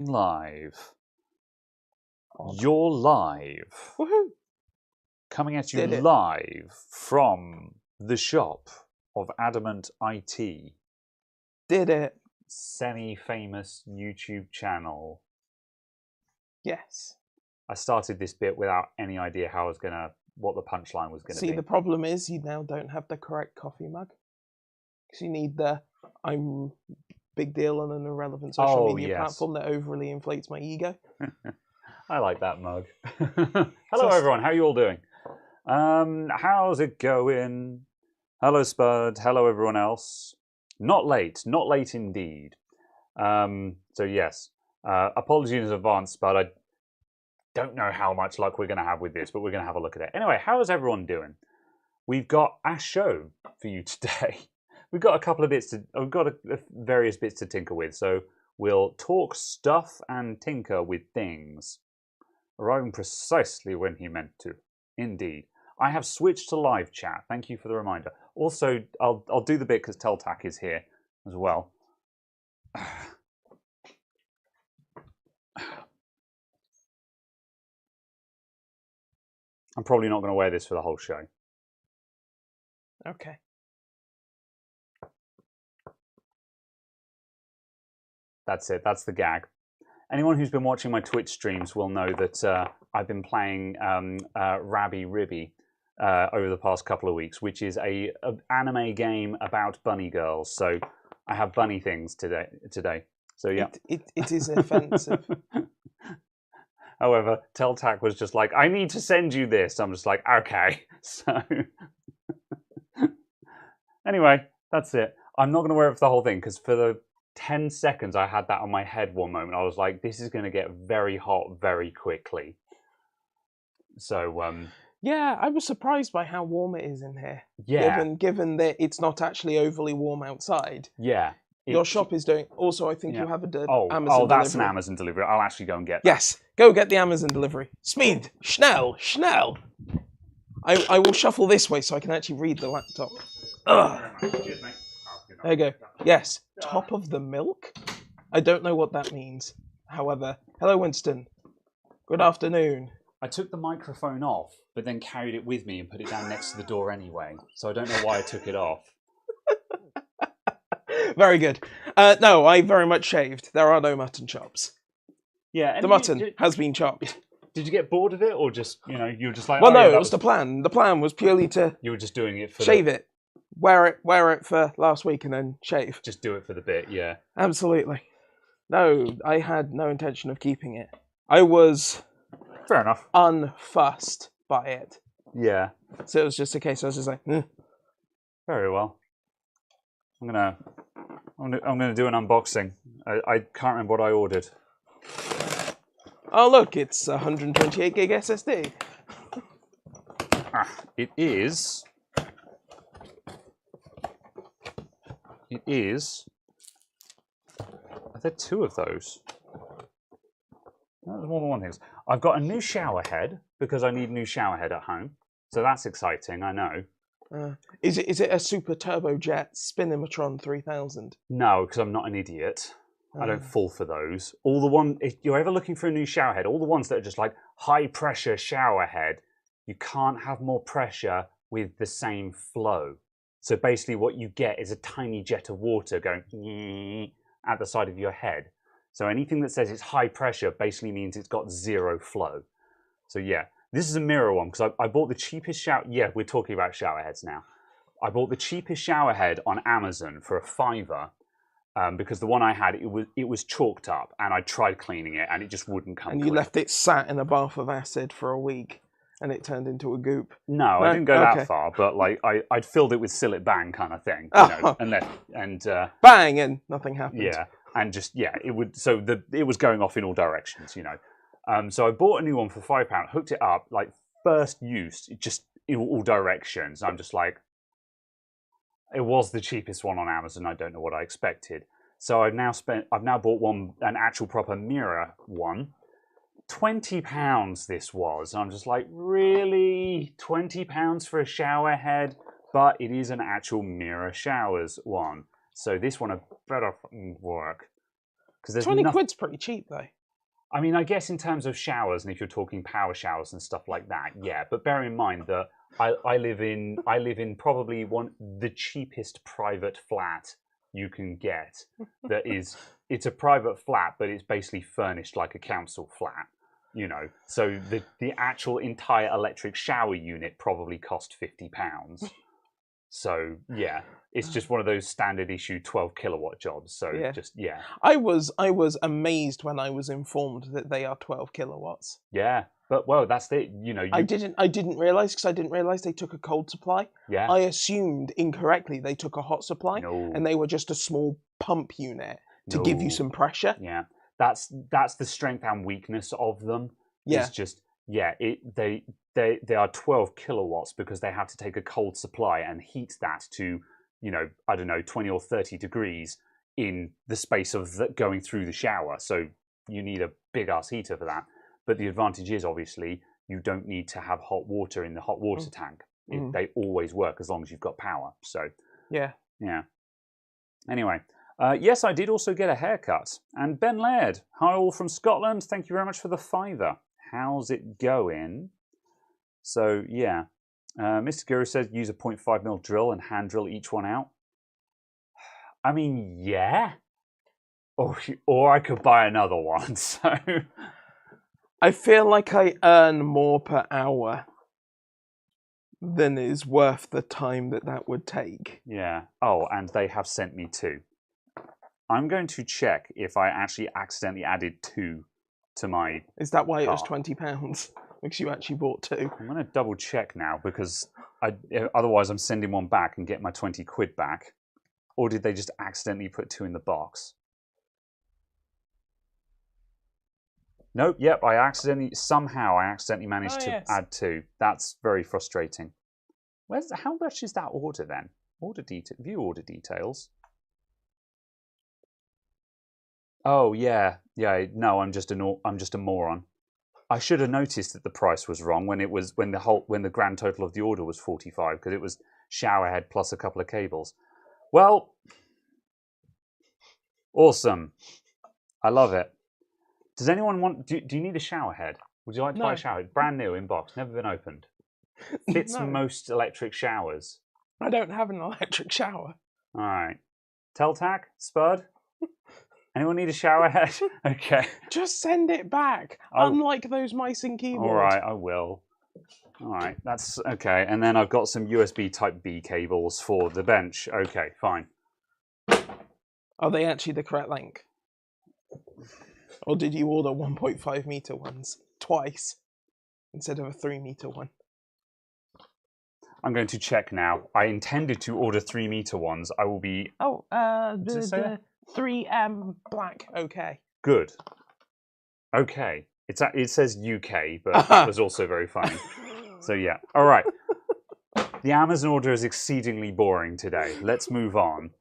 Live. Oh. You're live. Woohoo! Coming at you Did it. live from the shop of Adamant IT. Did it. Semi-famous YouTube channel. Yes. I started this bit without any idea how I was what the punchline was gonna be. See, the problem is you now don't have the correct coffee mug. Because you need the I'm big deal on an irrelevant social media platform that overly inflates my ego. I like that mug. Hello everyone, how are you all doing? How's it going? Hello Spud, hello everyone else. Not late indeed. So yes, apologies in advance, Spud. I don't know how much luck we're going to have with this, but we're going to have a look at it. Anyway, how is everyone doing? We've got a show for you today. We've got a couple of bits we've got various bits to tinker with. So we'll talk stuff and tinker with things. Arriving precisely when he meant to. Indeed. I have switched to live chat. Thank you for the reminder. Also, I'll do the bit because Teltac is here as well. I'm probably not going to wear this for the whole show. Okay. That's it. That's the gag. Anyone who's been watching my Twitch streams will know that I've been playing Rabby Ribby over the past couple of weeks, which is an anime game about bunny girls. So I have bunny things today. So yeah, it is offensive. However, Teltac was just like, I need to send you this. I'm just like, okay. So anyway, that's it. I'm not going to wear it for the whole thing because for the 10 seconds I had that on my head one moment, I was like, this is going to get very hot very quickly. So yeah, I was surprised by how warm it is in here. Yeah. Given that it's not actually overly warm outside. Yeah. Your shop is doing. Also, I think you have Amazon delivery. Oh, that's an Amazon delivery. I'll actually go and get that. Yes, go get the Amazon delivery. Speed, schnell. I will shuffle this way so I can actually read the laptop. Ugh. Cheers, mate. There you go. Yes, top of the milk. I don't know what that means. However, hello Winston. Good afternoon. I took the microphone off, but then carried it with me and put it down next to the door anyway. So I don't know why I took it off. Very good. No, I very much shaved. There are no mutton chops. Yeah, the mutton has been chopped. Did you get bored of it, or just you were just like? Well, oh, no, yeah, it was the plan. The plan was purely to. You were just doing it for shave it, wear it for last week, and then shave. Just do it for the bit, yeah. Absolutely. No, I had no intention of keeping it. I was. Fair enough. Unfussed by it. Yeah. So it was just a case. I was just like, Very well. I'm gonna do an unboxing. I can't remember what I ordered. Oh look, it's 128 gig SSD. It is. Are there two of those? No, there's more than one thing. I've got a new shower head because I need a new shower head at home. So that's exciting, I know. Is it a Super Turbojet Spinimatron 3000? No, because I'm not an idiot. I don't fall for those. If you're ever looking for a new shower head, all the ones that are just like high pressure shower head, you can't have more pressure with the same flow. So basically what you get is a tiny jet of water going at the side of your head. So anything that says it's high pressure basically means it's got zero flow. So yeah, this is a mirror one because I bought the cheapest shower. Yeah, we're talking about shower heads now. I bought the cheapest shower head on Amazon for $5 because the one I had it was chalked up and I tried cleaning it and it just wouldn't come. And you left it sat in a bath of acid for a week and it turned into a goop. No, I didn't go that far, but like I'd filled it with Sillet Bang kind of thing, you know, and bang and nothing happened. Yeah. And just it would it was going off in all directions, you know. So I bought a new one for £5, hooked it up, like first use, just in all directions. I'm just like, it was the cheapest one on Amazon. I don't know what I expected. So I've now bought an actual proper mirror one. £20 this was. And I'm just like, really? £20 for a shower head? But it is an actual mirror showers one. So this one better work. because there's 20 quid's pretty cheap though. I mean, I guess in terms of showers, and if you're talking power showers and stuff like that, yeah. But bear in mind that I live in probably the cheapest private flat you can get. It's a private flat, but it's basically furnished like a council flat. You know, so the actual entire electric shower unit probably cost £50. So yeah, it's just one of those standard issue 12 kilowatt jobs. So yeah. I was amazed when I was informed that they are 12 kilowatts. Yeah, but well, that's it. You know, I didn't realize, because I didn't realize they took a cold supply. Yeah. I assumed incorrectly they took a hot supply, and they were just a small pump unit to give you some pressure. Yeah, that's the strength and weakness of them. Yeah, it's just they are 12 kilowatts because they have to take a cold supply and heat that to, you know, I don't know, 20 or 30 degrees in the space of going through the shower. So you need a big ass heater for that. But the advantage is obviously you don't need to have hot water in the hot water tank. They always work as long as you've got power. So yeah. Anyway, yes, I did also get a haircut. And Ben Laird, hi all from Scotland. Thank you very much for the £5. How's it going? So yeah, Mr. Guru says use a 0.5mm drill and hand drill each one out. I mean, yeah. Or I could buy another one. So I feel like I earn more per hour than is worth the time that would take. Yeah. Oh, and they have sent me 2. I'm going to check if I actually accidentally added 2 to my Is that why car. It was £20? Because you actually bought 2. I'm going to double check now because otherwise I'm sending one back and get my 20 quid back. Or did they just accidentally put 2 in the box? Nope, yep, somehow I accidentally managed to add 2. That's very frustrating. How much is that order then? View order details. Oh yeah. No, I'm just a moron. I should have noticed that the price was wrong when the grand total of the order was 45 because it was shower head plus a couple of cables. Well, awesome. I love it. Does anyone want? Do you need a shower head? Would you like to buy a shower head? Brand new in box, never been opened. Fits most electric showers. I don't have an electric shower. All right. Teltac, Spud. Anyone need a shower head? Okay. Just send it back. Unlike those mice and keyboards. All right, I will. All right, that's okay. And then I've got some USB Type B cables for the bench. Okay, fine. Are they actually the correct length? Or did you order 1.5 meter ones twice instead of a 3 meter one? I'm going to check now. I intended to order 3 meter ones. I will be. Oh, the 3M black. Okay. Good. Okay. It says UK, but that was also very funny. So yeah. All right. The Amazon order is exceedingly boring today. Let's move on.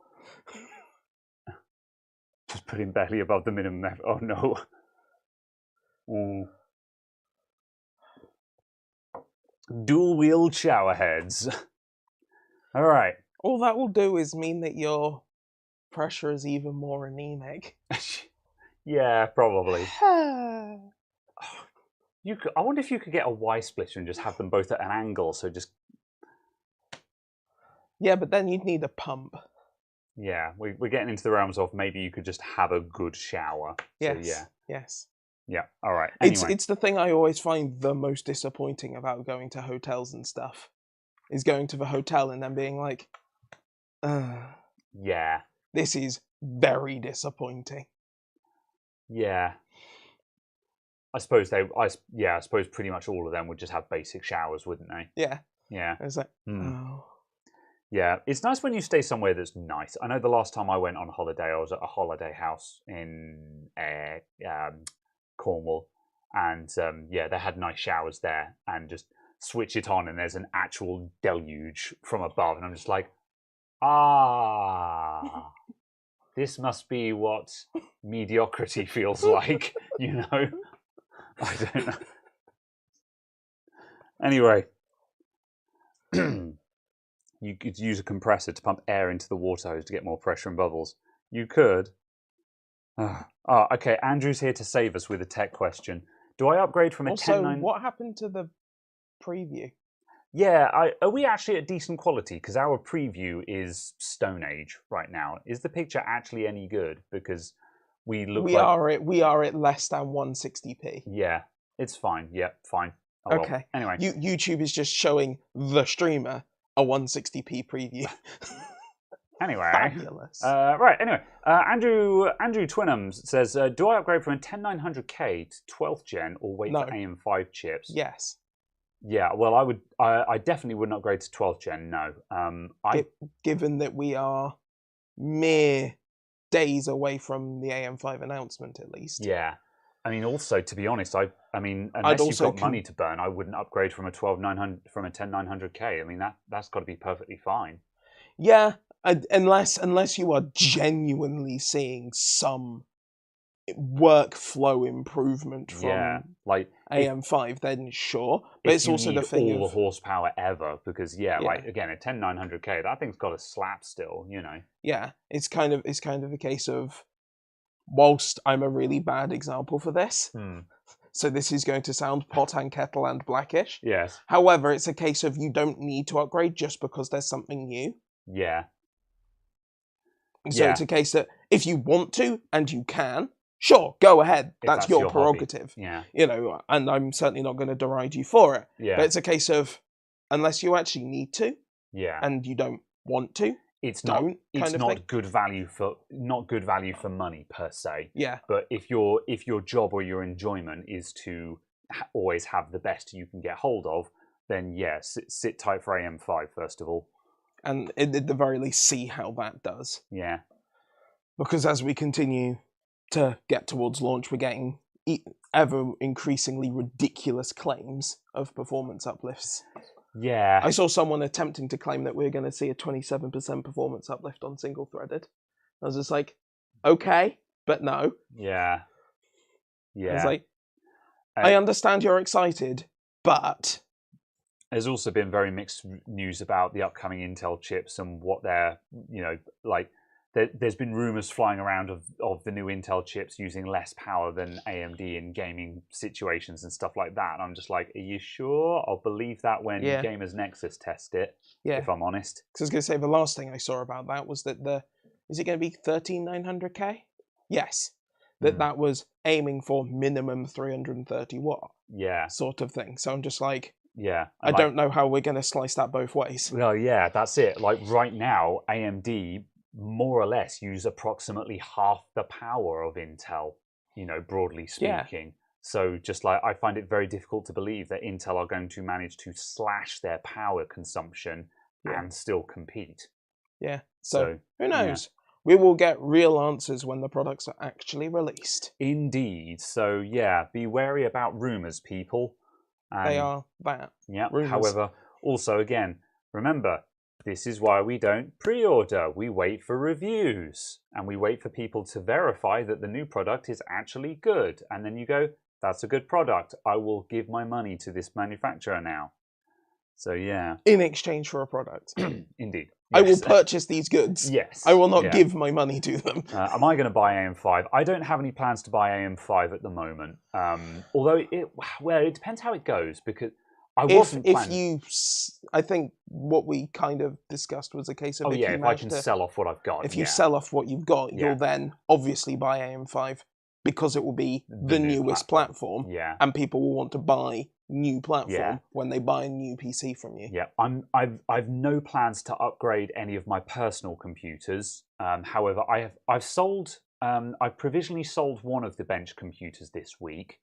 Just put in barely above the minimum. Oh no. Dual wheel shower heads. All right. All that will do is mean that your pressure is even more anemic. Yeah, probably. I wonder if you could get a Y splitter and just have them both at an angle. So just. Yeah, but then you'd need a pump. Yeah, we're getting into the realms of maybe you could just have a good shower. Yes. So, yeah. Yes. Yeah. All right. Anyway. It's the thing I always find the most disappointing about going to hotels and stuff, is going to the hotel and then being like, yeah, this is very disappointing. Yeah. I suppose I suppose pretty much all of them would just have basic showers, wouldn't they? Yeah. Yeah. It's like, oh. Yeah, it's nice when you stay somewhere that's nice. I know the last time I went on holiday, I was at a holiday house in Cornwall, and they had nice showers there, and just switch it on, and there's an actual deluge from above, and I'm just like, this must be what mediocrity feels like, you know? I don't know. Anyway. You could use a compressor to pump air into the water hose to get more pressure and bubbles. You could. Oh, okay. Andrew's here to save us with a tech question. Do I upgrade from a 1090? What happened to the preview? Yeah, are we actually at decent quality? Because our preview is Stone Age right now. Is the picture actually any good? Because we are at less than 160p. Yeah, it's fine. Yeah, fine. Oh, okay. Well. Anyway, YouTube is just showing the streamer a 160p preview. Anyway, fabulous. Right. Anyway, Andrew Twinhams says, "Do I upgrade from a 10900K to 12th gen or wait for AM5 chips?" Yes. Yeah. Well, I would. I definitely wouldn't upgrade to 12th gen. No. Given that we are mere days away from the AM5 announcement, at least. Yeah. I mean, also to be honest, I mean, unless you've got money to burn, I wouldn't upgrade from a 10900K. I mean, that's got to be perfectly fine. Yeah. Unless you are genuinely seeing some workflow improvement from like AM5, then sure. But it's also the thing all the horsepower ever, because like again, a 10900K, that thing's got a slap still, you know. Yeah, it's kind of a case of, whilst I'm a really bad example for this, so this is going to sound pot and kettle and blackish. Yes. However, it's a case of you don't need to upgrade just because there's something new. Yeah. So it's a case that if you want to and you can, sure, go ahead. That's your prerogative. Hobby. Yeah. You know, and I'm certainly not going to deride you for it. Yeah. But it's a case of, unless you actually need to, and you don't want to, it's not good value for money per se. Yeah. But if your job or your enjoyment is to always have the best you can get hold of, then sit tight for AM5 first of all. And at the very least, see how that does. Yeah. Because as we continue to get towards launch, we're getting ever increasingly ridiculous claims of performance uplifts. Yeah. I saw someone attempting to claim that we're going to see a 27% performance uplift on single-threaded. I was just like, okay, but no. Yeah. Yeah. I was like, I understand you're excited, but... There's also been very mixed news about the upcoming Intel chips and what they're, like, there's been rumors flying around of the new Intel chips using less power than AMD in gaming situations and stuff like that. And I'm just like, are you sure? I'll believe that when Gamers Nexus test it, if I'm honest. Because I was going to say, the last thing I saw about that was that is it going to be 13900K? Yes. That was aiming for minimum 330 watt. Yeah. Sort of thing. So I'm just like... Yeah. I don't know how we're going to slice that both ways. Well, yeah, that's it. Like right now, AMD more or less use approximately half the power of Intel, broadly speaking. So just like, I find it very difficult to believe that Intel are going to manage to slash their power consumption and still compete. Yeah. So who knows? We will get real answers when the products are actually released. Indeed. So be wary about rumors, people. They are that. Yeah. Rumors. However, also again, remember, this is why we don't pre-order. We wait for reviews and we wait for people to verify that the new product is actually good. And then you go, that's a good product. I will give my money to this manufacturer now. So in exchange for a product. Indeed. Yes. I will purchase these goods. Yes. I will not give my money to them. Am I going to buy AM5? I don't have any plans to buy AM5 at the moment. Although it depends how it goes, because I wasn't planning. I think what we kind of discussed was a case of if I can sell off what I've got. If you sell off what you've got, you'll then obviously buy AM5 because it will be the newest platform. Yeah. And people will want to buy new platform when they buy a new PC from you. Yeah, I've no plans to upgrade any of my personal computers. However, I've provisionally sold one of the bench computers this week,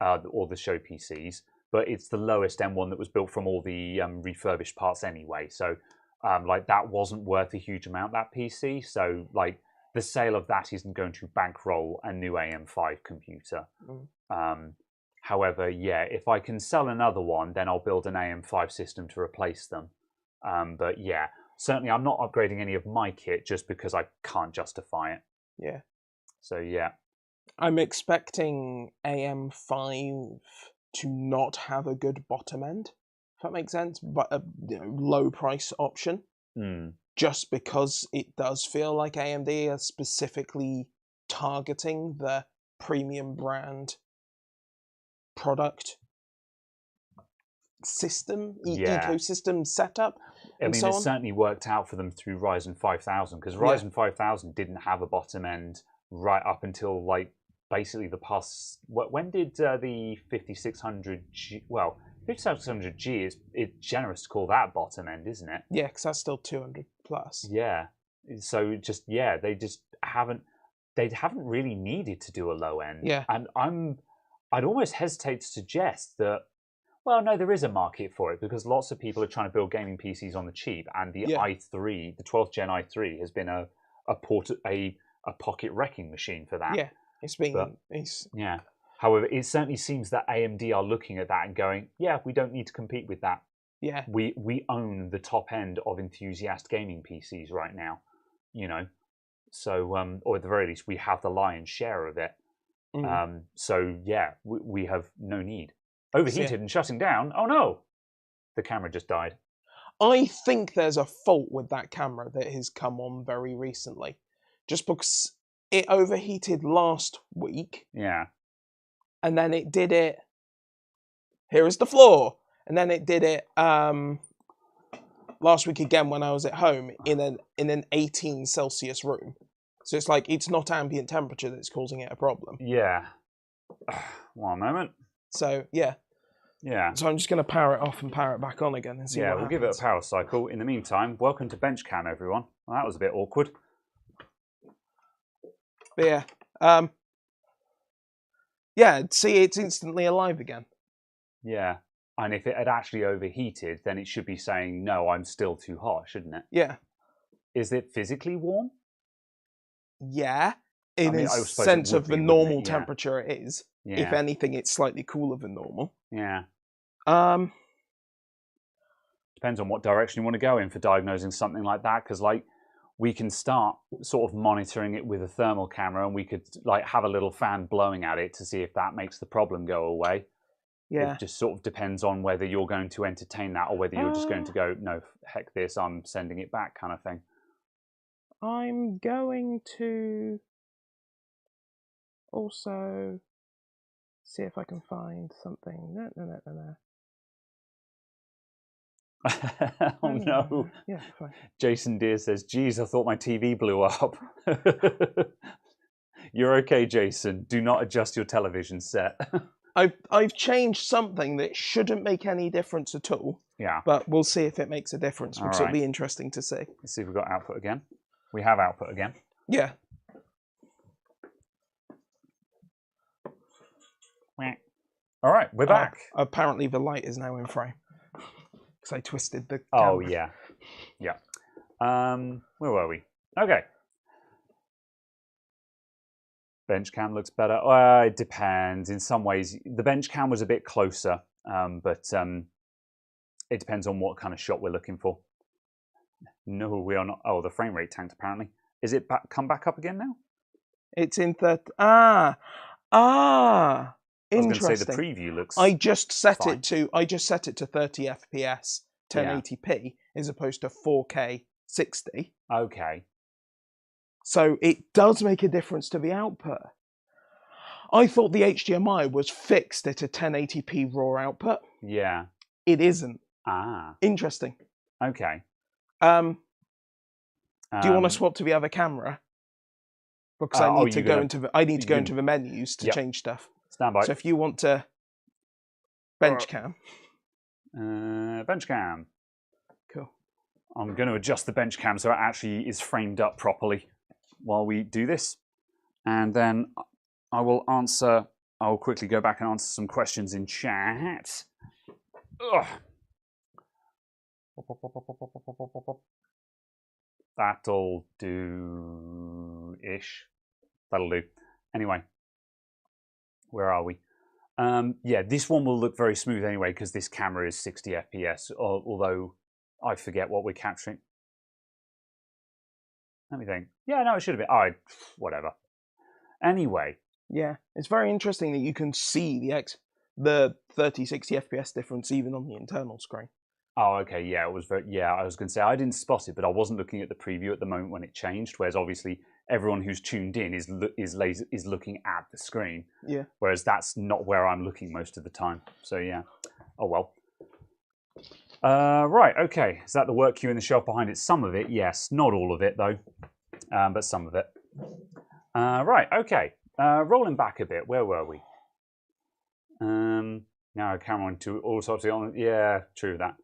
or the show PCs, but it's the lowest end one that was built from all the refurbished parts anyway. So, that wasn't worth a huge amount, that PC. So, the sale of that isn't going to bankroll a new AM5 computer. However, if I can sell another one, then I'll build an AM5 system to replace them. But certainly I'm not upgrading any of my kit just because I can't justify it. Yeah. So, I'm expecting AM5 to not have a good bottom end, if that makes sense, but a low price option. Just because it does feel like AMD are specifically targeting the premium brand product system, ecosystem setup. I mean, it certainly worked out for them through Ryzen 5000, because Ryzen 5000 didn't have a bottom end right up until like basically the past. When did the 5600G? Well, 5600G it's generous to call that bottom end, isn't it? Yeah, because that's still 200 plus. Yeah. So just they just haven't really needed to do a low end. Yeah. And I'd almost hesitate to suggest that. Well, no, there is a market for it because lots of people are trying to build gaming PCs on the cheap, and the i3, the 12th gen i3, has been a pocket wrecking machine for that. Yeah, it's been. Yeah. However, it certainly seems that AMD are looking at that and going, "Yeah, we don't need to compete with that. Yeah, we own the top end of enthusiast gaming PCs right now, you know. So, or at the very least, we have the lion's share of it. So yeah, we have no need." Overheated and shutting down. Oh no! The camera just died. I think there's a fault with that camera that has come on very recently. Just because it overheated last week. Yeah. And then it did it... Here is the floor! And then it did it last week again when I was at home in an 18 Celsius room. So it's like, it's not ambient temperature that's causing it a problem. Yeah. One moment. So, yeah. Yeah. So I'm just going to power it off and power it back on again and see what happens. Give it a power cycle. In the meantime, welcome to Bench Cam, everyone. Well, that was a bit awkward. But yeah. Yeah, see, it's instantly alive again. Yeah. And if it had actually overheated, then it should be saying, no, I'm still too hot, shouldn't it? Yeah. Is it physically warm? Yeah. In a sense of the normal temperature it is. Yeah. If anything, it's slightly cooler than normal. Yeah. Depends on what direction you want to go in for diagnosing something like that, because like we can start sort of monitoring it with a thermal camera, and we could like have a little fan blowing at it to see if that makes the problem go away. Yeah. It just sort of depends on whether you're going to entertain that or whether you're just going to go, no, heck this, I'm sending it back kind of thing. I'm going to also see if I can find something. No. Oh no. Yeah, fine. Jason Deere says, geez, I thought my TV blew up. You're okay, Jason. Do not adjust your television set. I've changed something that shouldn't make any difference at all. Yeah. But we'll see if it makes a difference, which will be interesting to see. Let's see if we've got output again. We have output again. Yeah. All right, we're back. Apparently the light is now in frame. Because I twisted the camera. Oh, yeah. Yeah. Where were we? Okay. Bench cam looks better. It depends. In some ways, the bench cam was a bit closer, but it depends on what kind of shot we're looking for. No, we are not. Oh, the frame rate tanked apparently. Is it come back up again now? It's in Interesting. I was going to say the preview looks. I just set it to 30 FPS, 1080p, as opposed to 4K 60. Okay. So it does make a difference to the output. I thought the HDMI was fixed at a 1080p raw output. Yeah. It isn't. Ah. Interesting. Okay. Do you want to swap to the other camera? Because I need to go into the menus to change stuff. Stand by. So if you want to bench cam. Bench cam. Cool. I'm going to adjust the bench cam so it actually is framed up properly while we do this. And then I will quickly go back and answer some questions in chat. Ugh. That'll do-ish. That'll do. Anyway. Where are we? Yeah, this one will look very smooth anyway because this camera is 60 FPS, although I forget what we're capturing. Let me think. Yeah, no, it should have been. Whatever. Anyway. Yeah, it's very interesting that you can see the 30-60 FPS difference even on the internal screen. Oh, okay. Yeah, it was very. Yeah, I was going to say I didn't spot it, but I wasn't looking at the preview at the moment when it changed. Whereas obviously everyone who's tuned in is looking at the screen. Yeah. Whereas that's not where I'm looking most of the time. So yeah. Oh well. Right. Okay. Is that the work queue in the shelf behind it? Some of it, yes. Not all of it though, but some of it. Right. Okay. Rolling back a bit. Where were we? Now camera on to autopsy on. Yeah. True that.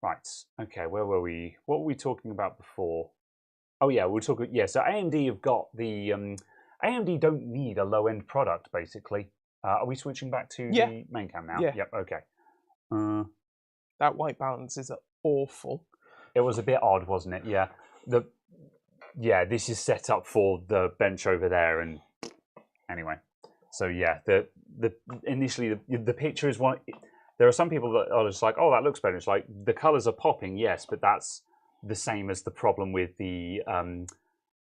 Right. Okay. Where were we? What were we talking about before? Oh yeah, we're talking. Yeah, so AMD have got the AMD don't need a low-end product basically. Are we switching back to the main cam now? Yeah. Yep. Okay. That white balance is awful. It was a bit odd, wasn't it? Yeah. This is set up for the bench over there, and anyway. So yeah, initially the picture is one. There are some people that are just like, oh, that looks better. It's like the colors are popping, yes, but that's the same as the problem with the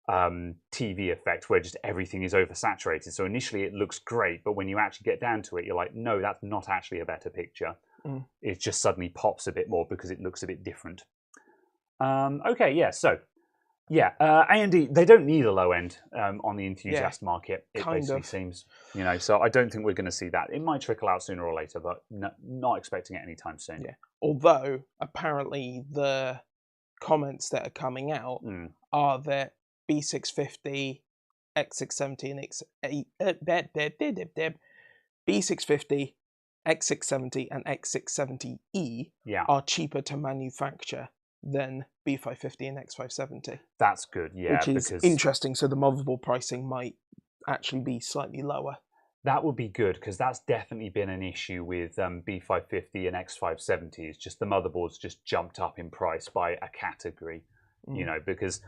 TV effect, where just everything is oversaturated. So initially it looks great, but when you actually get down to it, you're like, no, that's not actually a better picture. It just suddenly pops a bit more because it looks a bit different. Okay, yeah, so yeah, AMD, they don't need a low end on the enthusiast market. It basically seems, so I don't think we're going to see that. It might trickle out sooner or later, but not expecting it anytime soon. Yeah, although apparently the comments that are coming out are that B650, X670, and B650, X670, and X670E are cheaper to manufacture than B550 and X570. That's good, yeah. Which is interesting, so the motherboard pricing might actually be slightly lower. That would be good, because that's definitely been an issue with B550 and X570. It's just the motherboards just jumped up in price by a category, because,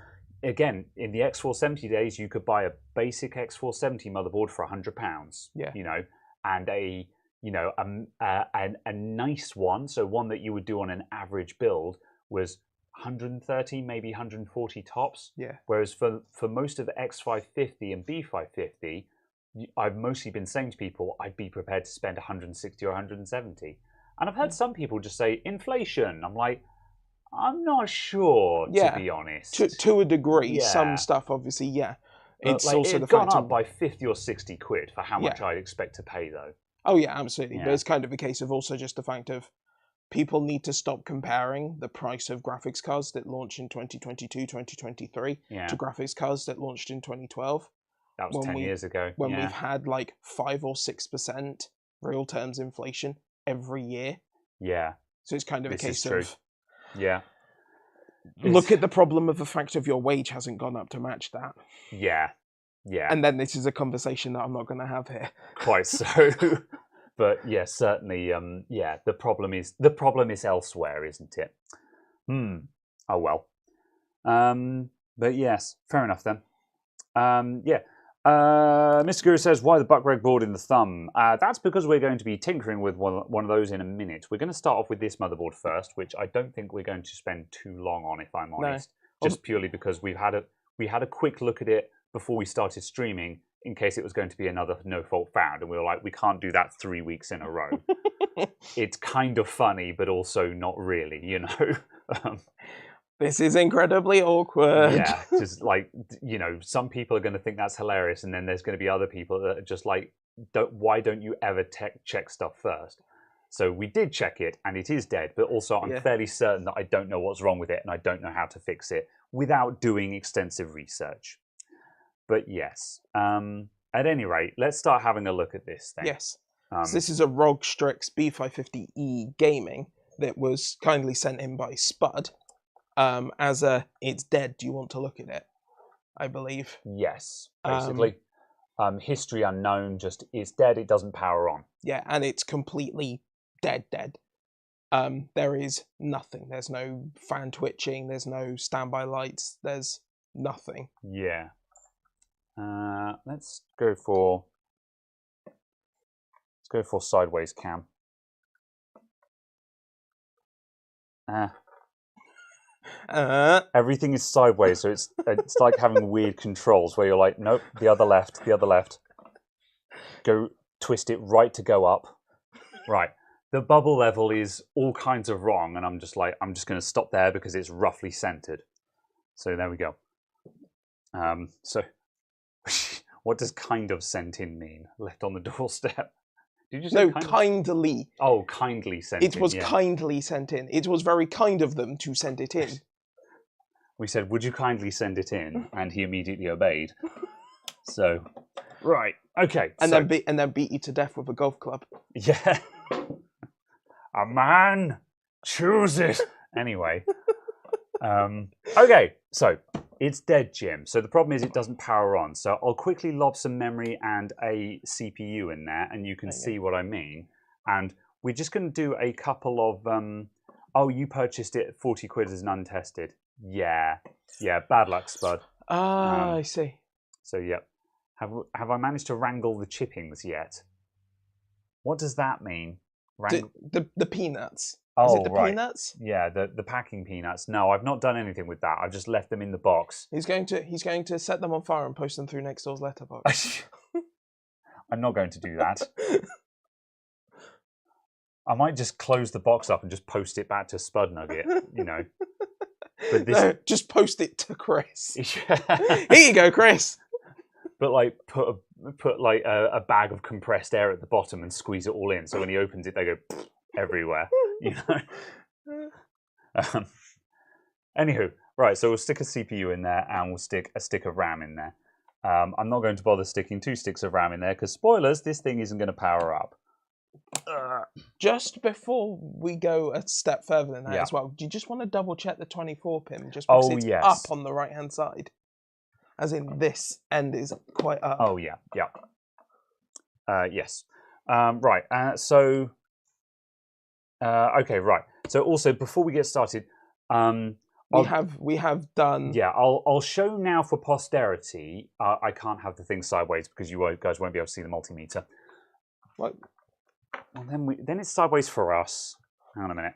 again, in the X470 days, you could buy a basic X470 motherboard for £100, and a nice one, so one that you would do on an average build, was 130, maybe 140 tops. Yeah. Whereas for most of the X550 and B550, I've mostly been saying to people, I'd be prepared to spend 160 or 170. And I've heard some people just say, inflation. I'm like, I'm not sure, to be honest. To a degree. Some stuff, obviously, It's also it's gone up by 50 or 60 quid for how much I'd expect to pay, though. Oh, yeah, absolutely. But it's kind of a case of also just the fact of people need to stop comparing the price of graphics cards that launched in 2022, 2023 to graphics cards that launched in 2012. That was 10 years ago. When we've had like 5 or 6% real terms inflation every year. Yeah. So it's kind of a case of... Yeah. Look at the problem of the fact of your wage hasn't gone up to match that. Yeah. Yeah. And then this is a conversation that I'm not going to have here. Quite so. But yeah, certainly, the problem is elsewhere, isn't it? Oh well. But yes, fair enough then. Mr. Guru says, why the buckrag board in the thumb? That's because we're going to be tinkering with one of those in a minute. We're going to start off with this motherboard first, which I don't think we're going to spend too long on, if I'm honest. No. Just purely because we had a quick look at it before we started streaming, in case it was going to be another no fault found, and we were like, we can't do that 3 weeks in a row. It's kind of funny, but also not really, This is incredibly awkward. Yeah, just like, some people are going to think that's hilarious, and then there's going to be other people that are just like, why don't you ever check stuff first? So we did check it, and it is dead, but also I'm fairly certain that I don't know what's wrong with it, and I don't know how to fix it without doing extensive research. But yes, at any rate, let's start having a look at this thing. Yes. So this is a ROG Strix B550E Gaming that was kindly sent in by Spud. It's dead, do you want to look at it? I believe. Yes, basically. History unknown, just it's dead, it doesn't power on. Yeah, and it's completely dead. There is nothing. There's no fan twitching, there's no standby lights, there's nothing. Yeah. Let's go for sideways cam. Everything is sideways, so it's like having weird controls where you're like, nope, the other left. Go twist it right to go up. Right. The bubble level is all kinds of wrong, and I'm just going to stop there because it's roughly centered. So there we go. So What does kind of sent in mean? Left on the doorstep. Did you say no, kindly. Oh, kindly sent in. It was kindly sent in. It was very kind of them to send it in. We said, would you kindly send it in? And he immediately obeyed. So, right. Okay. And then beat you to death with a golf club. Yeah. A man chooses. Anyway. Okay. So, it's dead, Jim. So the problem is it doesn't power on. So I'll quickly lob some memory and a CPU in there, and you can see what I mean. And we're just going to do a couple of... oh, you purchased it at 40 quid as an untested. Yeah. Yeah, bad luck, Spud. I see. So, yeah. Have I managed to wrangle the chippings yet? What does that mean? The peanuts. Oh, is it the peanuts? Yeah, the packing peanuts. No, I've not done anything with that. I've just left them in the box. He's going to set them on fire and post them through next door's letterbox. I'm not going to do that. I might just close the box up and just post it back to Spud Nugget, you know. But this... No, just post it to Chris. Here you go, Chris. But like put like a bag of compressed air at the bottom and squeeze it all in. So when he opens it, they go everywhere. You know. Anywho, right. So we'll stick a CPU in there, and we'll stick a stick of RAM in there. I'm not going to bother sticking 2 sticks of RAM in there because spoilers, this thing isn't going to power up. Just before we go a step further than that as well, do you just want to double check the 24 pin just because it's up on the right hand side? As in, this end is quite up. Oh, yeah, yeah. Yes. Right, so... okay, right. So also, before we get started... we have done... Yeah, I'll show now for posterity. I can't have the thing sideways because you guys won't be able to see the multimeter. What? Well, then it's sideways for us. Hang on a minute.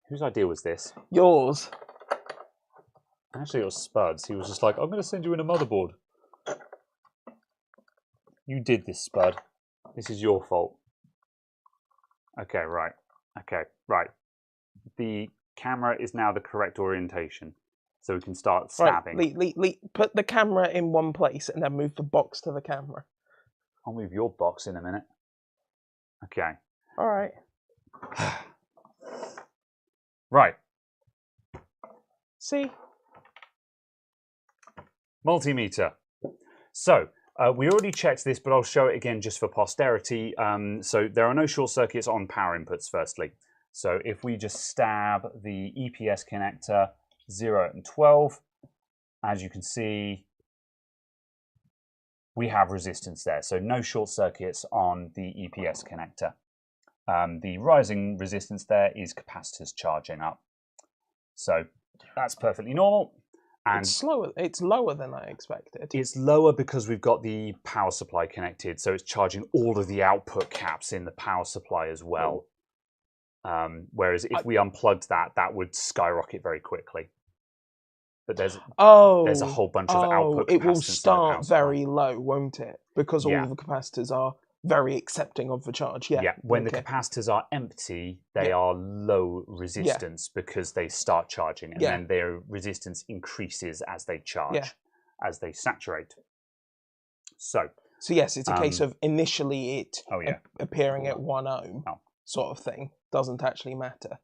Whose idea was this? Yours. Actually, it was Spud's. He was just like, I'm going to send you in a motherboard. You did this, Spud. This is your fault. Okay, right. Okay, right. The camera is now the correct orientation. So we can start stabbing. Right, put the camera in one place and then move the box to the camera. I'll move your box in a minute. Okay. All right. Right. See? Multimeter. So, we already checked this, but I'll show it again just for posterity. So there are no short circuits on power inputs, firstly. So if we just stab the EPS connector 0 and 12, as you can see, we have resistance there. So no short circuits on the EPS connector. The rising resistance there is capacitors charging up. So that's perfectly normal. And it's slower. It's lower than I expected. It's lower because we've got the power supply connected, so it's charging all of the output caps in the power supply as well. Whereas if we unplugged that, that would skyrocket very quickly. But there's a whole bunch of output capacitors. It will start very low, won't it? Because all of the capacitors are very accepting of the charge. Yeah. When the capacitors are empty, they are low resistance because they start charging, and then their resistance increases as they charge, as they saturate. So yes, it's a case of initially it appearing at 1 ohm sort of thing doesn't actually matter.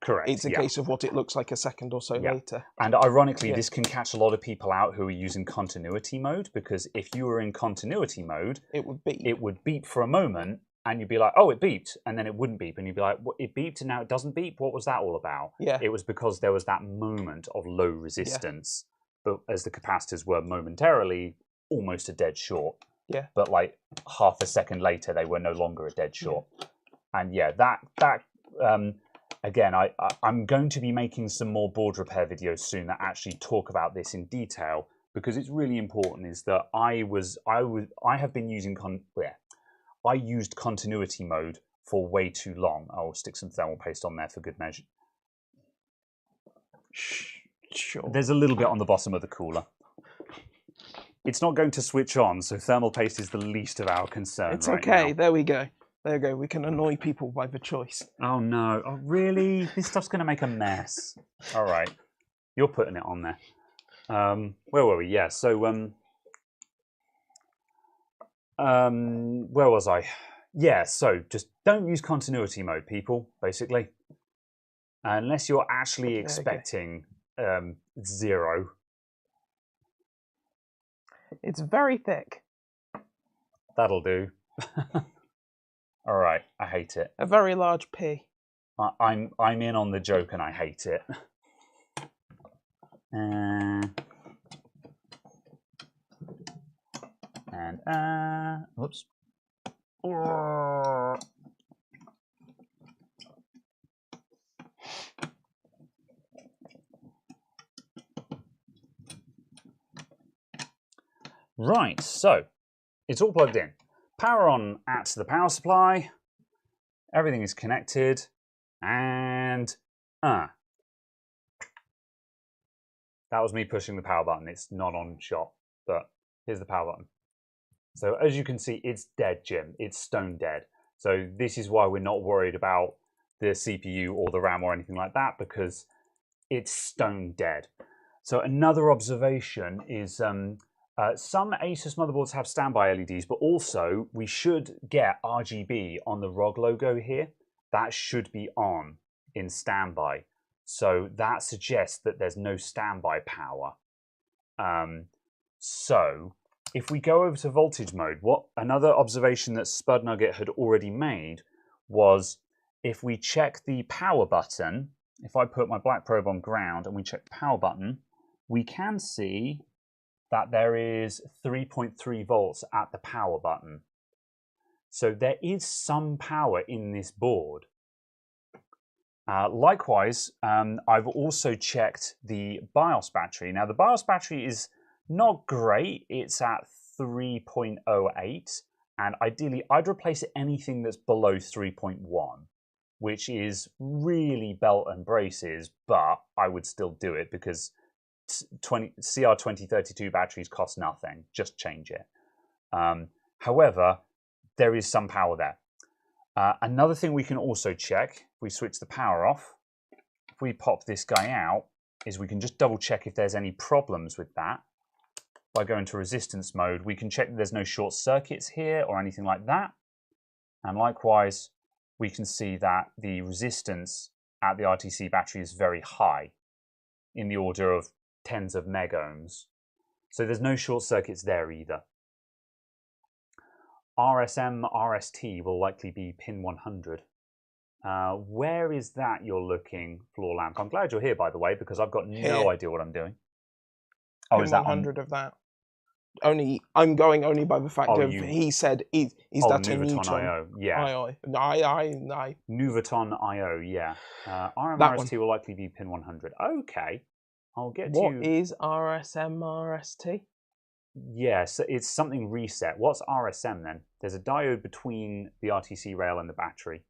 Correct. It's a case of what it looks like a second or so later. And ironically, this can catch a lot of people out who are using continuity mode, because if you were in continuity mode, it would beep. It would beep for a moment, and you'd be like, oh, it beeped, and then it wouldn't beep, and you'd be like, well, it beeped and now it doesn't beep? What was that all about? Yeah. It was because there was that moment of low resistance, but as the capacitors were momentarily almost a dead short. Yeah. But like half a second later, they were no longer a dead short. And again, I'm going to be making some more board repair videos soon that actually talk about this in detail, because it's really important. Is that I have been using I used continuity mode for way too long. I'll stick some thermal paste on there for good measure. Sure. There's a little bit on the bottom of the cooler. It's not going to switch on, so thermal paste is the least of our concern. It's okay. There we go. There we go. We can annoy people by the choice. Oh no! Oh really? This stuff's going to make a mess. All right, you're putting it on there. Where were we? Yeah. So Where was I? Yeah, so just don't use continuity mode, people, basically. Unless you're actually expecting 0. It's very thick. That'll do. All right, I hate it. A very large P. I'm in on the joke and I hate it. Whoops. Right, so it's all plugged in. Power on at the power supply. Everything is connected. And that was me pushing the power button. It's not on shot, but here's the power button. So as you can see, it's dead, Jim. It's stone dead. So this is why we're not worried about the CPU or the RAM or anything like that, because it's stone dead. So another observation is some Asus motherboards have standby LEDs, but also we should get RGB on the ROG logo here. That should be on in standby. So that suggests that there's no standby power. So if we go over to voltage mode, another observation that Spud Nugget had already made was if we check the power button, if I put my black probe on ground and we check the power button, we can see that there is 3.3 volts at the power button. So there is some power in this board. Likewise, I've also checked the BIOS battery. Now the BIOS battery is not great. It's at 3.08, and ideally I'd replace anything that's below 3.1, which is really belt and braces, but I would still do it because CR2032 batteries cost nothing. Just change it. However, there is some power there. Another thing we can also check, if we switch the power off, if we pop this guy out, is we can just double check if there's any problems with that. By going to resistance mode, we can check that there's no short circuits here or anything like that. And likewise, we can see that the resistance at the RTC battery is very high, in the order of tens of megohms. So there's no short circuits there either. RSM RST will likely be pin 100. Where is that you're looking, Floor Lamp? I'm glad you're here, by the way, because I've got no idea what I'm doing. Oh, is that 100 of that? I'm going only by the fact of he said is that a Nuvoton IO? Yeah. I. Nuvoton IO, yeah. RMRST will likely be pin 100. Okay, I'll get to you. What is RSM RST? Yes, it's something reset. What's RSM then? There's a diode between the RTC rail and the battery.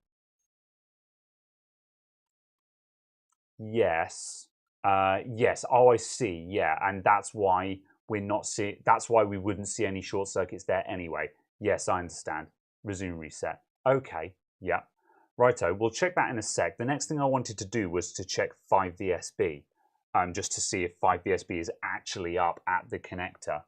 Yes. Yes. Oh, I see. Yeah, and that's why we're not seeing. That's why we wouldn't see any short circuits there anyway. Yes, I understand. Resume reset. Okay. Yeah. Righto. We'll check that in a sec. The next thing I wanted to do was to check 5VSB, just to see if 5VSB is actually up at the connector.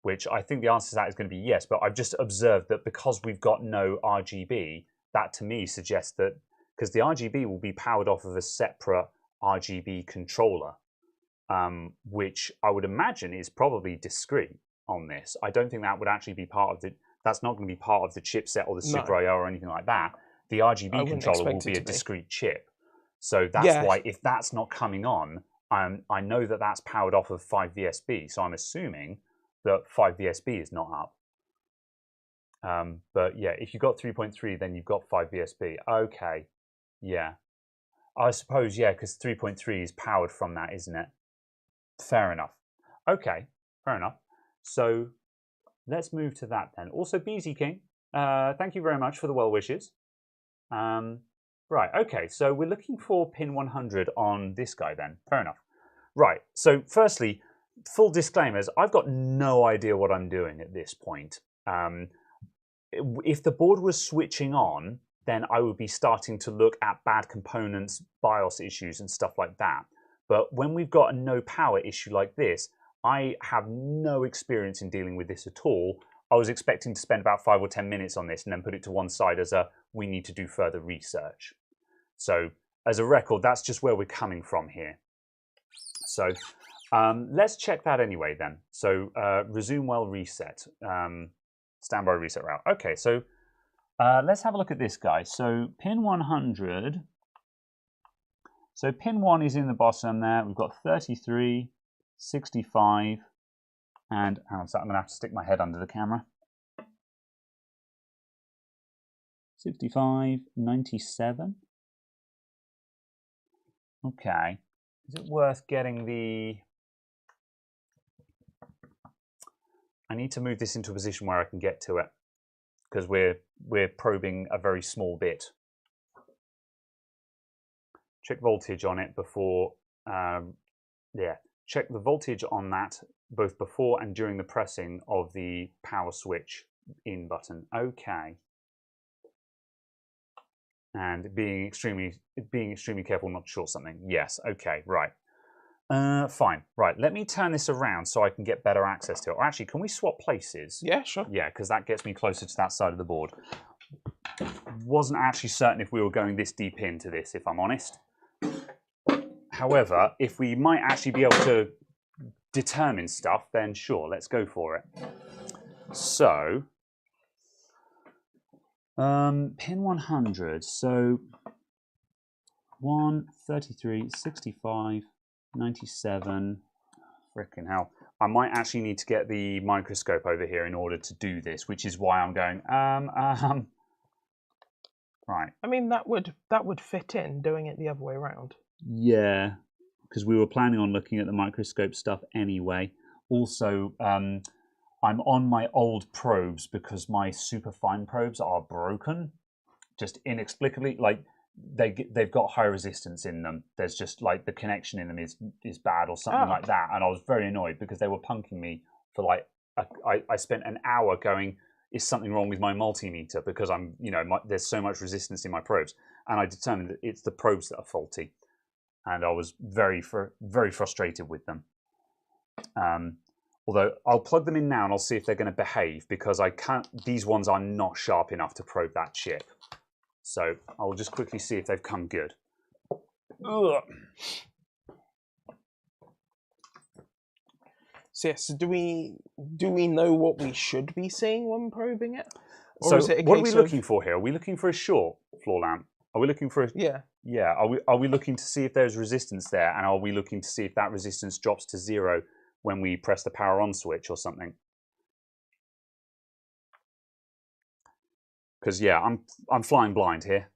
Which I think the answer to that is going to be yes, but I've just observed that because we've got no RGB, that to me suggests that because the RGB will be powered off of a separate RGB controller, which I would imagine is probably discrete on this. I don't think that would actually be part of the, that's not going to be part of the chipset or the SIB IO or anything like that. The RGB controller will be a discrete chip. So that's why if that's not coming on, I know that that's powered off of 5VSB, so I'm assuming that 5VSB is not up. But yeah, if you've got 3.3, then you've got 5VSB. Okay, yeah. I suppose, yeah, because 3.3 is powered from that, isn't it? Fair enough. Okay, fair enough. So let's move to that then. Also, BZ King, thank you very much for the well wishes. Right, okay, so we're looking for pin 100 on this guy then. Fair enough. Right, so firstly, full disclaimers, I've got no idea what I'm doing at this point. If the board was switching on, then I would be starting to look at bad components, BIOS issues and stuff like that. But when we've got a no power issue like this, I have no experience in dealing with this at all. I was expecting to spend about 5 or 10 minutes on this and then put it to one side as a, we need to do further research. So as a record, that's just where we're coming from here. So let's check that anyway then. So resume well reset, standby reset route. Okay, so let's have a look at this guy. So pin 100. So pin 1 is in the bottom there. We've got 33, 65, and hang on a sec, I'm going to have to stick my head under the camera. 65, 97. Okay. Is it worth getting the... I need to move this into a position where I can get to it, because we're probing a very small bit. Check voltage on it before, yeah, check the voltage on that both before and during the pressing of the power switch in button. Okay. And being extremely careful not to short something. Yes. Okay. Right. Fine. Right. Let me turn this around so I can get better access to it. Or actually, can we swap places? Yeah, sure. Yeah, because that gets me closer to that side of the board. Wasn't actually certain if we were going this deep into this, if I'm honest. However, if we might actually be able to determine stuff, then sure, let's go for it. So, pin 100. So, 1, 33, 65, 97. Frickin' hell. I might actually need to get the microscope over here in order to do this, which is why I'm going, right. I mean, that would fit in doing it the other way around. Yeah, because we were planning on looking at the microscope stuff anyway. Also, I'm on my old probes because my super fine probes are broken, just inexplicably. Like they've got high resistance in them. There's just like the connection in them is bad or something like that. And I was very annoyed because they were punking me for like I spent an hour going, is something wrong with my multimeter because I'm there's so much resistance in my probes, and I determined that it's the probes that are faulty. And I was very frustrated with them. Although I'll plug them in now and I'll see if they're going to behave, because I can't. These ones are not sharp enough to probe that chip. So I'll just quickly see if they've come good. Ugh. So yes, do we know what we should be seeing when probing it? Or so is it what are we looking for here? Are we looking for a short floor lamp? Are we looking for a... Yeah. Yeah. Are we looking to see if there's resistance there, and are we looking to see if that resistance drops to 0 when we press the power on switch or something? Because yeah, I'm flying blind here.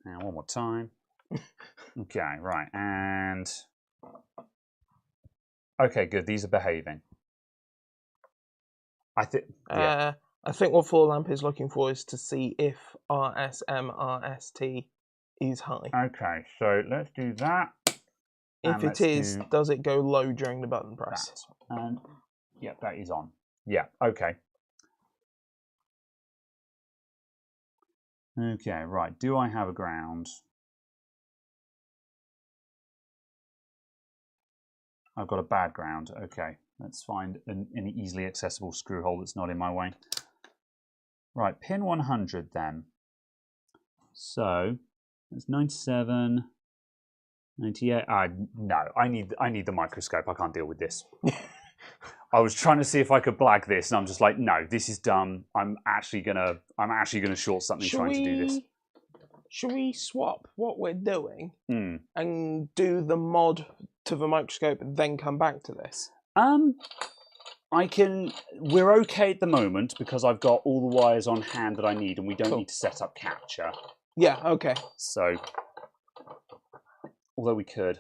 Now one more time. Okay, right, and okay, good. These are behaving. I think. Yeah. I think what floor lamp is looking for is to see if RSMRST is high. Okay, so let's do that. If it is, does it go low during the button press? That. And yeah, that is on. Yeah, okay. Okay, right. Do I have a ground? I've got a bad ground. Okay, let's find an easily accessible screw hole that's not in my way. Right, pin 100 then. So that's 97, 98. No, I need the microscope. I can't deal with this. I was trying to see if I could blag this, and I'm just like, no, this is dumb. I'm actually gonna short something trying to do this. Should we swap what we're doing and do the mod to the microscope and then come back to this? We're okay at the moment because I've got all the wires on hand that I need, and we don't need to set up capture. Yeah, okay. So, although we could,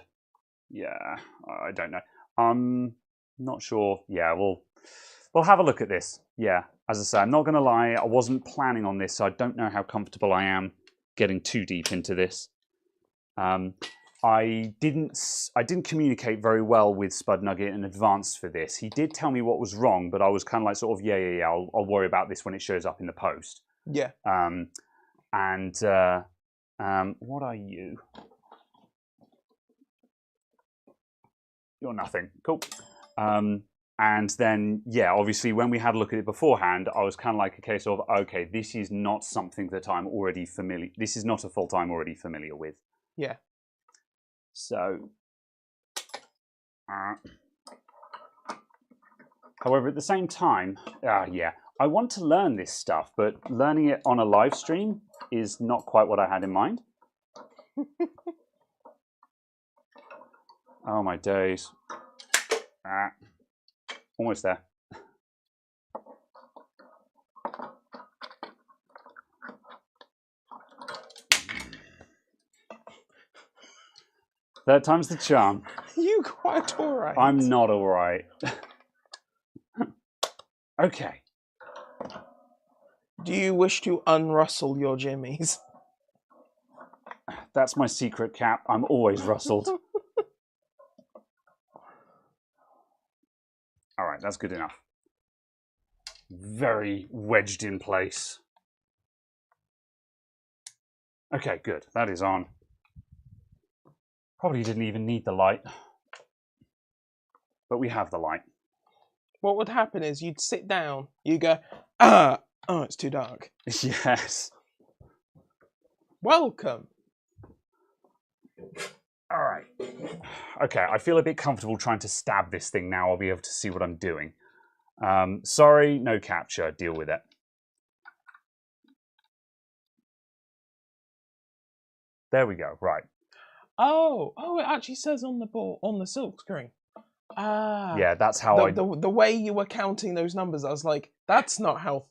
yeah, I don't know. I'm not sure. Yeah, we'll have a look at this. Yeah, as I say, I'm not going to lie. I wasn't planning on this, so I don't know how comfortable I am getting too deep into this. I didn't communicate very well with Spud Nugget in advance for this. He did tell me what was wrong, but I was kind of like sort of yeah. I'll worry about this when it shows up in the post. Yeah. What are you? You're nothing. Cool. And then, yeah, obviously when we had a look at it beforehand, I was kind of like a case of, okay, this is not something that I'm already familiar. This is not a fault I'm already familiar with. Yeah. So, however, at the same time, yeah, I want to learn this stuff, but learning it on a live stream is not quite what I had in mind. Oh my days. Almost there. Third time's the charm. You quite all right. I'm not all right. Okay. Do you wish to unrustle your jimmies? That's my secret cap. I'm always rustled. All right, that's good enough. Very wedged in place. Okay, good. That is on. Probably didn't even need the light. But we have the light. What would happen is you'd sit down, you go, oh, it's too dark. Yes. Welcome. All right. Okay, I feel a bit comfortable trying to stab this thing now. I'll be able to see what I'm doing. Sorry, no capture. Deal with it. There we go. Right. Oh, it actually says on the board, on the silk screen. Ah. Yeah, that's how the way you were counting those numbers, I was like, that's not how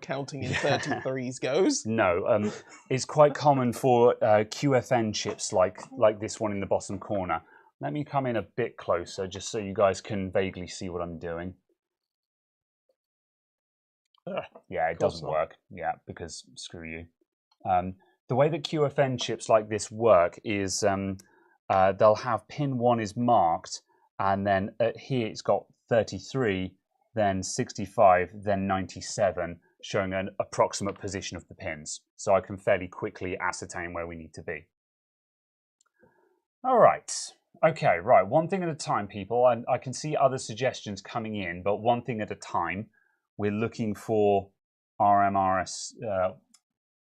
counting in 33s goes. No, it's quite common for QFN chips like this one in the bottom corner. Let me come in a bit closer just so you guys can vaguely see what I'm doing. Yeah, it doesn't work. Yeah, because screw you. The way that QFN chips like this work is they'll have pin 1 is marked, and then here it's got 33, then 65, then 97, showing an approximate position of the pins. So I can fairly quickly ascertain where we need to be. All right. Okay, right. One thing at a time, people. I can see other suggestions coming in, but one thing at a time. We're looking for RMRS.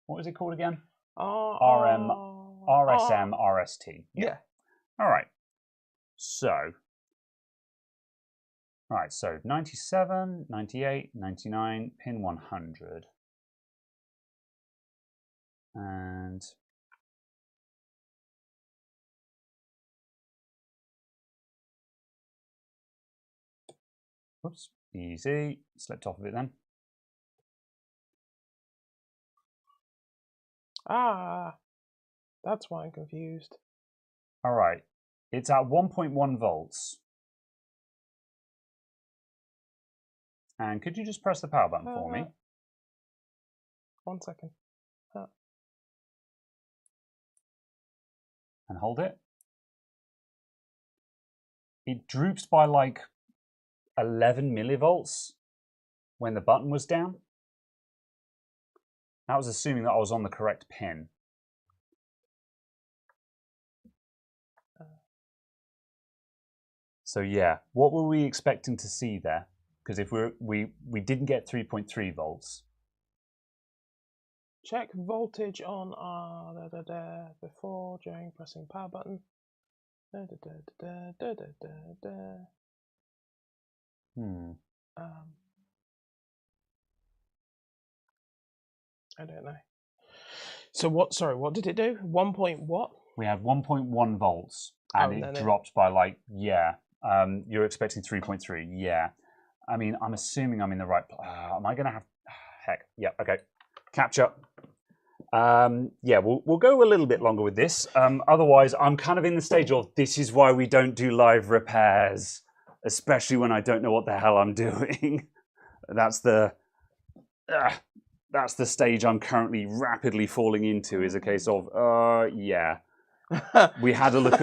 What was it called again? RSM, RST. Yeah. All right. So, 97, 98, 99, pin 100. And whoops, easy. Slipped off of it then. That's why I'm confused. All right. It's at 1.1 volts. And could you just press the power button for me? 1 second. And hold it. It droops by like 11 millivolts when the button was down. That was assuming that I was on the correct pin. So yeah, what were we expecting to see there? Because if we didn't get 3.3 volts. Check voltage on before, during pressing power button. I don't know. So what? Sorry, what did it do? 1 point what? We had 1.1 volts, and it dropped by like you're expecting 3.3. Yeah. I mean, I'm assuming I'm in the right. Am I going to have? Heck. Yeah. Okay. Capture. Yeah, we'll go a little bit longer with this. Otherwise, I'm kind of in the stage of this is why we don't do live repairs, especially when I don't know what the hell I'm doing. That's the stage I'm currently rapidly falling into. Is a case of yeah. We had a look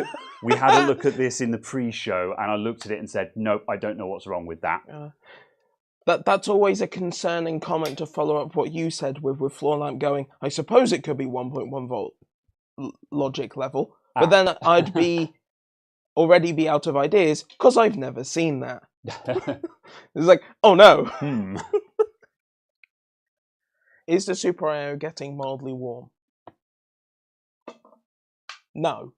at this in the pre-show, and I looked at it and said, nope, I don't know what's wrong with that. That's always a concerning comment to follow up what you said with floor lamp going, I suppose it could be 1.1 volt logic level, but then I'd already be out of ideas because I've never seen that. It's like, oh no. Hmm. Is the Super IO getting mildly warm? No.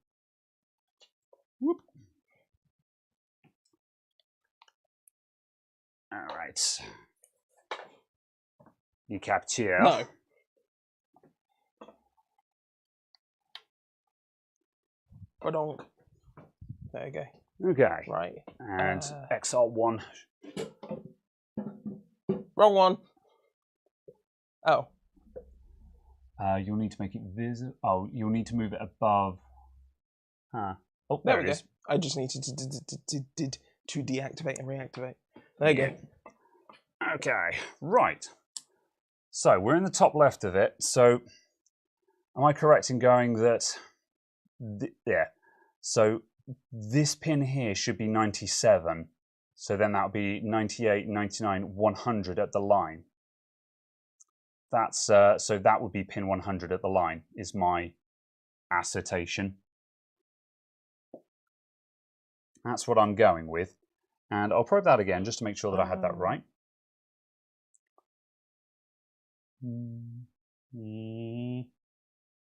Whoop. All right. You capture. No. Badonk. There you go. Okay. Right. And XR1. Wrong one. Oh. You'll need to make it visible. Oh, you'll need to move it above. Huh. Oh, There there we it go. is. I just needed to deactivate and reactivate. There you go. Okay. Right. So we're in the top left of it. So am I correct in going that? Yeah. So this pin here should be 97. So then that would be 98, 99, 100 at the line. That's so that would be pin 100 at the line, is my assertion. That's what I'm going with. And I'll probe that again just to make sure that I had that right.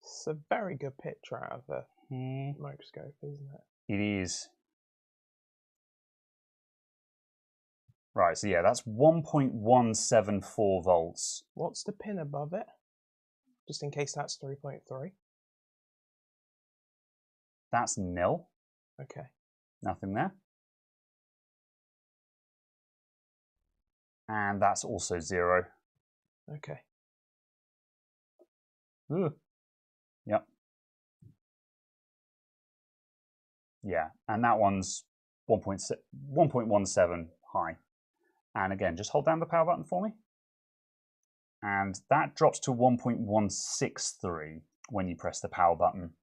It's a very good picture out of the microscope, isn't it? It is. Right, so yeah, that's 1.174 volts. What's the pin above it? Just in case that's 3.3. That's nil. Okay. Nothing there. And that's also 0. Okay. Ooh. Yep. Yeah, and that one's 1.17 high. And again, just hold down the power button for me. And that drops to 1.163 when you press the power button.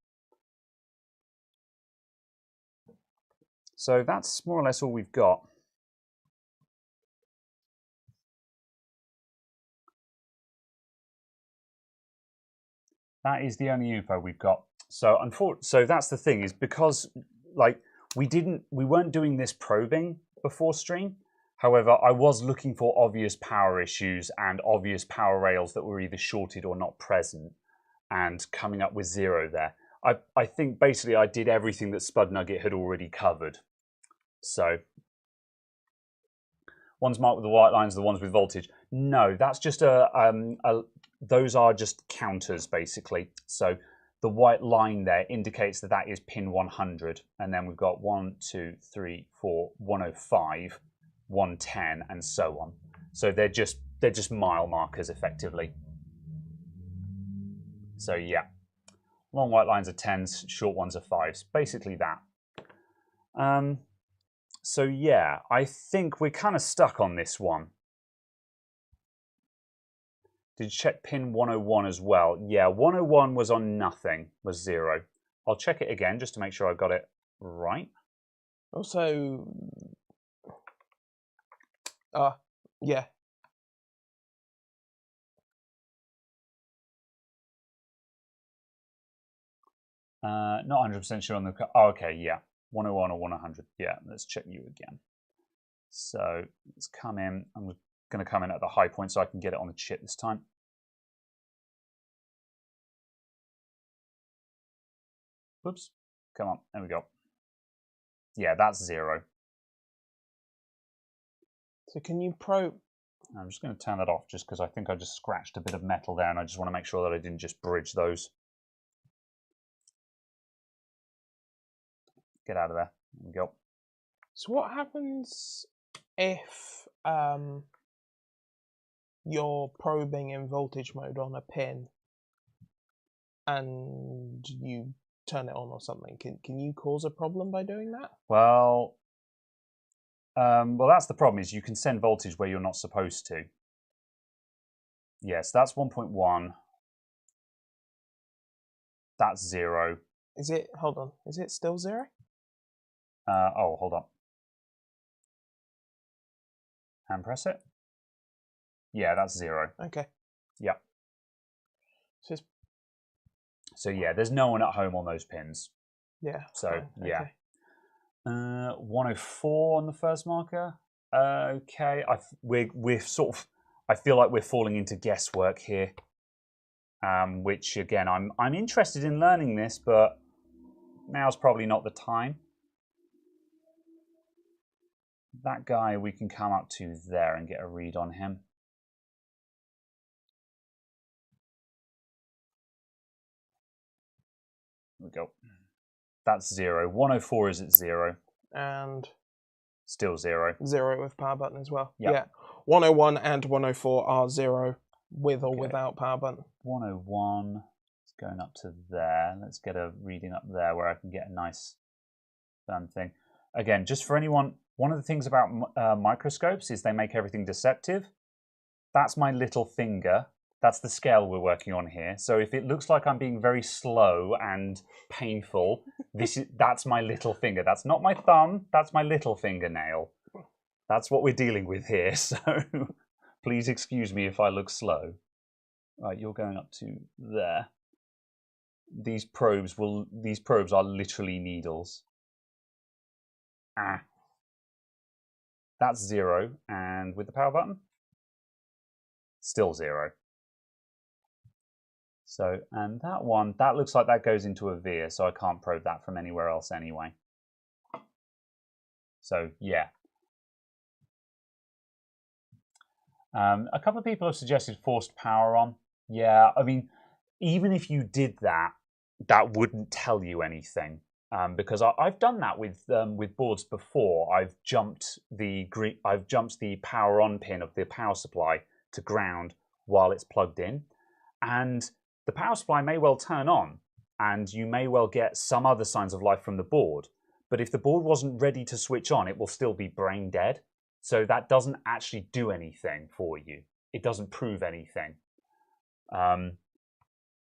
So that's more or less all we've got. That is the only info we've got. So so that's the thing, is because like we weren't doing this probing before stream. However, I was looking for obvious power issues and obvious power rails that were either shorted or not present, and coming up with 0 there. I think basically I did everything that Spud Nugget had already covered. So ones marked with the white lines, the ones with voltage. No, that's just those are just counters basically. So the white line there indicates that that is pin 100, and then we've got 1, 2, 3, 4, 105, 110, and so on. So they're just mile markers effectively. So yeah, long white lines are 10s, short ones are 5s. Basically that. So yeah, I think we're kind of stuck on this one. Did you check pin 101 as well? Yeah, 101 was on nothing, was 0. I'll check it again just to make sure I got it right. Also, yeah. Not 100% sure on the... Oh, okay, yeah. 101 or 100. Yeah, let's check you again. So let's come in. I'm going to come in at the high point so I can get it on the chip this time. Whoops. Come on. There we go. Yeah, that's 0. So can you probe? I'm just going to turn that off just because I think I just scratched a bit of metal there and I just want to make sure that I didn't just bridge those. Get out of there. There we go. So what happens if you're probing in voltage mode on a pin and you turn it on or something? Can you cause a problem by doing that? Well, that's the problem, is you can send voltage where you're not supposed to. Yes, that's 1.1. That's 0. Is it? Hold on. Is it still 0? Oh, hold on. Hand press it. Yeah, that's 0. Okay. Yeah. So yeah, there's no one at home on those pins. Yeah. So fine. yeah. Okay. 104 on the first marker. Okay, we're sort of. I feel like we're falling into guesswork here. Which again, I'm interested in learning this, but now's probably not the time. That guy we can come up to there and get a read on him. Here we go. That's 0. 104 is at 0. And still 0. 0 with power button as well. Yep. Yeah. 101 and 104 are 0 with or without power button. 101 is going up to there. Let's get a reading up there where I can get a nice thing. Again, just for anyone, one of the things about microscopes is they make everything deceptive. That's my little finger. That's the scale we're working on here. So if it looks like I'm being very slow and painful, that's my little finger. That's not my thumb. That's my little fingernail. That's what we're dealing with here. So please excuse me if I look slow. Right, you're going up to there. These probes are literally needles. That's 0, and with the power button, still 0. So, and that one, that looks like that goes into a veer, so I can't probe that from anywhere else anyway. So, yeah. A couple of people have suggested forced power on. Yeah, I mean, even if you did that, that wouldn't tell you anything. Because I've done that with boards before. I've jumped the power on pin of the power supply to ground while it's plugged in, and the power supply may well turn on, and you may well get some other signs of life from the board. But if the board wasn't ready to switch on, it will still be brain dead. So that doesn't actually do anything for you. It doesn't prove anything.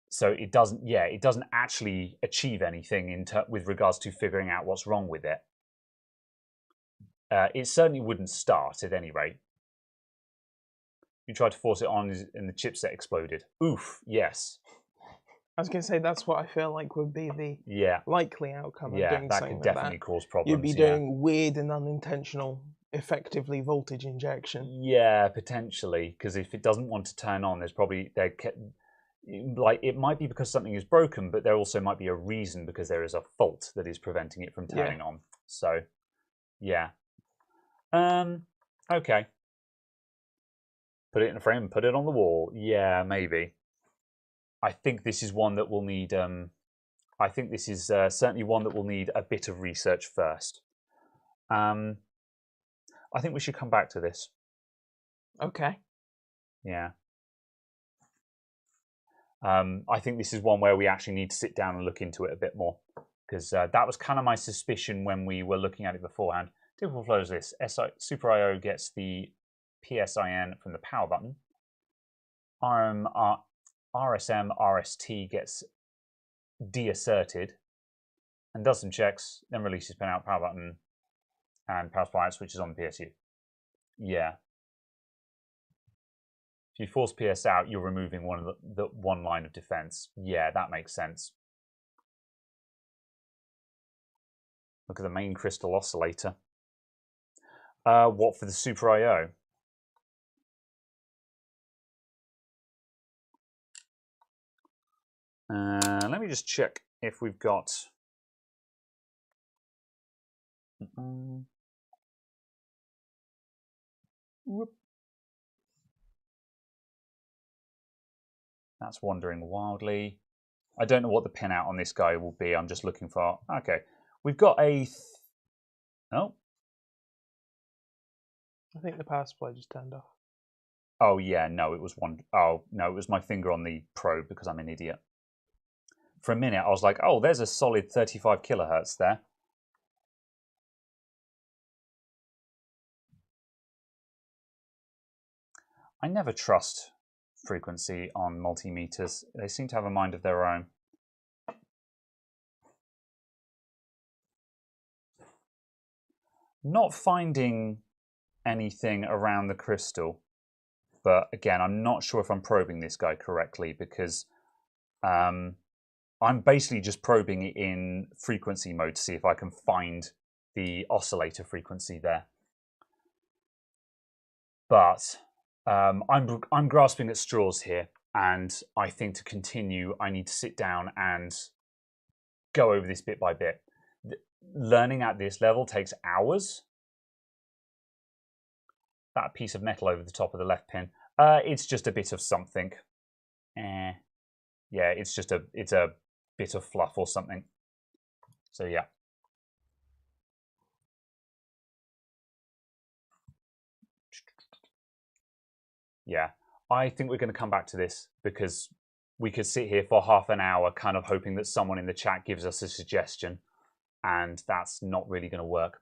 So it doesn't actually achieve anything with regards to figuring out what's wrong with it. It certainly wouldn't start at any rate. You tried to force it on and the chipset exploded. Oof, yes. I was going to say that's what I feel like would be the likely outcome of doing something like that. Yeah, that could definitely cause problems. You'd be doing weird and unintentional, effectively voltage injection. Yeah, potentially, because if it doesn't want to turn on, there's probably it might be because something is broken, but there also might be a reason because there is a fault that is preventing it from turning on. So, yeah. Okay. Put it in a frame, put it on the wall. Yeah, maybe. I think this is one that will need. I think this is certainly one that will need a bit of research first. I think we should come back to this. Okay. Yeah. I think this is one where we actually need to sit down and look into it a bit more, because that was kind of my suspicion when we were looking at it beforehand. Typical flow is this: Super IO gets the PSIN from the power button. RSM RST gets deasserted and does some checks, then releases pin out power button and power supply switches on the PSU. Yeah. If you force PS out, you're removing one line of defense. Yeah, that makes sense. Look at the main crystal oscillator. What for the Super IO? Let me just check if we've got. Whoop. That's wandering wildly. I don't know what the pinout on this guy will be. I'm just looking for. Okay, we've got a. Oh. I think the power supply just turned off. Oh yeah, no, it was one. Oh no, it was my finger on the probe because I'm an idiot. For a minute, I was like, "Oh, there's a solid 35 kilohertz there." I never trust frequency on multimeters. They seem to have a mind of their own. Not finding anything around the crystal, but again, I'm not sure if I'm probing this guy correctly because I'm basically just probing it in frequency mode to see if I can find the oscillator frequency there. But I'm grasping at straws here, and I think to continue, I need to sit down and go over this bit by bit. Learning at this level takes hours. That piece of metal over the top of the left pin. It's just a bit of something. Yeah, it's a bit of fluff or something. So yeah. Yeah, I think we're going to come back to this because we could sit here for half an hour kind of hoping that someone in the chat gives us a suggestion, and that's not really going to work.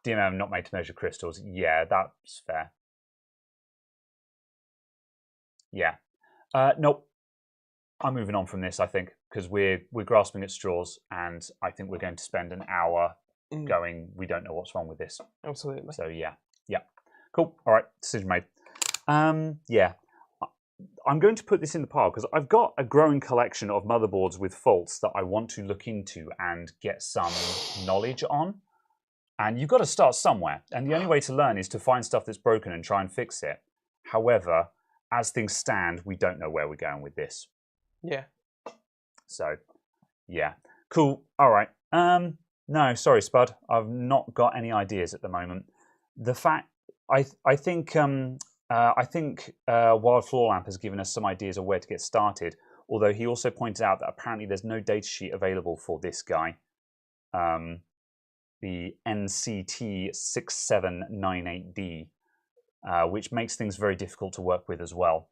DMM not made to measure crystals. Yeah, that's fair. Yeah. Nope. I'm moving on from this, I think, because we're grasping at straws, and I think we're going to spend an hour going, we don't know what's wrong with this. Absolutely. So yeah. Cool. All right, decision made. Yeah. I'm going to put this in the pile because I've got a growing collection of motherboards with faults that I want to look into and get some knowledge on. And you've got to start somewhere. And the only way to learn is to find stuff that's broken and try and fix it. However, as things stand, we don't know where we're going with this. Yeah. So, yeah. Cool. All right. No, sorry, Spud. I've not got any ideas at the moment. The fact, I think Wild Floor Lamp has given us some ideas of where to get started. Although he also pointed out that apparently there's no datasheet available for this guy. The NCT 6798D, which makes things very difficult to work with as well.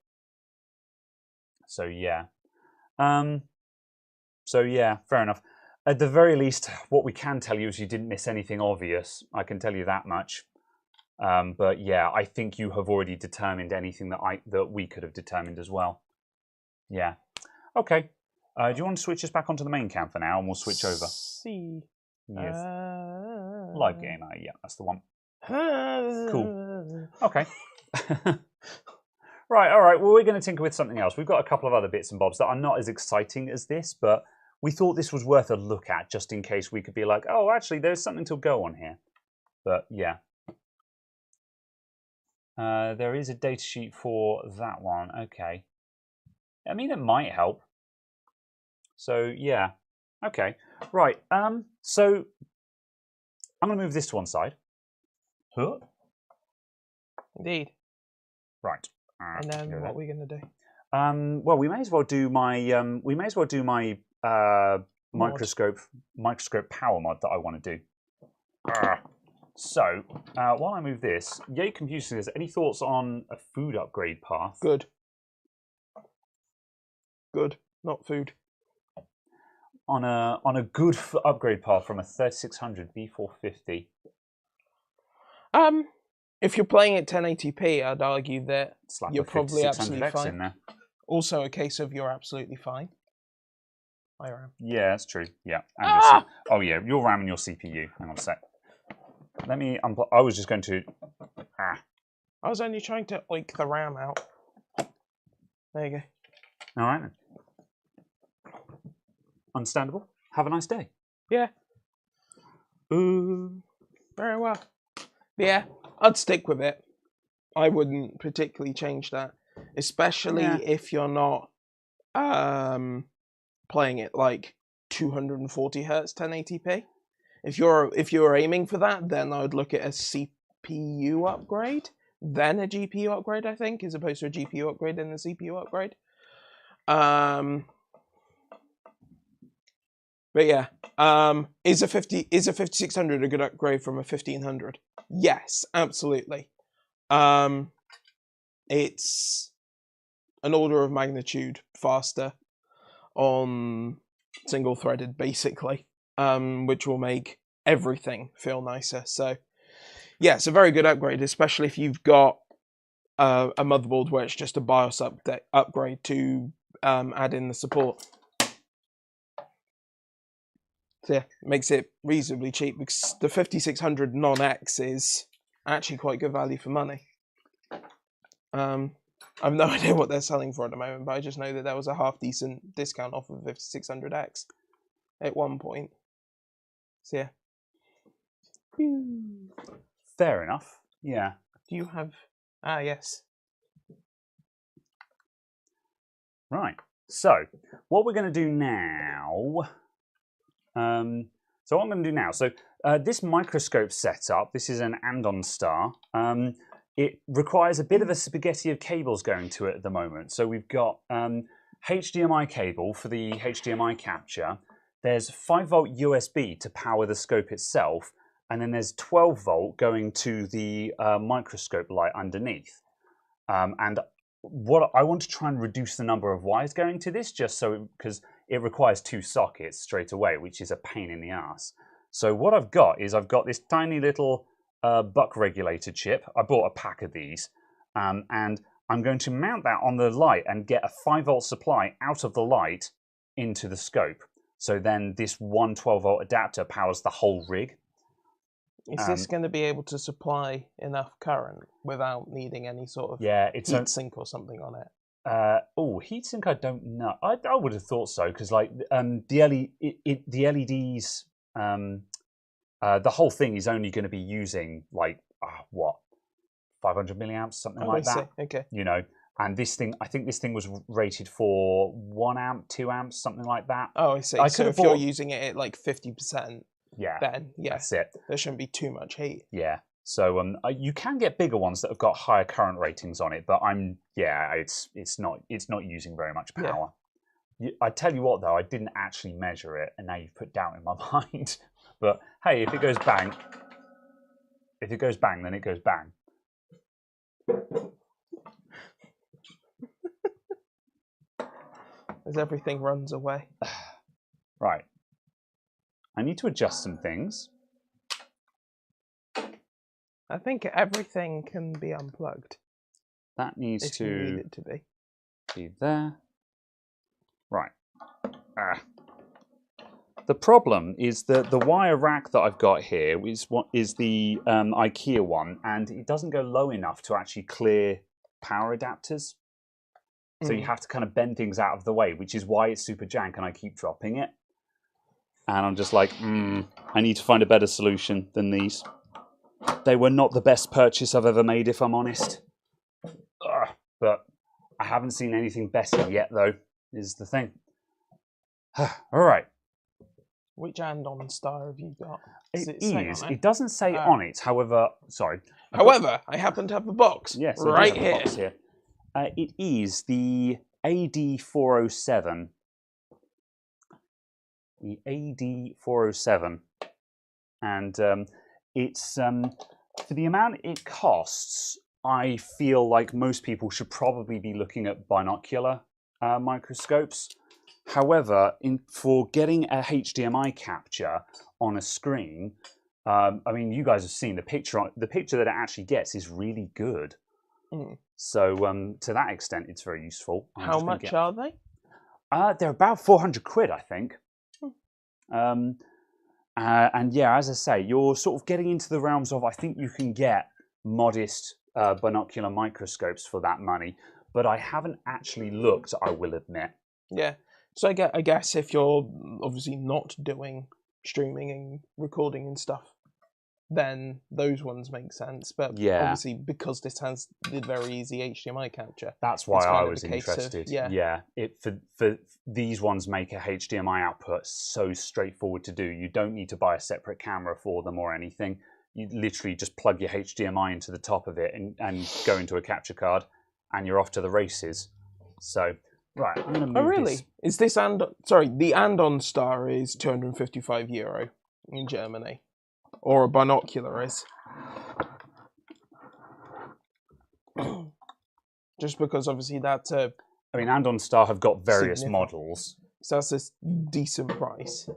So yeah. Fair enough. At the very least, what we can tell you is you didn't miss anything obvious. I can tell you that much. But yeah, I think you have already determined anything that we could have determined as well. Yeah. Okay. Do you want to switch us back onto the main cam for now, and we'll switch over? See. Yes. Live gamer. Yeah, that's the one. Cool. Okay. Right. All right. Well, we're going to tinker with something else. We've got a couple of other bits and bobs that are not as exciting as this, but we thought this was worth a look at just in case we could be like, oh, actually, there's something to go on here. But yeah. There is a datasheet for that one. Okay. I mean, it might help. So yeah. Okay. Right. So I'm going to move this to one side. Huh? Indeed. Right. And then what are we going to do? Well, we may as well do my microscope power mod that I want to do. So while I move this, Yay Computer says, any thoughts on a food upgrade path? Good. Good, not food. On a good upgrade path from a 3600 B450. If you're playing at 1080p, I'd argue that you're probably absolutely X fine. In there. Also, a case of you're absolutely fine. I RAM. Yeah, that's true. Yeah. And oh yeah, your RAM and your CPU. Hang on a sec. Let me. I was just going to. I was only trying to oink the RAM out. There you go. All right then. Understandable. Have a nice day. Yeah. Very well. Yeah, I'd stick with it. I wouldn't particularly change that, especially if you're not playing it like 240 hertz 1080p. If you're aiming for that, then I would look at a CPU upgrade, then a GPU upgrade, I think, as opposed to a GPU upgrade and a CPU upgrade. But yeah, is a 5600 a good upgrade from a 1500? Yes, absolutely. It's an order of magnitude faster on single threaded, basically, which will make everything feel nicer. So yeah, it's a very good upgrade, especially if you've got a motherboard where it's just a BIOS upgrade to add in the support. So yeah, it makes it reasonably cheap because the 5600 non-X is actually quite good value for money. I have no idea what they're selling for at the moment, but I just know that there was a half-decent discount off of 5600X at one point. So yeah. Fair enough. Yeah. Do you have Ah, yes. Right. So what we're going to do now. So what I'm going to do now. So this microscope setup. This is an Andon Star. It requires a bit of a spaghetti of cables going to it at the moment. So we've got HDMI cable for the HDMI capture. There's 5-volt USB to power the scope itself, and then there's 12-volt going to the microscope light underneath. And what I want to try and reduce the number of wires going to this, just so because it requires 2 sockets straight away, which is a pain in the ass. So what I've got this tiny little buck regulator chip. I bought a pack of these, and I'm going to mount that on the light and get a 5-volt supply out of the light into the scope. So then this one 12-volt adapter powers the whole rig. Is this going to be able to supply enough current without needing any sort of heat sink or something on it? Heatsink, I don't know. I would have thought so, because like the LEDs, the whole thing is only going to be using like 500 milliamps, something like that. Okay. You know, and this thing, I think this thing was rated for 1 amp, 2 amps, something like that. Oh, I see. So if you're using it at like 50%, then that's it. There shouldn't be too much heat. Yeah. So you can get bigger ones that have got higher current ratings on it, but it's not using very much power. Yeah. I tell you what though, I didn't actually measure it, and now you've put doubt in my mind. But hey, if it goes bang, then it goes bang. As everything runs away. Right. I need to adjust some things. I think everything can be unplugged. That needs if you need it to be there. Right. The problem is that the wire rack that I've got here is the IKEA one, and it doesn't go low enough to actually clear power adapters. So you have to kind of bend things out of the way, which is why it's super jank, and I keep dropping it. And I'm just like, I need to find a better solution than these. They were not the best purchase I've ever made, if I'm honest. But I haven't seen anything better yet, though, is the thing. All right. Which Andon Star have you got? It doesn't say on it, however, sorry. However, I happen to have a box right here. Box here. It is the AD407. The AD407. And it's for the amount it costs, I feel like most people should probably be looking at binocular microscopes. However, for getting a HDMI capture on a screen, I mean, you guys have seen the picture. The picture that it actually gets is really good. So to that extent, it's very useful. How much are they? They're about 400 quid, I think. And yeah, as I say, you're sort of getting into the realms of, I think you can get modest binocular microscopes for that money, but I haven't actually looked, I will admit. Yeah. So I guess if you're obviously not doing streaming and recording and stuff, then those ones make sense. But obviously, because this has the very easy HDMI capture, that's why I was interested. For these ones make a HDMI output so straightforward to do. You don't need to buy a separate camera for them or anything. You literally just plug your HDMI into the top of it and go into a capture card, and you're off to the races. So. Right, I'm going to move this. Is this the Andon Star is €255 in Germany, or a binocular is? Just because obviously that's a. I mean, Andon Star have got various models, so that's a decent price.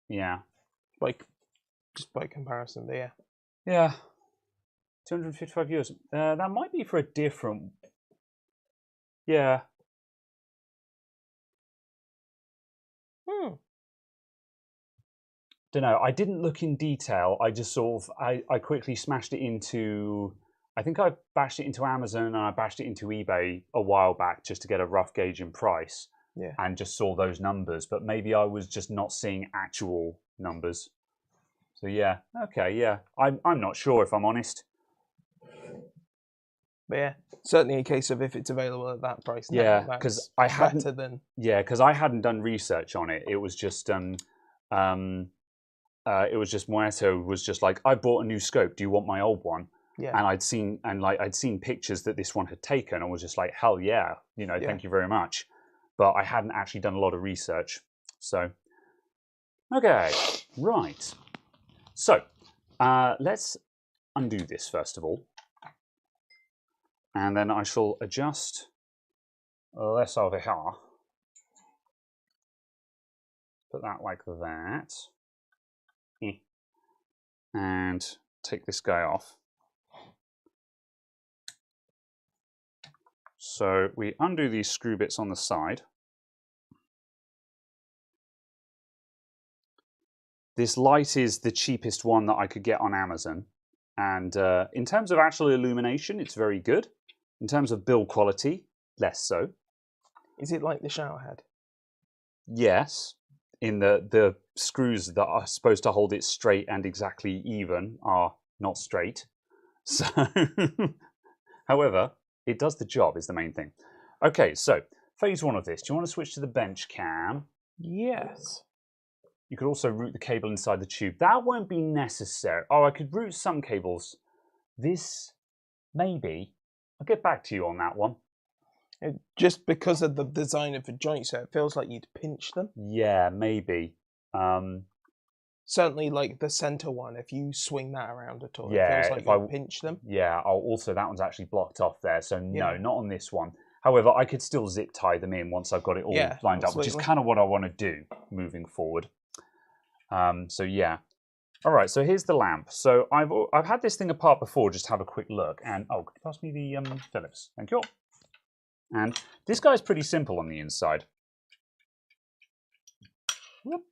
Yeah, just by comparison, there. Yeah, €255. That might be for a different. Yeah. Don't know. I didn't look in detail. I just sort of I quickly smashed it into. I think I bashed it into Amazon and I bashed it into eBay a while back just to get a rough gauge in price. Yeah. And just saw those numbers, but maybe I was just not seeing actual numbers. So yeah, okay, yeah. I'm not sure if I'm honest. But yeah, certainly a case of if it's available at that price. Yeah, because I hadn't. Better than. Yeah, because I hadn't done research on it. It was just Muerto was just like, I bought a new scope. Do you want my old one? Yeah. And I'd seen pictures that this one had taken. I was just like, hell yeah, thank you very much. But I hadn't actually done a lot of research. So, okay, right. So, let's undo this first of all. And then I shall adjust this over here. Put that like that. And take this guy off. So we undo these screw bits on the side. This light is the cheapest one that I could get on Amazon. And in terms of actual illumination, it's very good. In terms of build quality, less so. Is it like the shower head? Yes. In the screws that are supposed to hold it straight and exactly even are not straight. So, however, it does the job is the main thing. Okay, so phase one of this. Do you want to switch to the bench cam? Yes. You could also route the cable inside the tube. That won't be necessary. Oh, I could route some cables. This, maybe. I'll get back to you on that one. Just because of the design of the joints, so it feels like you'd pinch them. Yeah, maybe. Certainly, like the center one, if you swing that around at all, yeah, it feels like you'd pinch them. Yeah, also that one's actually blocked off there, so no, not on this one. However, I could still zip tie them in once I've got it all lined up, which is kind of what I want to do moving forward. So yeah. All right, so here's the lamp. So I've had this thing apart before, just to have a quick look. And could you pass me the Phillips? Thank you. And this guy's pretty simple on the inside. Whoop.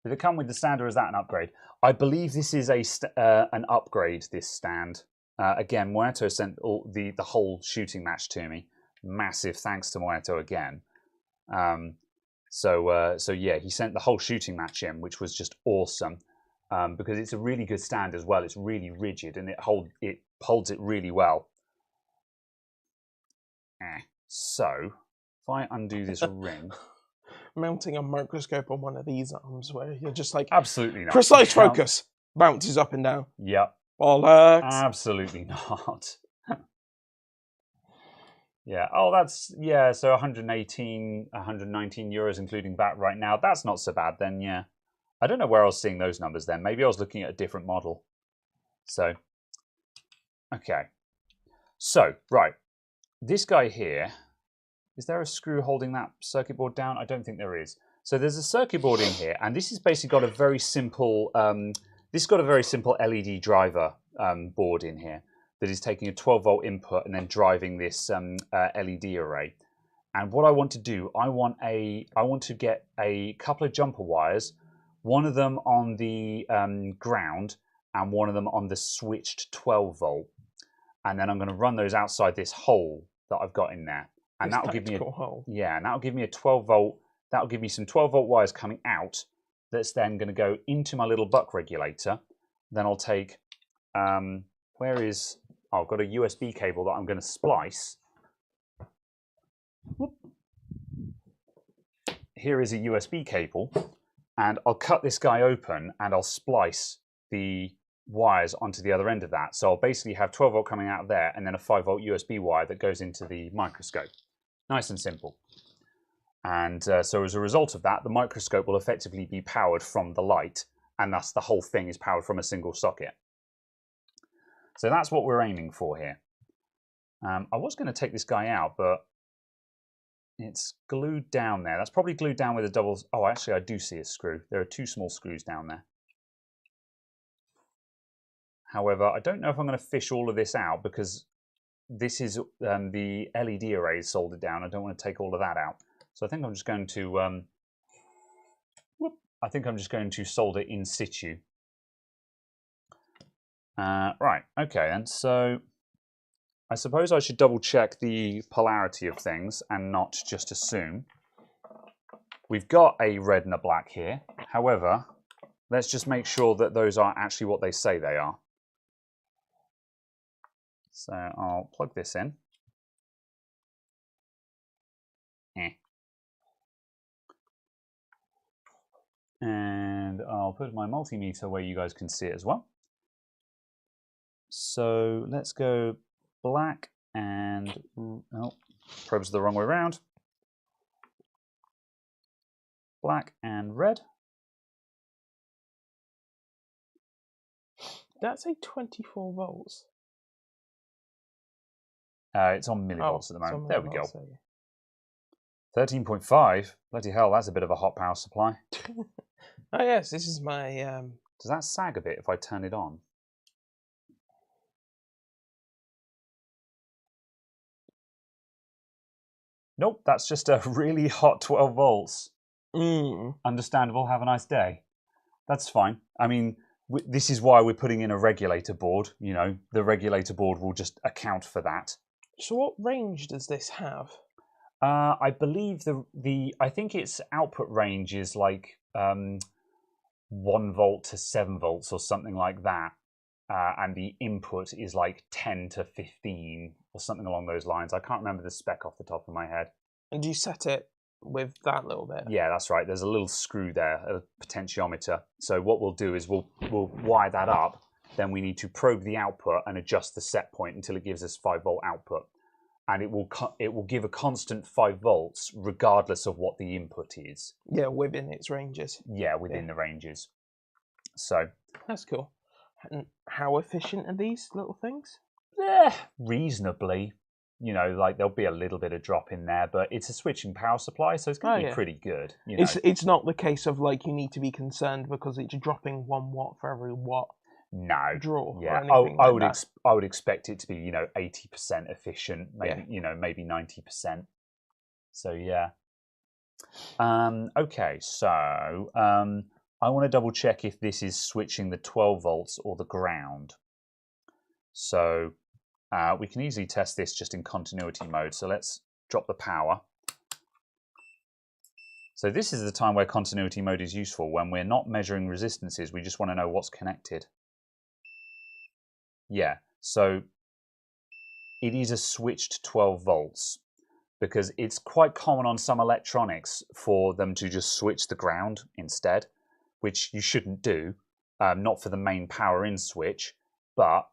Did it come with the stand, or is that an upgrade? I believe this is an upgrade, this stand. Again, Muerto sent the whole shooting match to me. Massive thanks to Muerto again. So yeah, he sent the whole shooting match in, which was just awesome. Because it's a really good stand as well. It's really rigid and it holds it really well. So, if I undo this ring... Mounting a microscope on one of these arms where you're just like... Absolutely not. Precise focus. Bounces up and down. Yep. Bollocks. Absolutely not. Yeah. Oh, that's... Yeah, so 119 euros including VAT right now. That's not so bad then, yeah. I don't know where I was seeing those numbers then. Maybe I was looking at a different model. So, okay. So, right. This guy here, is there a screw holding that circuit board down? I don't think there is. So there's a circuit board in here, and this has basically got a very simple. LED driver board in here that is taking a 12-volt input and then driving this LED array. And what I want to do, I want to get a couple of jumper wires, one of them on the ground and one of them on the switched 12-volt. And then I'm going to run those outside this hole that I've got in there. And that'll give me a hole. Yeah, and that'll give me a 12-volt. That'll give me some 12-volt wires coming out. That's then going to go into my little buck regulator. Then I'll take I've got a USB cable that I'm going to splice. Whoop. Here is a USB cable, and I'll cut this guy open and I'll splice the wires onto the other end of that. So I'll basically have 12-volt coming out of there and then a 5-volt USB wire that goes into the microscope. Nice and simple. And so as a result of that, the microscope will effectively be powered from the light, and thus the whole thing is powered from a single socket. So that's what we're aiming for here. I was going to take this guy out, but it's glued down there. That's probably glued down with a double... Oh, actually, I do see a screw. There are two small screws down there. However, I don't know if I'm going to fish all of this out because this is the LED array is soldered down. I don't want to take all of that out. So I think I'm just going to solder in situ. Right, okay, and so I suppose I should double check the polarity of things and not just assume. We've got a red and a black here. However, let's just make sure that those are actually what they say they are. So I'll plug this in. And I'll put my multimeter where you guys can see it as well. So let's go black and, oh, probe's the wrong way around. Black and red. That's a 24 volts. It's on millivolts at the moment. There we go. 13.5. Bloody hell, that's a bit of a hot power supply. Oh yes, this is my... Does that sag a bit if I turn it on? Nope, that's just a really hot 12 volts. Understandable, have a nice day. That's fine. I mean, this is why we're putting in a regulator board. You know, the regulator board will just account for that. So what range does this have? I believe I think its output range is like 1 volt to 7 volts or something like that. And the input is like 10 to 15 or something along those lines. I can't remember the spec off the top of my head. And do you set it with that little bit? Yeah, that's right. There's a little screw there, a potentiometer. So what we'll do is we'll wire that up. Then we need to probe the output and adjust the set point until it gives us 5 volt output. And it will give a constant 5 volts regardless of what the input is. Yeah, within its ranges. Yeah, within the ranges. So that's cool. And how efficient are these little things? Reasonably. You know, like there'll be a little bit of drop in there, but it's a switching power supply, so it's going to be pretty good. You know? It's not the case of like you need to be concerned because it's dropping 1 watt for every watt. No. Draw. Yeah. I would expect it to be 80% efficient, maybe maybe 90%. So yeah. Okay. So I want to double check if this is switching the 12 volts or the ground. So we can easily test this just in continuity mode. So let's drop the power. So this is the time where continuity mode is useful. When we're not measuring resistances, we just want to know what's connected. Yeah, so it is a switched 12 volts because it's quite common on some electronics for them to just switch the ground instead, which you shouldn't do, not for the main power in switch, but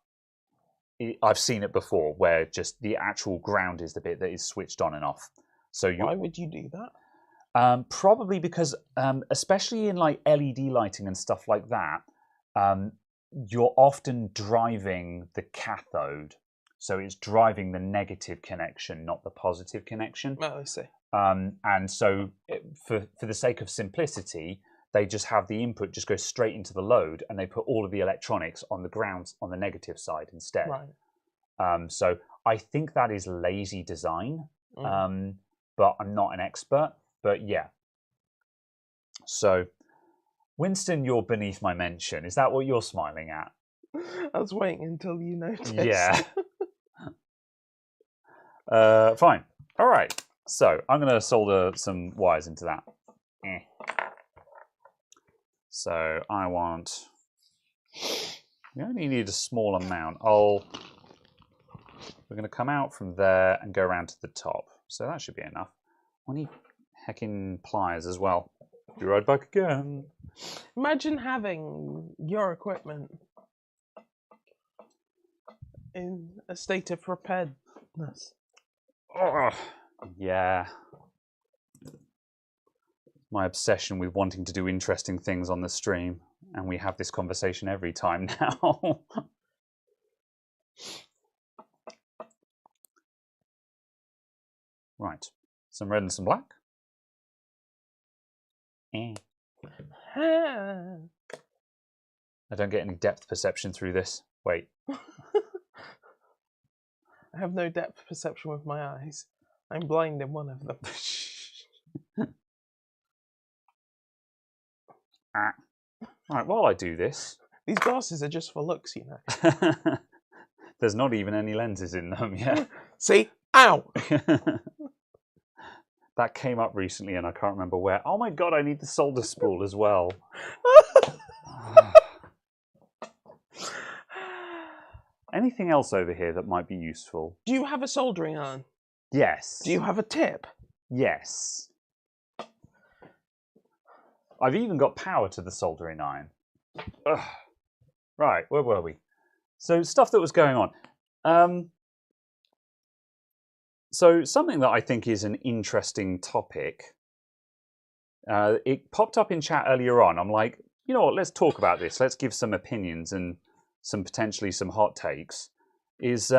I've seen it before where just the actual ground is the bit that is switched on and off. So why would you do that? Probably because, especially in like LED lighting and stuff like that, you're often driving the cathode. So it's driving the negative connection, not the positive connection. Oh, I see. And so for the sake of simplicity, they just have the input just go straight into the load and they put all of the electronics on the ground on the negative side instead. Right. So I think that is lazy design, but I'm not an expert. But yeah. So, Winston, you're beneath my mention. Is that what you're smiling at? I was waiting until you noticed. Yeah. Fine. All right. So, I'm going to solder some wires into that. So, we only need a small amount. We're going to come out from there and go around to the top. So, that should be enough. We need heckin' pliers as well. Be right back again. Imagine having your equipment in a state of preparedness. Oh, yeah. My obsession with wanting to do interesting things on the stream, and we have this conversation every time now. Right. Some red and some black. I don't get any depth perception through this. Wait. I have no depth perception with my eyes. I'm blind in one of them. Right, while I do this... These glasses are just for looks, you know. There's not even any lenses in them, yeah. See? Ow! That came up recently and I can't remember where. Oh my god, I need the solder spool as well. Anything else over here that might be useful? Do you have a soldering iron? Yes. Do you have a tip? Yes. I've even got power to the soldering iron. Ugh. Right, where were we? So, stuff that was going on. So, something that I think is an interesting topic. It popped up in chat earlier on. I'm like, you know what, let's talk about this. Let's give some opinions and potentially some hot takes. Is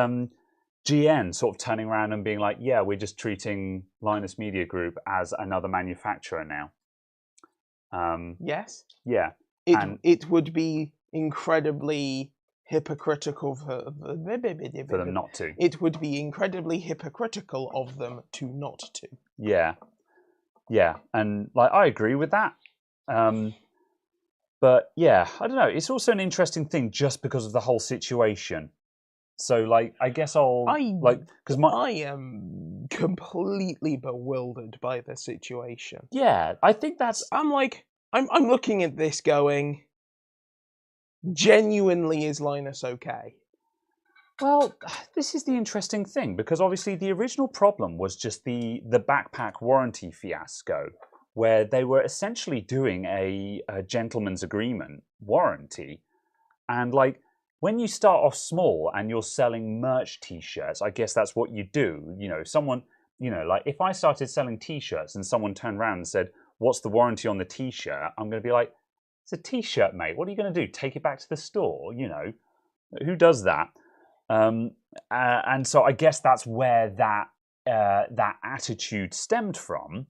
GN sort of turning around and being like, yeah, we're just treating Linus Media Group as another manufacturer now. Yes. Yeah. It would be incredibly hypocritical for them not to. It would be incredibly hypocritical of them to not to. Yeah. Yeah. And like I agree with that. But yeah, I don't know. It's also an interesting thing just because of the whole situation. So, like, I guess I am completely bewildered by the situation. Yeah, I think that's. I'm looking at this going, genuinely, is Linus okay? Well, this is the interesting thing because obviously the original problem was just the backpack warranty fiasco, where they were essentially doing a gentleman's agreement warranty, and like. When you start off small and you're selling merch T-shirts, I guess that's what you do. You know, someone, you know, like if I started selling T-shirts and someone turned around and said, "What's the warranty on the T-shirt?" I'm going to be like, "It's a T-shirt, mate. What are you going to do? Take it back to the store?" You know, who does that? And so I guess that's where that attitude stemmed from.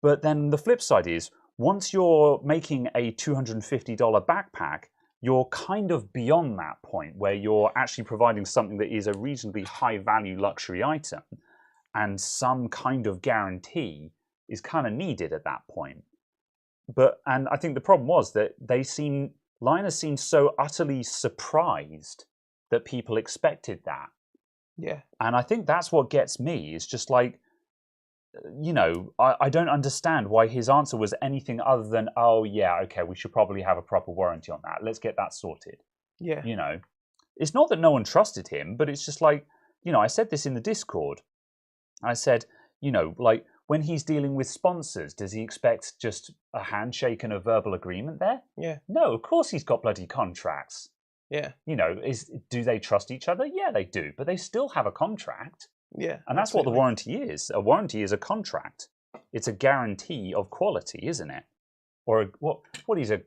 But then the flip side is, once you're making a $250 backpack, you're kind of beyond that point where you're actually providing something that is a reasonably high-value luxury item, and some kind of guarantee is kind of needed at that point. And I think the problem was that Linus seemed so utterly surprised that people expected that. Yeah. And I think that's what gets me, is just like, you know, I don't understand why his answer was anything other than, oh, yeah, okay, we should probably have a proper warranty on that. Let's get that sorted. Yeah. You know, it's not that no one trusted him, but it's just like, you know, I said this in the Discord. I said, you know, like when he's dealing with sponsors, does he expect just a handshake and a verbal agreement there? Yeah. No, of course he's got bloody contracts. Yeah. You know, do they trust each other? Yeah, they do, but they still have a contract. Yeah, and that's absolutely. what the warranty is. A warranty is a contract. It's a guarantee of quality, isn't it? Or what is a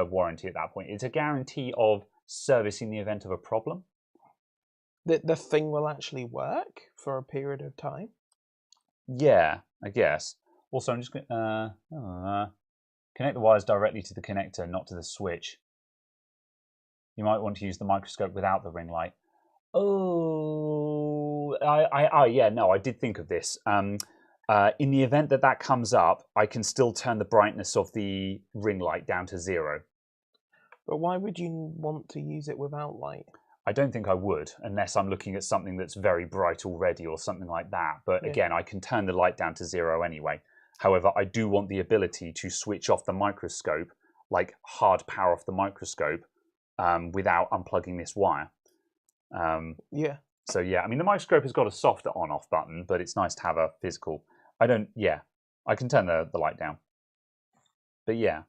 warranty at that point? It's a guarantee of service in the event of a problem. That the thing will actually work for a period of time. Yeah, I guess. Also, I'm just going to connect the wires directly to the connector, not to the switch. You might want to use the microscope without the ring light. Oh, yeah, no, I did think of this. In the event that comes up, I can still turn the brightness of the ring light down to 0. But why would you want to use it without light? I don't think I would, unless I'm looking at something that's very bright already or something like that. But again, I can turn the light down to 0 anyway. However, I do want the ability to switch off the microscope, like hard power off the microscope, without unplugging this wire. Yeah. So yeah, I mean the microscope has got a soft on-off button, but it's nice to have a physical. I can turn the light down. But yeah.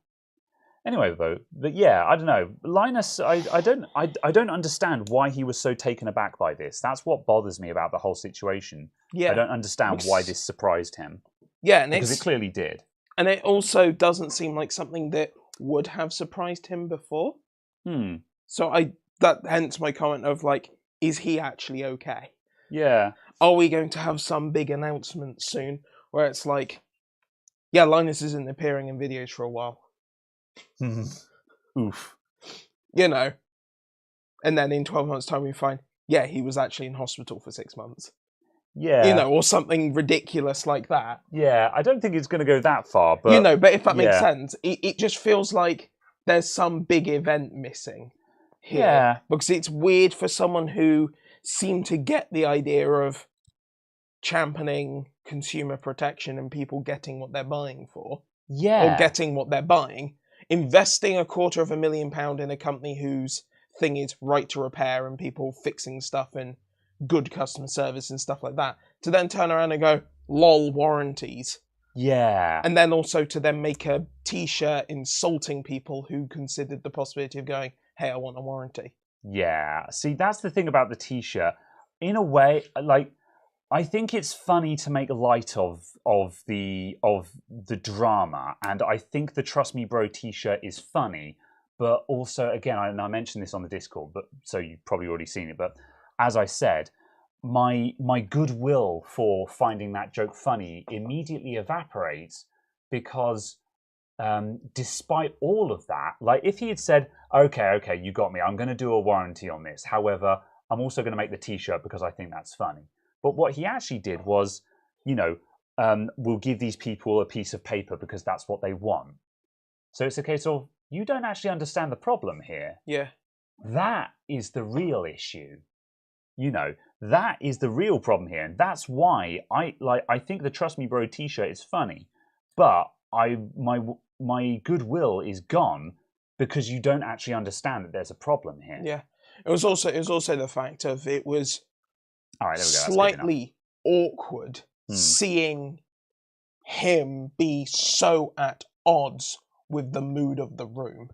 Anyway, though, I don't know. Linus, I don't understand why he was so taken aback by this. That's what bothers me about the whole situation. Yeah. I don't understand why this surprised him. Yeah, because it clearly did. And it also doesn't seem like something that would have surprised him before. So hence my comment of like, is he actually okay? Yeah. Are we going to have some big announcement soon where it's like, yeah, Linus isn't appearing in videos for a while. Oof. You know. And then in 12 months' time we find, yeah, he was actually in hospital for 6 months. Yeah. You know, or something ridiculous like that. Yeah, I don't think it's going to go that far, but... You know, but if that makes sense, it just feels like there's some big event missing here. Yeah. Because it's weird for someone who seemed to get the idea of championing consumer protection and people getting what they're buying for. Yeah. Or getting what they're buying. Investing £250,000 in a company whose thing is right to repair and people fixing stuff and good customer service and stuff like that, to then turn around and go, lol, warranties. Yeah. And then also to then make a t-shirt insulting people who considered the possibility of going, hey, I want a warranty. Yeah. See, that's the thing about the t-shirt. In a way, like, I think it's funny to make light of the drama, and I think the Trust Me Bro t-shirt is funny, but also, again, I mentioned this on the Discord, but so you've probably already seen it, but as I said, my goodwill for finding that joke funny immediately evaporates because despite all of that, like if he had said, okay, you got me, I'm going to do a warranty on this, however, I'm also going to make the t-shirt because I think that's funny. But what he actually did was, we'll give these people a piece of paper because that's what they want. So it's a case of, you don't actually understand the problem here. Yeah. That is the real issue. That is the real problem here. And that's why I think the Trust Me Bro t-shirt is funny, but my goodwill is gone because you don't actually understand that there's a problem here. Yeah. It was also the fact of it was all right, there we go. Slightly awkward seeing him be so at odds with the mood of the room.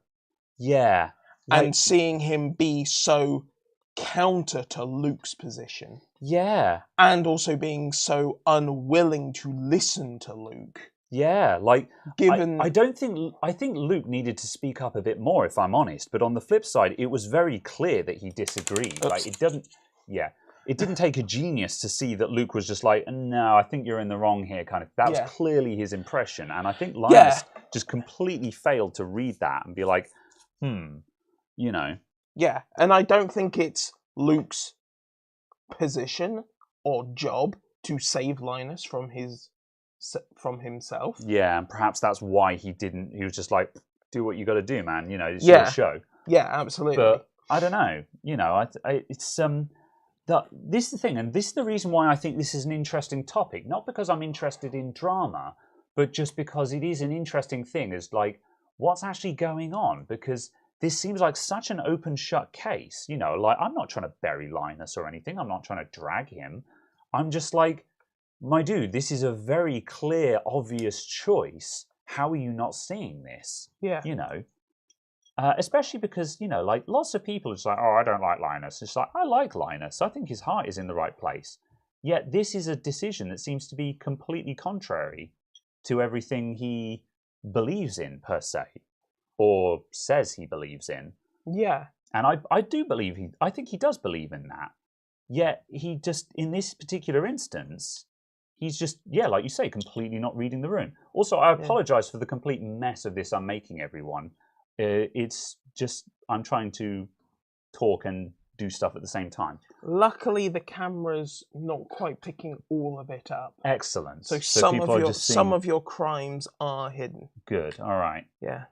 Yeah. And seeing him be so counter to Luke's position. Yeah. And also being so unwilling to listen to Luke. Yeah, like given I think Luke needed to speak up a bit more, if I'm honest. But on the flip side, it was very clear that he disagreed. Oops. Like it didn't take a genius to see that Luke was just like, no, I think you're in the wrong here, kind of. That was clearly his impression, and I think Linus just completely failed to read that and be like, Yeah, and I don't think it's Luke's position or job to save Linus from himself. Yeah, and perhaps that's why he didn't. He was just like, do what you got to do, man. It's your show. Yeah, absolutely. But I don't know. It's this is the thing, and this is the reason why I think this is an interesting topic. Not because I'm interested in drama, but just because it is an interesting thing. Is like, what's actually going on? Because this seems like such an open shut case. Like I'm not trying to bury Linus or anything. I'm not trying to drag him. I'm just like, my dude, this is a very clear, obvious choice. How are you not seeing this? Yeah. Especially because, like lots of people are just like, oh, I don't like Linus. It's like, I like Linus. I think his heart is in the right place. Yet this is a decision that seems to be completely contrary to everything he believes in, per se, or says he believes in. Yeah. And I do believe I think he does believe in that. Yet he just, in this particular instance, he's just, like you say, completely not reading the room. Also, I apologize for the complete mess of this I'm making, everyone. It's just, I'm trying to talk and do stuff at the same time. Luckily, the camera's not quite picking all of it up. Excellent. So some of your crimes are hidden. Good, all right. Yeah.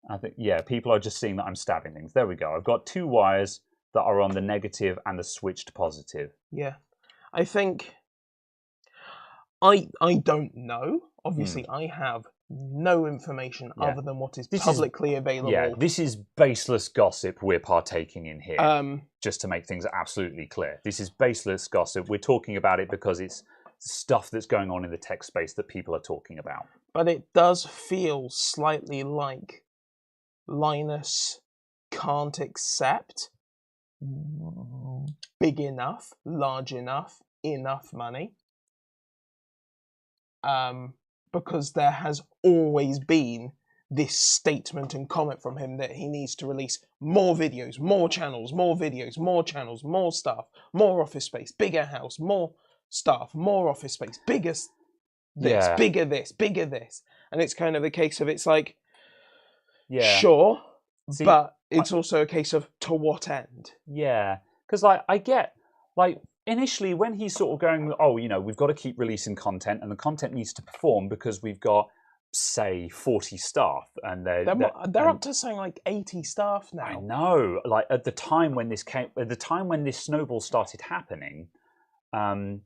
I think, people are just seeing that I'm stabbing things. There we go. I've got two wires that are on the negative and the switch to positive. Yeah. I think... I don't know. Obviously, I have no information other than what is publicly available. Yeah, this is baseless gossip we're partaking in here, just to make things absolutely clear. This is baseless gossip. We're talking about it because it's stuff that's going on in the tech space that people are talking about. But it does feel slightly like Linus can't accept big enough, large enough money. Because there has always been this statement and comment from him that he needs to release more videos, more channels, more videos, more channels, more stuff, more office space, bigger house, more staff, more office space, bigger this, bigger this, bigger this. And it's kind of a case of, it's like, sure, but it's also a case of, to what end? Yeah, because I get, initially, when he's sort of going, we've got to keep releasing content, and the content needs to perform because we've got, say, 40 staff, and they're up to saying like 80 staff now. I know. Like at the time when this snowball started happening, it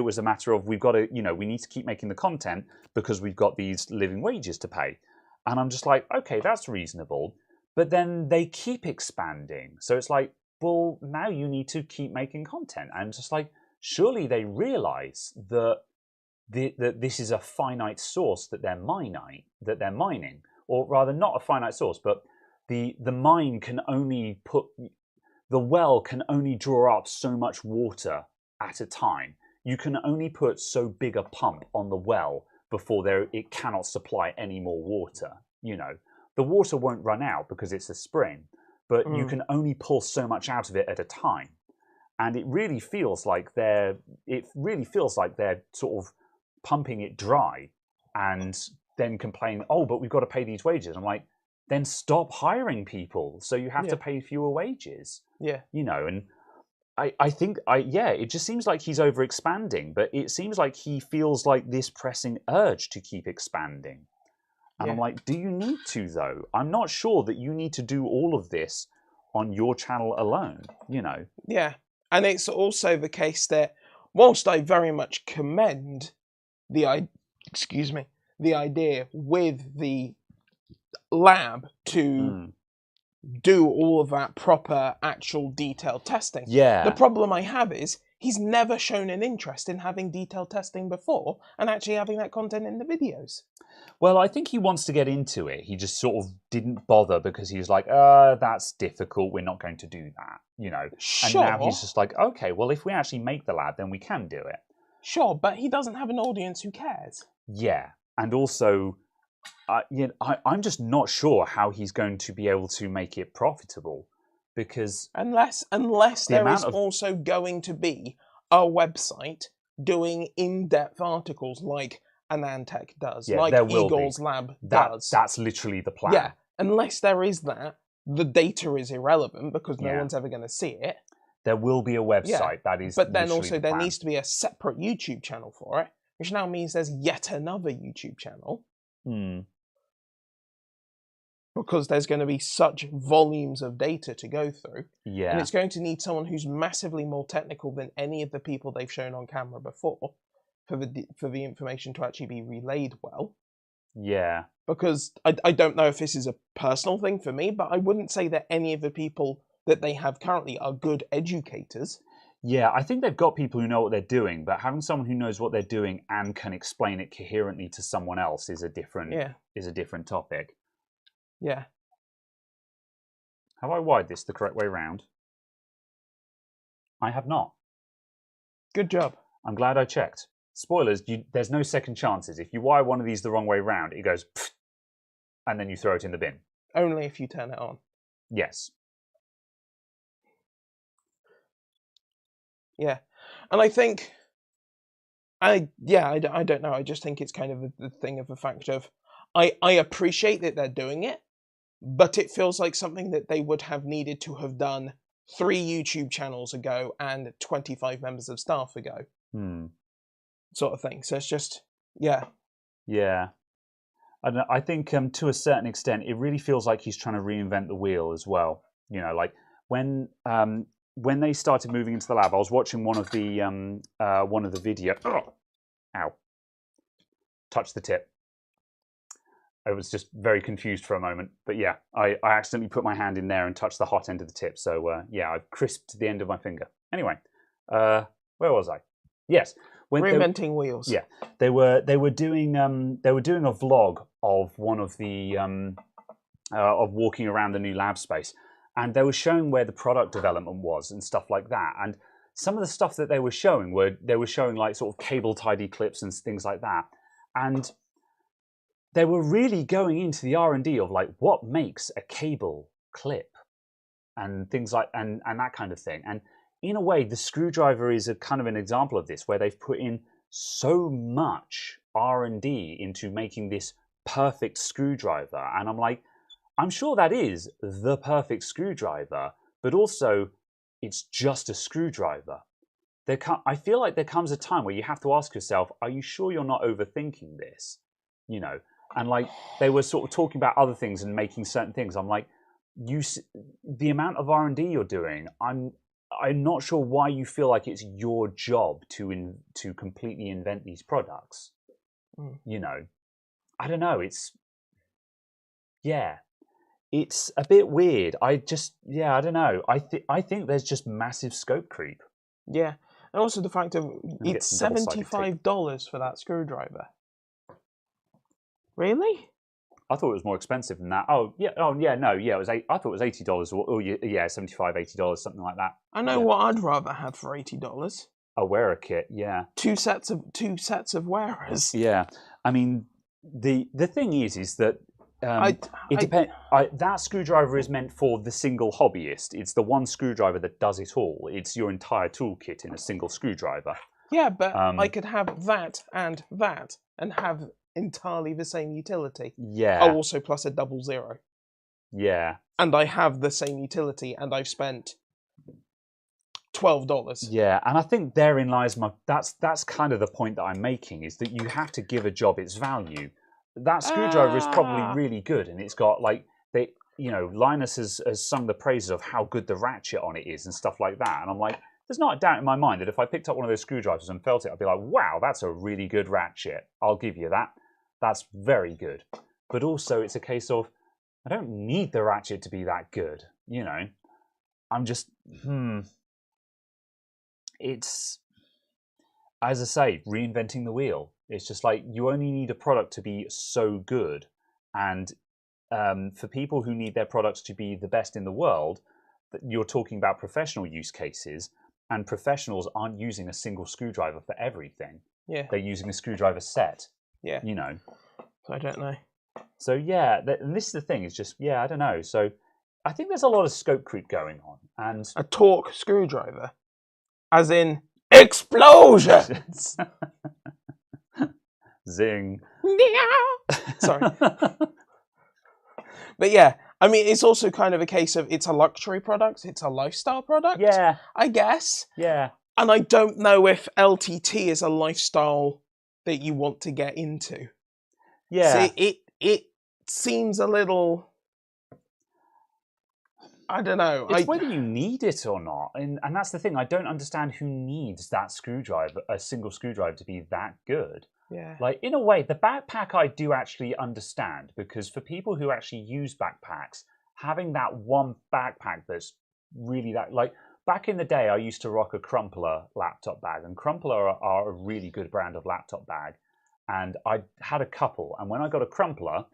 was a matter of we've got to, we need to keep making the content because we've got these living wages to pay, and I'm just like, okay, that's reasonable. but then they keep expanding. So it's like, well, now you need to keep making content. And just like, surely they realize that that this is a finite source that they're mining, or rather, not a finite source, but the mine can only the well can only draw up so much water at a time. You can only put so big a pump on the well before it cannot supply any more water. You know, the water won't run out because it's a spring, but you can only pull so much out of it at a time. And it really feels like they're sort of pumping it dry and then complaining, oh, but we've got to pay these wages. I'm like, then stop hiring people so you have to pay fewer wages. Yeah. You know, and I think it just seems like he's over expanding, but it seems like he feels like this pressing urge to keep expanding. And I'm like, do you need to, though? I'm not sure that you need to do all of this on your channel alone, you know? Yeah. And it's also the case that whilst I very much commend the idea with the lab to do all of that proper, actual detailed testing. Yeah. The problem I have is he's never shown an interest in having detailed testing before and actually having that content in the videos. Well, I think he wants to get into it. He just sort of didn't bother because he was like, that's difficult. We're not going to do that, you know. Sure. And now he's just like, okay, well, if we actually make the lab, then we can do it. Sure, but he doesn't have an audience who cares. Yeah, and also, I'm just not sure how he's going to be able to make it profitable, because unless there is also going to be a website doing in-depth articles like Anantech does, like Eagle's Lab does. That's literally the plan. Yeah, unless there is that, the data is irrelevant because no one's ever going to see it. There will be a website that is. But then also there needs to be a separate YouTube channel for it, which now means there's yet another YouTube channel. Because there's going to be such volumes of data to go through. Yeah. And it's going to need someone who's massively more technical than any of the people they've shown on camera before for the information to actually be relayed well. Yeah. Because I don't know if this is a personal thing for me, but I wouldn't say that any of the people that they have currently are good educators. Yeah, I think they've got people who know what they're doing, but having someone who knows what they're doing and can explain it coherently to someone else is a different topic. Yeah. Have I wired this the correct way round? I have not. Good job. I'm glad I checked. Spoilers, there's no second chances. If you wire one of these the wrong way round, it goes pfft, and then you throw it in the bin. Only if you turn it on. Yes. Yeah. And I think, I don't know. I just think it's kind of the thing of the fact of, I appreciate that they're doing it, but it feels like something that they would have needed to have done 3 YouTube channels ago and 25 members of staff ago. Sort of thing. So it's just, yeah. Yeah. I think to a certain extent, it really feels like he's trying to reinvent the wheel as well. You know, like when they started moving into the lab, I was watching one of the video. Oh, ow! Touched the tip. I was just very confused for a moment, but yeah, I accidentally put my hand in there and touched the hot end of the tip. So yeah, I've crisped the end of my finger. Anyway, where was I? Yes, reinventing wheels. Yeah, they were doing a vlog of one of the of walking around the new lab space, and they were showing where the product development was and stuff like that. And some of the stuff that they were showing like sort of cable tidy clips and things like that, and they were really going into the R&D of like what makes a cable clip and things like and that kind of thing. And in a way, the screwdriver is a kind of an example of this, where they've put in so much R&D into making this perfect screwdriver. And I'm like, I'm sure that is the perfect screwdriver, but also it's just a screwdriver. I feel like there comes a time where you have to ask yourself, are you sure you're not overthinking this? You know, and like they were sort of talking about other things and making certain things. I'm like, the amount of R&D you're doing, I'm not sure why you feel like it's your job to completely invent these products. You know, I don't know. it's a bit weird. I don't know. I think there's just massive scope creep. Yeah, and also the fact of it's $75 for that screwdriver. Really? I thought it was more expensive than that. Oh yeah, no, yeah, it was I thought it was $80. Or yeah, $75, $80, something like that. I know what I'd rather have for $80. A wearer kit, yeah. Two sets of wearers. Yeah, I mean the thing is that it depends. That screwdriver is meant for the single hobbyist. It's the one screwdriver that does it all. It's your entire toolkit in a single screwdriver. Yeah, but I could have that and have entirely the same utility. Yeah. Oh, also plus a 00. Yeah. And I have the same utility, and I've spent $12. Yeah, and I think therein lies that's kind of the point that I'm making, is that you have to give a job its value. That screwdriver is probably really good, and it's got Linus has sung the praises of how good the ratchet on it is and stuff like that, and I'm like, there's not a doubt in my mind that if I picked up one of those screwdrivers and felt it, I'd be like, wow, that's a really good ratchet. I'll give you that. That's very good. But also, it's a case of, I don't need the ratchet to be that good. I'm just, It's, as I say, reinventing the wheel. It's just like, you only need a product to be so good. And for people who need their products to be the best in the world, you're talking about professional use cases, and professionals aren't using a single screwdriver for everything. Yeah. They're using a screwdriver set. Yeah. So I don't know. So yeah, and this is the thing, it's just, I don't know. So I think there's a lot of scope creep going on. And a torque screwdriver? As in, explosions! Zing. Sorry. But yeah, I mean, it's also kind of a case of, it's a luxury product, it's a lifestyle product. Yeah. I guess. Yeah. And I don't know if LTT is a lifestyle that you want to get into. Yeah. So it seems a little, I don't know. It's whether you need it or not. And that's the thing. I don't understand who needs that screwdriver, a single screwdriver, to be that good. Yeah. Like, in a way, the backpack I do actually understand, because for people who actually use backpacks, having that one backpack that's really that, like, back in the day, I used to rock a Crumpler laptop bag, and Crumpler are a really good brand of laptop bag. And I had a couple, and when I got a Crumpler,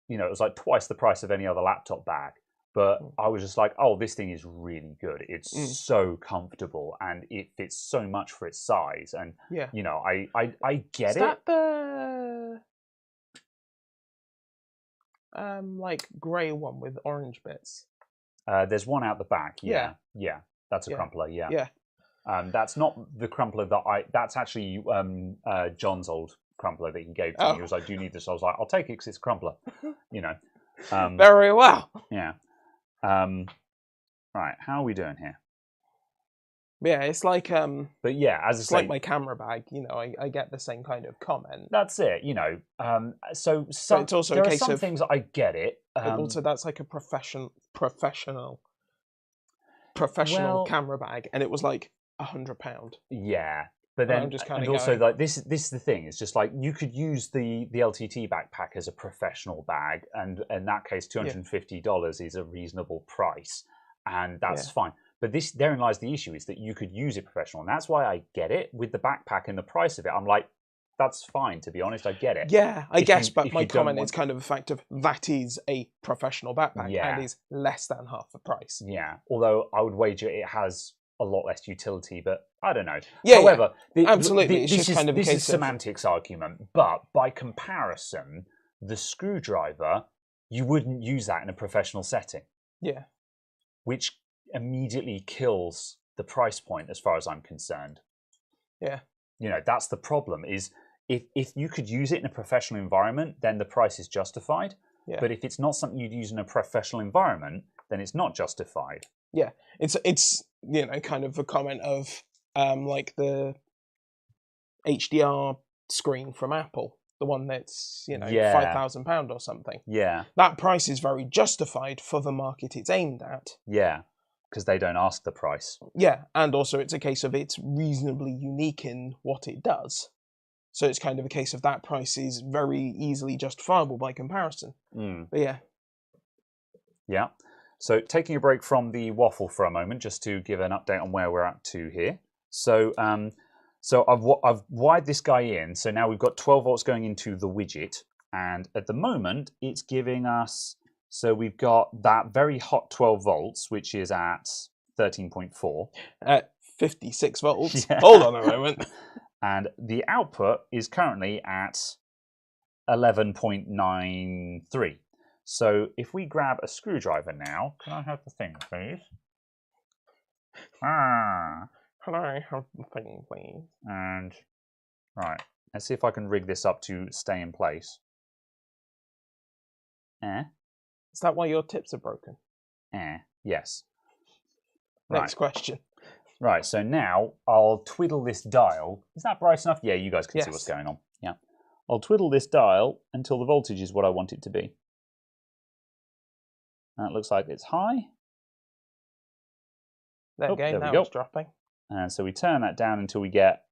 it was like twice the price of any other laptop bag. But I was just like, oh, this thing is really good. It's so comfortable, and it fits so much for its size. And, I get it. Is that the like grey one with orange bits? There's one out the back. Yeah. That's a Crumpler. Yeah. That's not the Crumpler that's actually John's old Crumpler that he gave to me. He was like, do you need this? I was like, I'll take it because it's a Crumpler. Very well. Yeah. Right, how are we doing here? Yeah, it's like but yeah, as I say, like my camera bag. I get the same kind of comment. That's it. So it's also there a are case some of things I get it. But also, that's like a professional camera bag, and it was like £100. Yeah, but then also like this is the thing. It's just like, you could use the LTT backpack as a professional bag, and in that case, $250 is a reasonable price, and that's fine. But therein lies the issue, is that you could use it professional, and that's why I get it with the backpack and the price of it. I'm like, that's fine, to be honest. I get it. Yeah, I guess, but my comment is kind of the fact of, that is a professional backpack and is less than half the price. Yeah, although I would wager it has a lot less utility, but I don't know. Yeah, however, absolutely, this is semantics argument, but by comparison, the screwdriver, you wouldn't use that in a professional setting. Yeah. Which immediately kills the price point, as far as I'm concerned. Yeah. That's the problem, is if you could use it in a professional environment, then the price is justified. Yeah. But if it's not something you'd use in a professional environment, then it's not justified. Yeah, it's kind of a comment of like the HDR screen from Apple, the one that's £5,000 or something. Yeah, that price is very justified for the market it's aimed at. Yeah, because they don't ask the price. Yeah, and also it's a case of, it's reasonably unique in what it does. So it's kind of a case of, that price is very easily justifiable by comparison. But yeah. Yeah. So taking a break from the waffle for a moment, just to give an update on where we're at to here. So I've wired this guy in. So now we've got 12 volts going into the widget. And at the moment, it's giving us... So we've got that very hot 12 volts, which is at 13.4. At 56 volts. Yeah. Hold on a moment. And the output is currently at 11.93. So if we grab a screwdriver now, can I have the thing, please? Can I have the thing, please? And right, let's see if I can rig this up to stay in place. Is that why your tips are broken? Yes. Next question. Right, so now I'll twiddle this dial. Is that bright enough? Yeah, you guys can see what's going on. Yeah. I'll twiddle this dial until the voltage is what I want it to be. And it looks like it's high. There we go. It's dropping. And so we turn that down until we get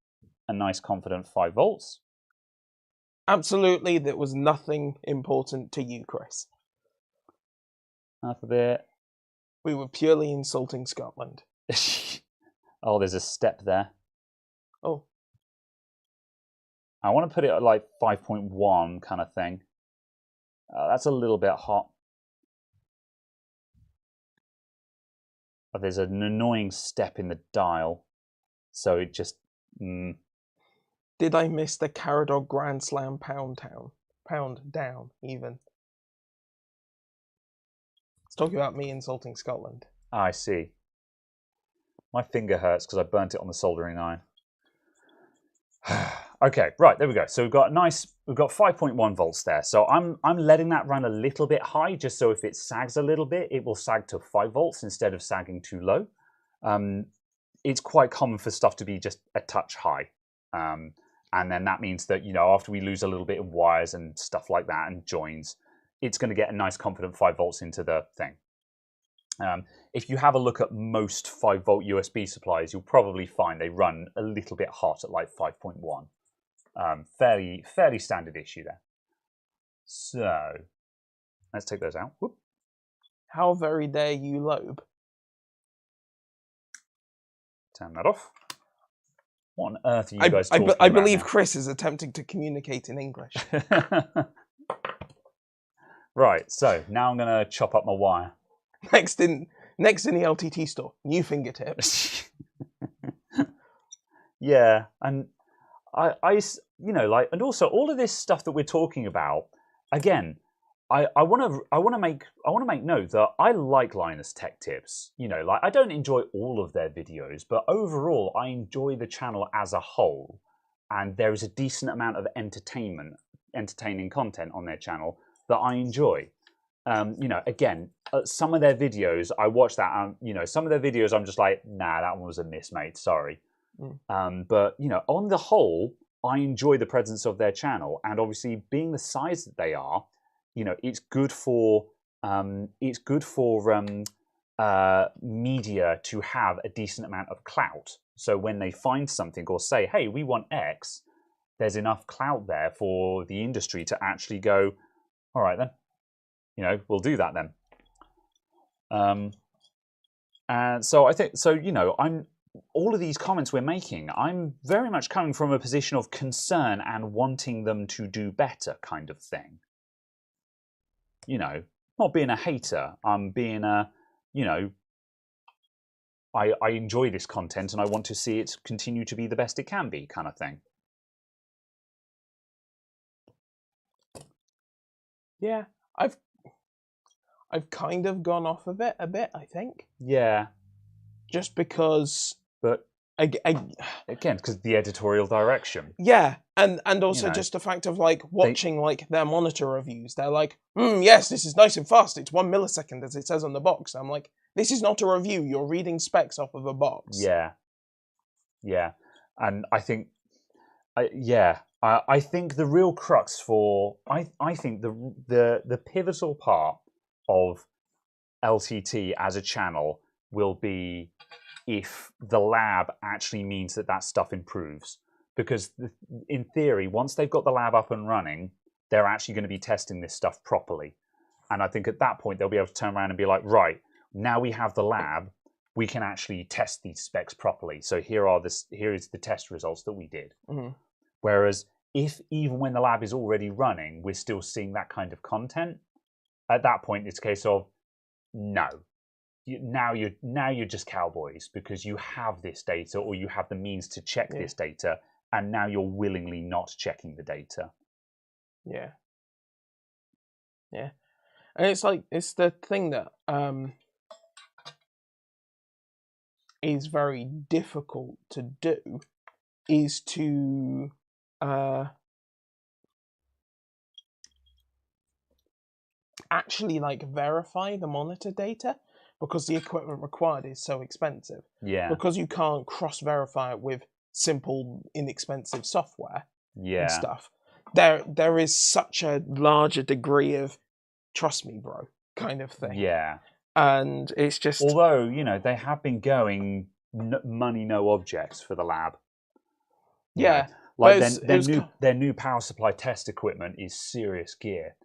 a nice confident 5 volts. Absolutely, that was nothing important to you, Chris. Half of it. We were purely insulting Scotland. Oh, there's a step there. Oh. I want to put it at like 5.1 kind of thing. That's a little bit hot. Oh, there's an annoying step in the dial. So it just... Did I miss the Caradog Grand Slam pound down, even? It's talking about me insulting Scotland. I see. My finger hurts because I burnt it on the soldering iron. Okay, right, there we go. So we've got 5.1 volts there. So I'm letting that run a little bit high, just so if it sags a little bit, it will sag to 5 volts instead of sagging too low. It's quite common for stuff to be just a touch high. And then that means that, after we lose a little bit of wires and stuff like that and joins, it's going to get a nice confident 5 volts into the thing. If you have a look at most 5 volt USB supplies, you'll probably find they run a little bit hot at like 5.1. Fairly standard issue there. So let's take those out. Whoop. How very dare you, Loeb? Turn that off. What on earth are you guys talking about? I believe now? Chris is attempting to communicate in English. Right, so now I'm going to chop up my wire. Next in the LTT store, new fingertips. Yeah, and I and also all of this stuff that we're talking about. Again, I want to make note that I like Linus Tech Tips. I don't enjoy all of their videos, but overall, I enjoy the channel as a whole, and there is a decent amount of entertaining content on their channel that I enjoy. Again, some of their videos, I watch that, some of their videos I'm just like, nah, that one was a miss, mate, sorry. But, on the whole, I enjoy the presence of their channel, and obviously being the size that they are, it's good for media to have a decent amount of clout. So when they find something or say, hey, we want X, there's enough clout there for the industry to actually go, all right then. We'll do that then. And so I think, all of these comments we're making, I'm very much coming from a position of concern and wanting them to do better kind of thing. Not being a hater, I'm being a, I enjoy this content and I want to see it continue to be the best it can be kind of thing. Yeah, I've kind of gone off of it a bit, I think. Yeah. Just because... But, again, because the editorial direction. Yeah, and also just the fact of, watching, their monitor reviews. They're like, yes, this is nice and fast. It's 1 millisecond, as it says on the box. I'm like, this is not a review. You're reading specs off of a box. Yeah. Yeah. And I think... I think the real crux for... I think the pivotal part of LTT as a channel will be if the lab actually means that stuff improves. Because in theory, once they've got the lab up and running, they're actually going to be testing this stuff properly. And I think at that point, they'll be able to turn around and be like, right, now we have the lab, we can actually test these specs properly. So here is the test results that we did. Mm-hmm. Whereas if even when the lab is already running, we're still seeing that kind of content, at that point, it's a case of, no. Now you're just cowboys because you have this data or you have the means to check this data, and now you're willingly not checking the data. Yeah. Yeah. And it's the thing that is very difficult to do is to actually verify the monitor data, because the equipment required is so expensive. Yeah. Because you can't cross-verify it with simple, inexpensive software and stuff. There is such a larger degree of trust me, bro, kind of thing. Yeah. And it's just... Although, they have been going money, no objects for the lab. Yeah. Their new power supply test equipment is serious gear.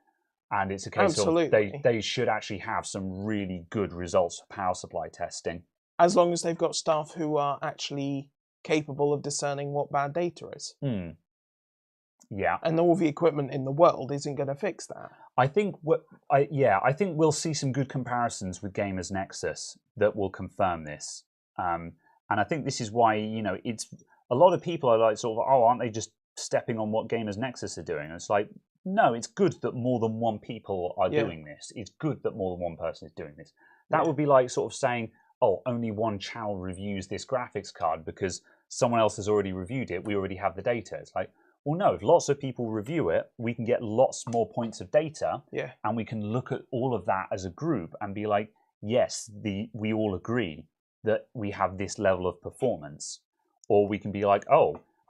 And it's a case of they should actually have some really good results for power supply testing. As long as they've got staff who are actually capable of discerning what bad data is. Yeah. And all the equipment in the world isn't going to fix that. I think we'll see some good comparisons with Gamers Nexus that will confirm this. And I think this is why, it's a lot of people are like sort of, aren't they just stepping on what Gamers Nexus are doing? And it's like, no, it's good that more than one people are doing this. It's good that more than one person is doing this. That would be like sort of saying, only one channel reviews this graphics card because someone else has already reviewed it. We already have the data. It's like, well, no, if lots of people review it, we can get lots more points of data. Yeah. And we can look at all of that as a group and be like, yes, we all agree that we have this level of performance. Or we can be like,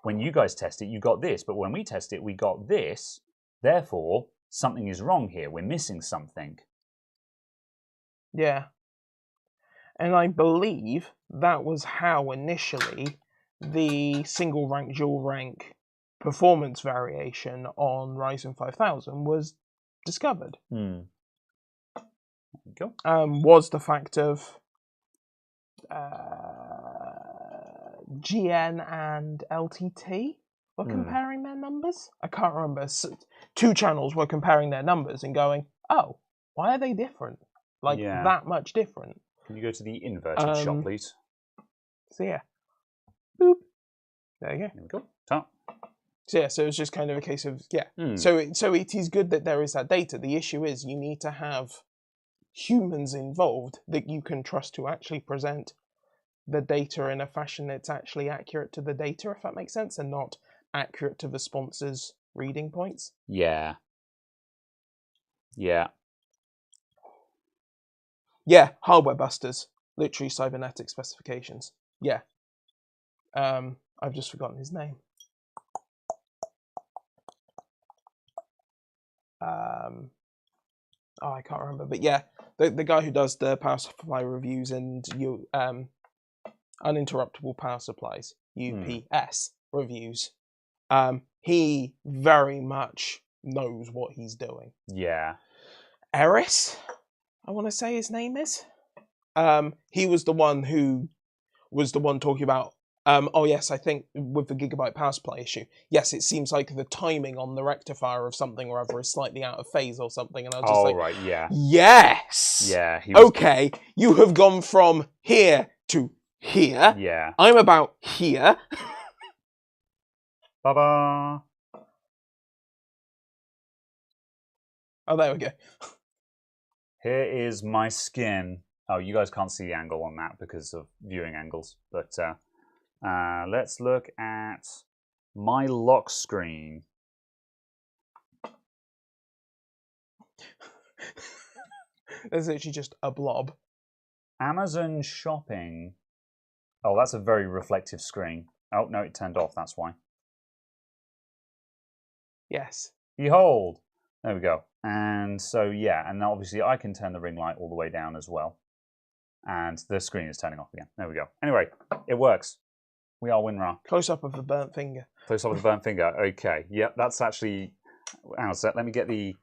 when you guys test it, you got this. But when we test it, we got this. Therefore, something is wrong here. We're missing something. Yeah. And I believe that was how initially the single rank, dual rank performance variation on Ryzen 5000 was discovered. There you go. Was the fact of GN and LTT were comparing their numbers. I can't remember. Two channels were comparing their numbers and going, why are they different? That much different. Can you go to the inverted shot, please? So yeah. Boop. There you go. There we go. Top. So yeah, so it was just kind of a case of, So it is good that there is that data. The issue is you need to have humans involved that you can trust to actually present the data in a fashion that's actually accurate to the data, if that makes sense, and not accurate to the sponsor's reading points. Yeah. Yeah. Yeah, hardware busters. Literally cybernetic specifications. Yeah. I've just forgotten his name. I can't remember. But yeah, the guy who does the power supply reviews and uninterruptible power supplies, UPS reviews, he very much knows what he's doing. Yeah. Eris, I want to say his name is. He was the one who was the one talking about, yes, I think with the gigabyte power supply issue, yes, it seems like the timing on the rectifier of something or other is slightly out of phase or something. And I was just right, yeah. Yes! Yeah. Okay, you have gone from here to here. Yeah. I'm about here. Ba-ba. Oh, there we go. Here is my skin. Oh, you guys can't see the angle on that because of viewing angles. But let's look at my lock screen. There's literally just a blob. Amazon shopping. Oh, that's a very reflective screen. Oh, no, it turned off. That's why. Yes. Behold. There we go. And so, yeah, and obviously I can turn the ring light all the way down as well. And the screen is turning off again. There we go. Anyway, it works. We are WinRAR. Close up of the burnt finger. Close up of the burnt finger. Okay. Yep, that's actually Hang on a sec, let me get the...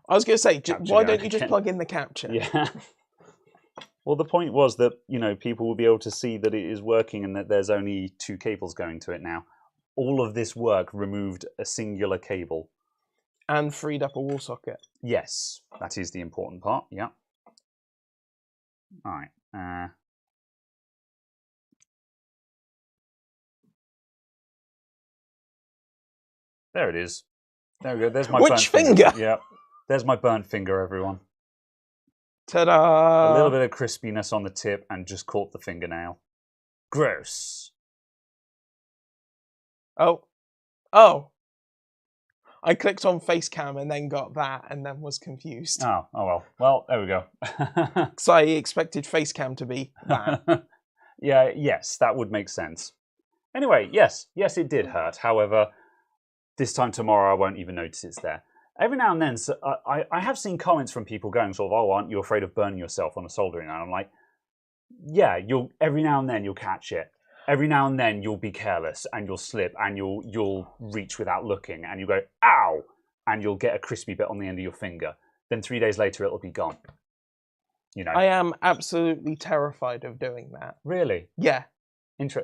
I was going to say, why don't you just plug in the capture? Yeah. Well, the point was that, people will be able to see that it is working and that there's only 2 cables going to it now. All of this work removed a singular cable. And freed up a wall socket. Yes, that is the important part, yeah. All right. There it is. There we go. There's my burnt finger? Yeah. There's my burnt finger, everyone. Ta-da! A little bit of crispiness on the tip and just caught the fingernail. Gross. Oh. I clicked on face cam and then got that and then was confused. Oh well. Well, there we go. So I expected face cam to be that. Yes, that would make sense. Anyway, yes, it did hurt. However, this time tomorrow I won't even notice it's there. Every now and then, so I have seen comments from people going sort of, "Oh, aren't you afraid of burning yourself on a soldering iron?" I'm like, yeah, every now and then you'll catch it. Every now and then you'll be careless and you'll slip and you'll reach without looking and you go, ow, and you'll get a crispy bit on the end of your finger. Then 3 days later it'll be gone. I am absolutely terrified of doing that. Really? Yeah. Do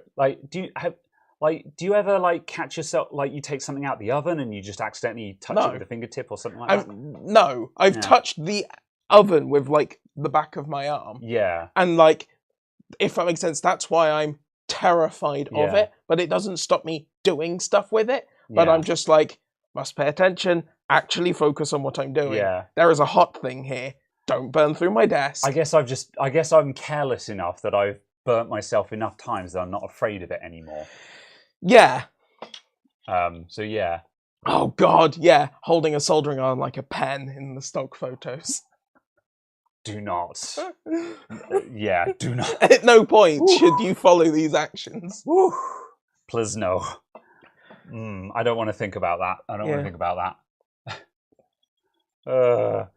you ever catch yourself, you take something out the oven and you just accidentally touch it with a fingertip or something like that? No, I've touched the oven with the back of my arm. Yeah. And if that makes sense, that's why I'm terrified of it, but it doesn't stop me doing stuff with it. But I'm just must pay attention, actually focus on what I'm doing. Yeah. There is a hot thing here. Don't burn through my desk. I guess I'm careless enough that I've burnt myself enough times that I'm not afraid of it anymore. Yeah. So yeah. Oh God, yeah. Holding a soldering iron like a pen in the stock photos. Do not. Do not. At no point should you follow these actions. Woo. Please no. I don't want to think about that. I don't want to think about that.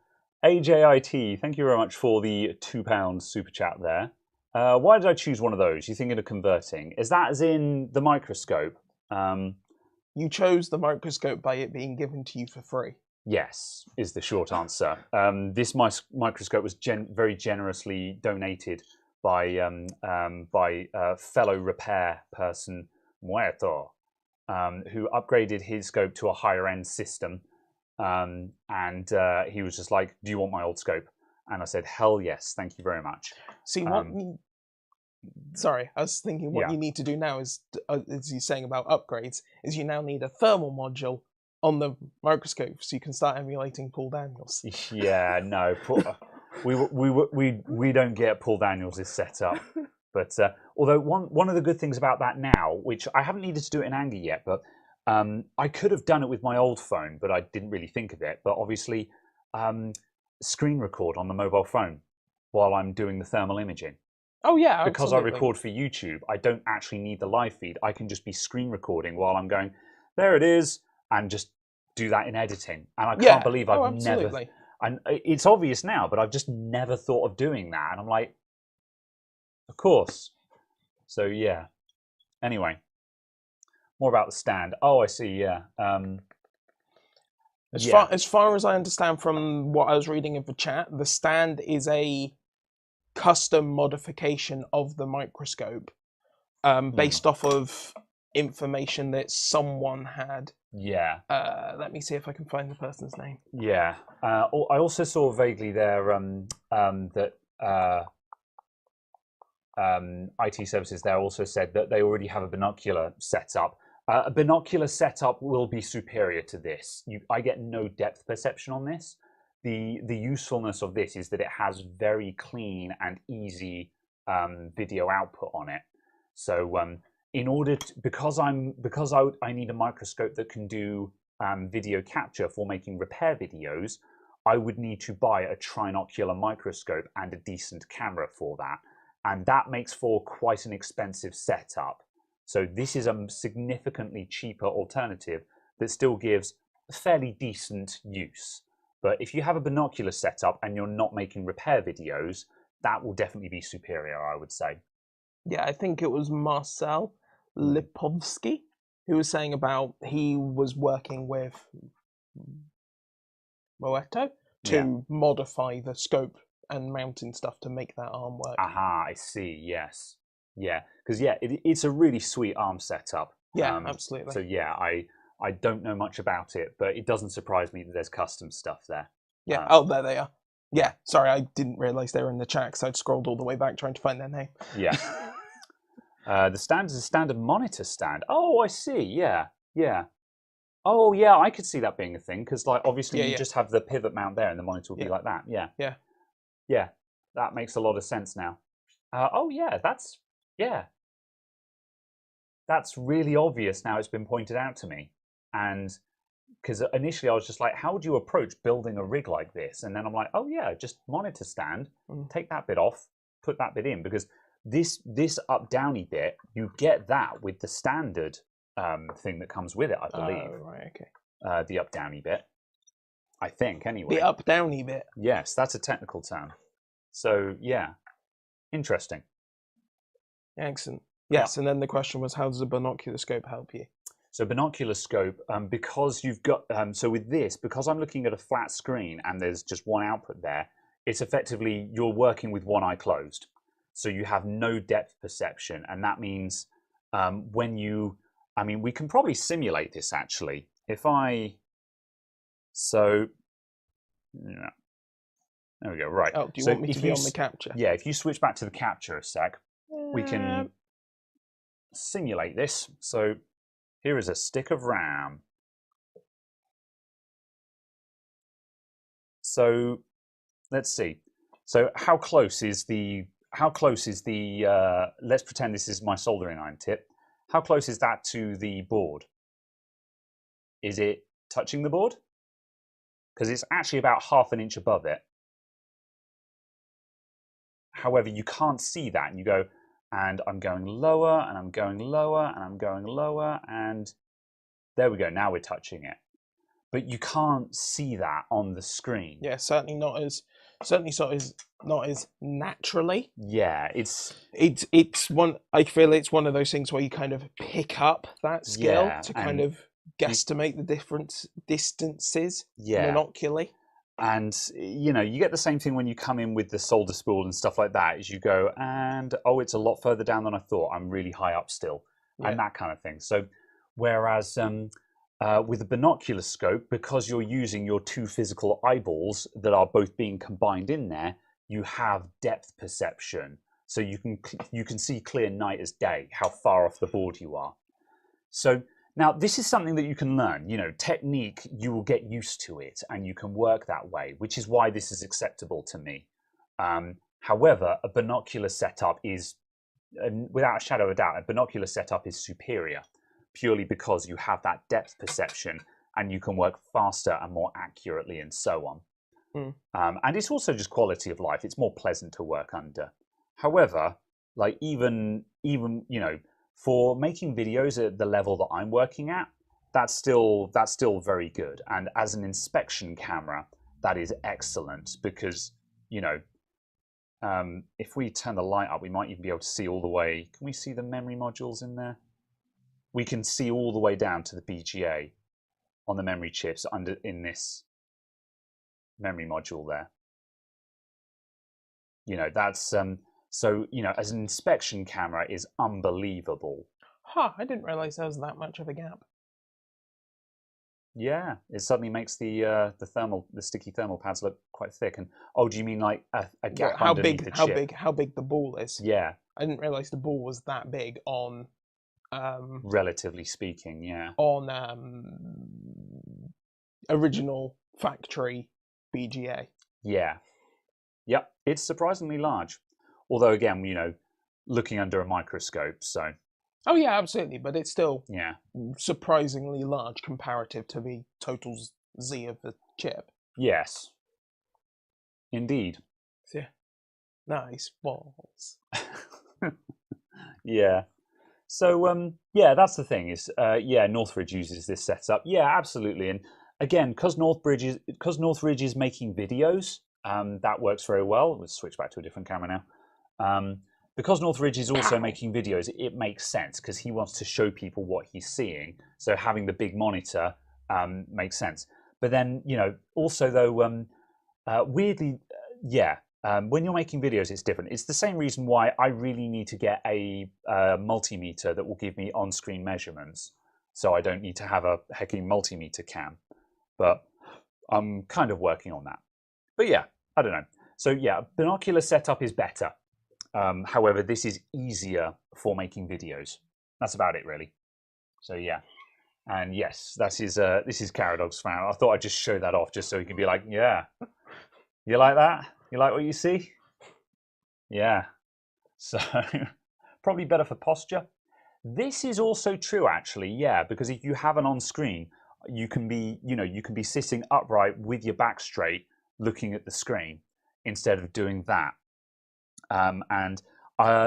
AJIT, thank you very much for the £2 super chat there. Why did I choose one of those? You thinking of converting? Is that as in the microscope? You chose the microscope by it being given to you for free. Yes, is the short answer. This microscope was very generously donated by fellow repair person Muerto, who upgraded his scope to a higher end system. And he was just like, "Do you want my old scope?" And I said, "Hell yes, thank you very much." See, sorry, I was thinking what you need to do now is, as you're saying about upgrades, is you now need a thermal module on the microscope so you can start emulating Paul Daniels. Yeah, no, we don't get Paul Daniels' setup. But although one of the good things about that now, which I haven't needed to do it in anger yet, but I could have done it with my old phone, but I didn't really think of it. But obviously, screen record on the mobile phone while I'm doing the thermal imaging. Oh yeah, because absolutely. I record for YouTube, I don't actually need the live feed. I can just be screen recording while I'm going, there it is, and just do that in editing. And I can't believe I've never... And it's obvious now, but I've just never thought of doing that. And I'm like, of course. So yeah. Anyway, more about the stand. Oh, I see. Yeah. As far as I understand from what I was reading in the chat, the stand is a custom modification of the microscope, based off of information that someone had. Yeah. Let me see if I can find the person's name. Yeah. I also saw vaguely there that IT services there also said that they already have a binocular setup. A binocular setup will be superior to this. I get no depth perception on this. The usefulness of this is that it has very clean and easy video output on it. So in order to, because I need a microscope that can do video capture for making repair videos, I would need to buy a trinocular microscope and a decent camera for that. And that makes for quite an expensive setup. So this is a significantly cheaper alternative that still gives fairly decent use. But if you have a binocular setup and you're not making repair videos, that will definitely be superior, I would say. Yeah, I think it was Marcel Lipovsky who was saying about he was working with Moetto to modify the scope and mounting stuff to make that arm work. Aha, I see. Yes, yeah, because it's a really sweet arm setup. Yeah, absolutely. So yeah, I don't know much about it, but it doesn't surprise me that there's custom stuff there. Yeah. Oh, there they are. Yeah. Sorry, I didn't realise they were in the chat because I'd scrolled all the way back trying to find their name. Yeah. The stand is a standard monitor stand. Oh, I see. Yeah, yeah. Oh, yeah. I could see that being a thing because, like, obviously you just have the pivot mount there, and the monitor will be like that. Yeah. Yeah. Yeah. That makes a lot of sense now. Oh, yeah. That's really obvious now. It's been pointed out to me, and because initially I was just like, how would you approach building a rig like this? And then I'm like, oh yeah, just monitor stand, take that bit off, put that bit in, because this up downy bit, you get that with the standard thing that comes with it, I believe. Oh, right, okay. The up downy bit, I think, anyway. The up downy bit. Yes, that's a technical term. So yeah, interesting. Excellent. Yes, and then the question was, how does a binocular scope help you? So binocular scope, because you've got, so with this, because I'm looking at a flat screen and there's just one output there, it's effectively, you're working with one eye closed. So you have no depth perception. And that means when you, I mean, we can probably simulate this actually. If I, so, yeah. There we go, right. Oh, do you want me to be on the capture? Yeah, if you switch back to the capture a sec, we can simulate this. So here is a stick of RAM. So let's see. So how close is the let's pretend this is my soldering iron tip. How close is that to the board? Is it touching the board? Because it's actually about ½ an inch above it. However, you can't see that, and you go, and I'm going lower, and I'm going lower, and I'm going lower, and there we go. Now we're touching it, but you can't see that on the screen. Yeah, certainly not as naturally. Yeah, it's one. I feel it's one of those things where you kind of pick up that skill to kind of guesstimate the different distances monocularly. And you know, you get the same thing when you come in with the solder spool and stuff like that. Is you go and it's a lot further down than I thought. I'm really high up still, and that kind of thing. So, whereas with a binocular scope, because you're using your two physical eyeballs that are both being combined in there, you have depth perception. So you can see clear night as day how far off the board you are. So. Now, this is something that you can learn. You know, technique, you will get used to it and you can work that way, which is why this is acceptable to me. However, a binocular setup is, without a shadow of a doubt, a binocular setup is superior purely because you have that depth perception and you can work faster and more accurately and so on. And it's also just quality of life. It's more pleasant to work under. However, like even you know, for making videos at the level that I'm working at, that's still very good. And as an inspection camera, that is excellent because, you know, if we turn the light up, we might even be able to see all the way. Can we see the memory modules in there? We can see all the way down to the BGA on the memory chips in this memory module there. You know, that's so, you know, as an inspection camera is unbelievable. Huh, I didn't realise there was that much of a gap. Yeah, it suddenly makes the sticky thermal pads look quite thick. And oh, do you mean like a gap underneath the chip? How big the ball is? Yeah. I didn't realise the ball was that big on relatively speaking, yeah. On original factory BGA. Yeah. Yep, it's surprisingly large. Although, again, you know, looking under a microscope, so... Oh, yeah, absolutely, but it's still yeah, surprisingly large comparative to the total Z of the chip. Yes. Indeed. Yeah. Nice balls. Yeah. So, yeah, that's the thing is, yeah, Northridge uses this setup. Yeah, absolutely. And, again, because Northridge is making videos, that works very well. Let's switch back to a different camera now. Because Northridge is also making videos, it makes sense because he wants to show people what he's seeing. So having the big monitor makes sense. But then, you know, also though, weirdly, yeah, when you're making videos, it's different. It's the same reason why I really need to get a multimeter that will give me on-screen measurements. So I don't need to have a hecking multimeter cam. But I'm kind of working on that. But yeah, I don't know. So yeah, binocular setup is better. However, this is easier for making videos. That's about it, really. So yeah. And yes, this is Caradog's fan. I thought I'd just show that off just so he can be like, yeah, you like that? You like what you see? Yeah. So probably better for posture. This is also true, actually, yeah, because if you have an on-screen, you can be sitting upright with your back straight, looking at the screen instead of doing that. And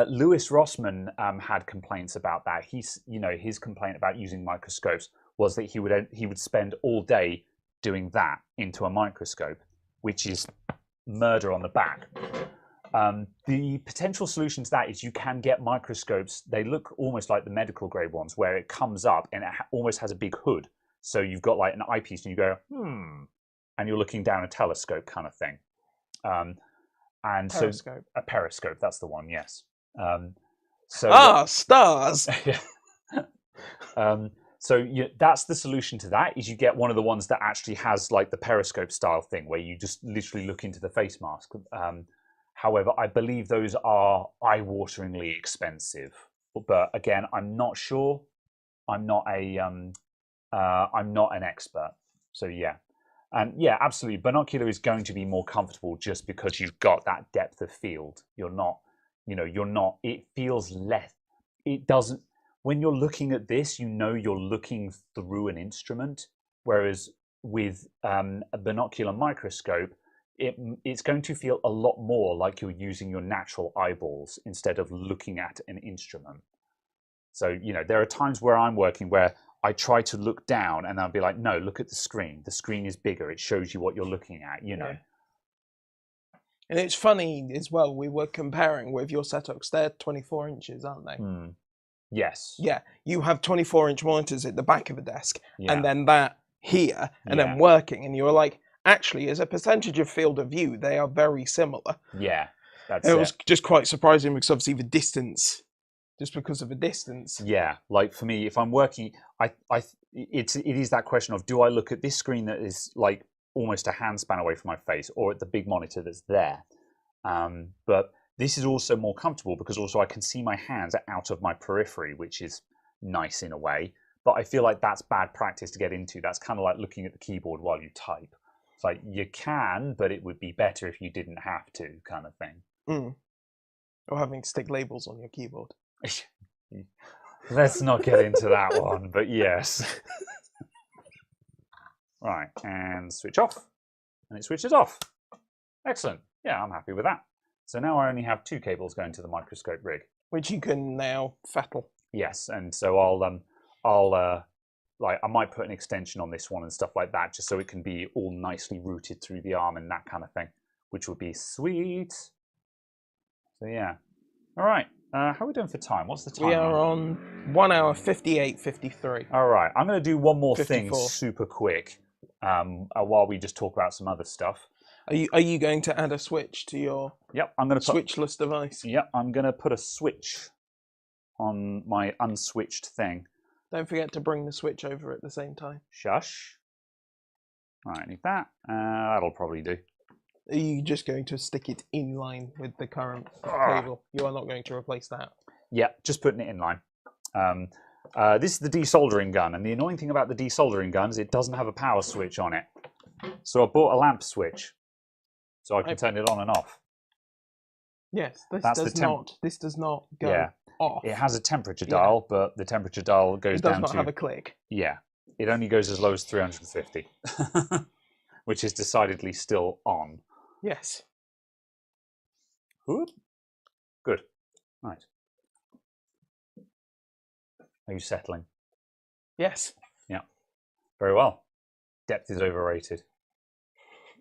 Lewis Rossman had complaints about that. His complaint about using microscopes was that he would spend all day doing that into a microscope, which is murder on the back. The potential solution to that is you can get microscopes. They look almost like the medical grade ones, where it comes up and it almost has a big hood. So you've got like an eyepiece, and you go, and you're looking down a telescope kind of thing. And periscope. So a periscope, that's the one, yes. Stars. So that's the solution to that, is you get one of the ones that actually has like the periscope style thing where you just literally look into the face mask. However, I believe those are eye-wateringly expensive. But again, I'm not sure. I'm not an expert. So yeah. And yeah, absolutely. Binocular is going to be more comfortable just because you've got that depth of field. It feels less. It doesn't, when you're looking at this, you're looking through an instrument. Whereas with a binocular microscope, it's going to feel a lot more like you're using your natural eyeballs instead of looking at an instrument. So, there are times where I'm working where I try to look down and I'll be like, no, look at the screen. The screen is bigger. It shows you what you're looking at, Yeah. And it's funny as well, we were comparing with your setups. They're 24 inches, aren't they? Yes. Yeah, you have 24-inch monitors at the back of the desk, and then that here, and then working. And you were like, actually, as a percentage of field of view, they are very similar. Yeah, it was just quite surprising because obviously the distance... Just because of the distance. Yeah, like for me, if I'm working, it is that question of, do I look at this screen that is like almost a handspan away from my face, or at the big monitor that's there? But this is also more comfortable because also I can see my hands out of my periphery, which is nice in a way. But I feel like that's bad practice to get into. That's kind of like looking at the keyboard while you type. It's like you can, but it would be better if you didn't have to, kind of thing. Or having to stick labels on your keyboard. Let's not get into that one, but yes. Right, and switch off. And it switches off. Excellent. Yeah, I'm happy with that. So now I only have 2 cables going to the microscope rig. Which you can now fettle. Yes, and so I might put an extension on this one and stuff like that, just so it can be all nicely routed through the arm and that kind of thing, which would be sweet. So yeah. All right. How are we doing for time? What's the time? We are on 1 hour 58:53. All right. I'm going to do one more 54. thing super quick while we just talk about some other stuff. Are you going to add a switch to your I'm going to switchless device? Yep, I'm going to put a switch on my unswitched thing. Don't forget to bring the switch over at the same time. Shush. All right, need that. That'll probably do. Are you just going to stick it in line with the current cable? You are not going to replace that? Yeah, just putting it in line. This is the desoldering gun, and the annoying thing about the desoldering gun is it doesn't have a power switch on it. So I bought a lamp switch, so I can turn it on and off. Yes, this does not go off. It has a temperature dial, but the temperature dial goes down to... It does not have a click. Yeah, it only goes as low as 350, which is decidedly still on. Yes. Good. Good. Right. Are you settling? Yes. Yeah. Very well. Depth is overrated.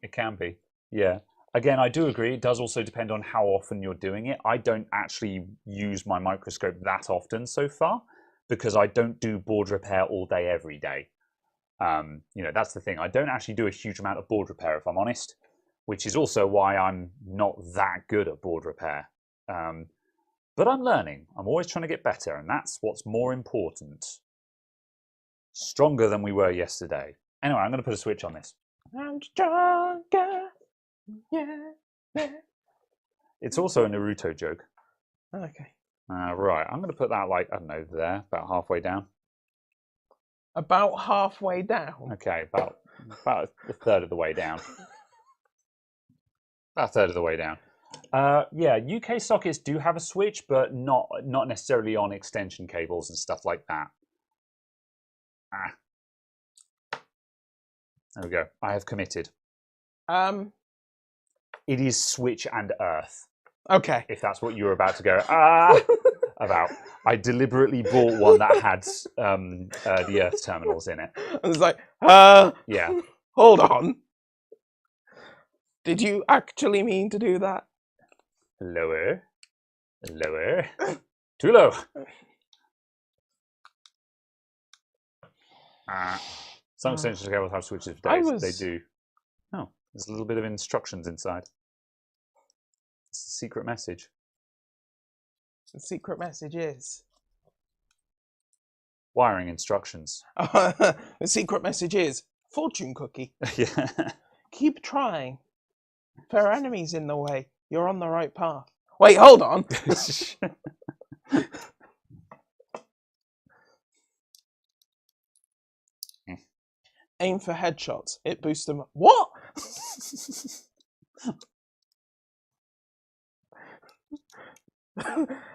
It can be. Yeah. Again, I do agree. It does also depend on how often you're doing it. I don't actually use my microscope that often so far because I don't do board repair all day, every day. You know, that's the thing. I don't actually do a huge amount of board repair, if I'm honest, which is also why I'm not that good at board repair. But I'm learning. I'm always trying to get better, and that's what's more important. Stronger than we were yesterday. Anyway, I'm going to put a switch on this. I'm stronger. Yeah. It's also a Naruto joke. Okay. Right, I'm going to put that, like, I don't know, there, about halfway down. About halfway down? Okay, about a third of the way down. About a third of the way down. Yeah, UK sockets do have a switch, but not necessarily on extension cables and stuff like that. There we go. I have committed. It is switch and earth. Okay. If that's what you were about to go about. I deliberately bought one that had the earth terminals in it. I was like, yeah. Hold on. Did you actually mean to do that? Lower. Lower. Too low. Some extension cables have switches for days. They do. Oh, there's a little bit of instructions inside. It's a secret message. The secret message is wiring instructions. The secret message is fortune cookie. Yeah. Keep trying. If there are enemies in the way, you're on the right path. Wait, hold on. Aim for headshots. It boosts them. What?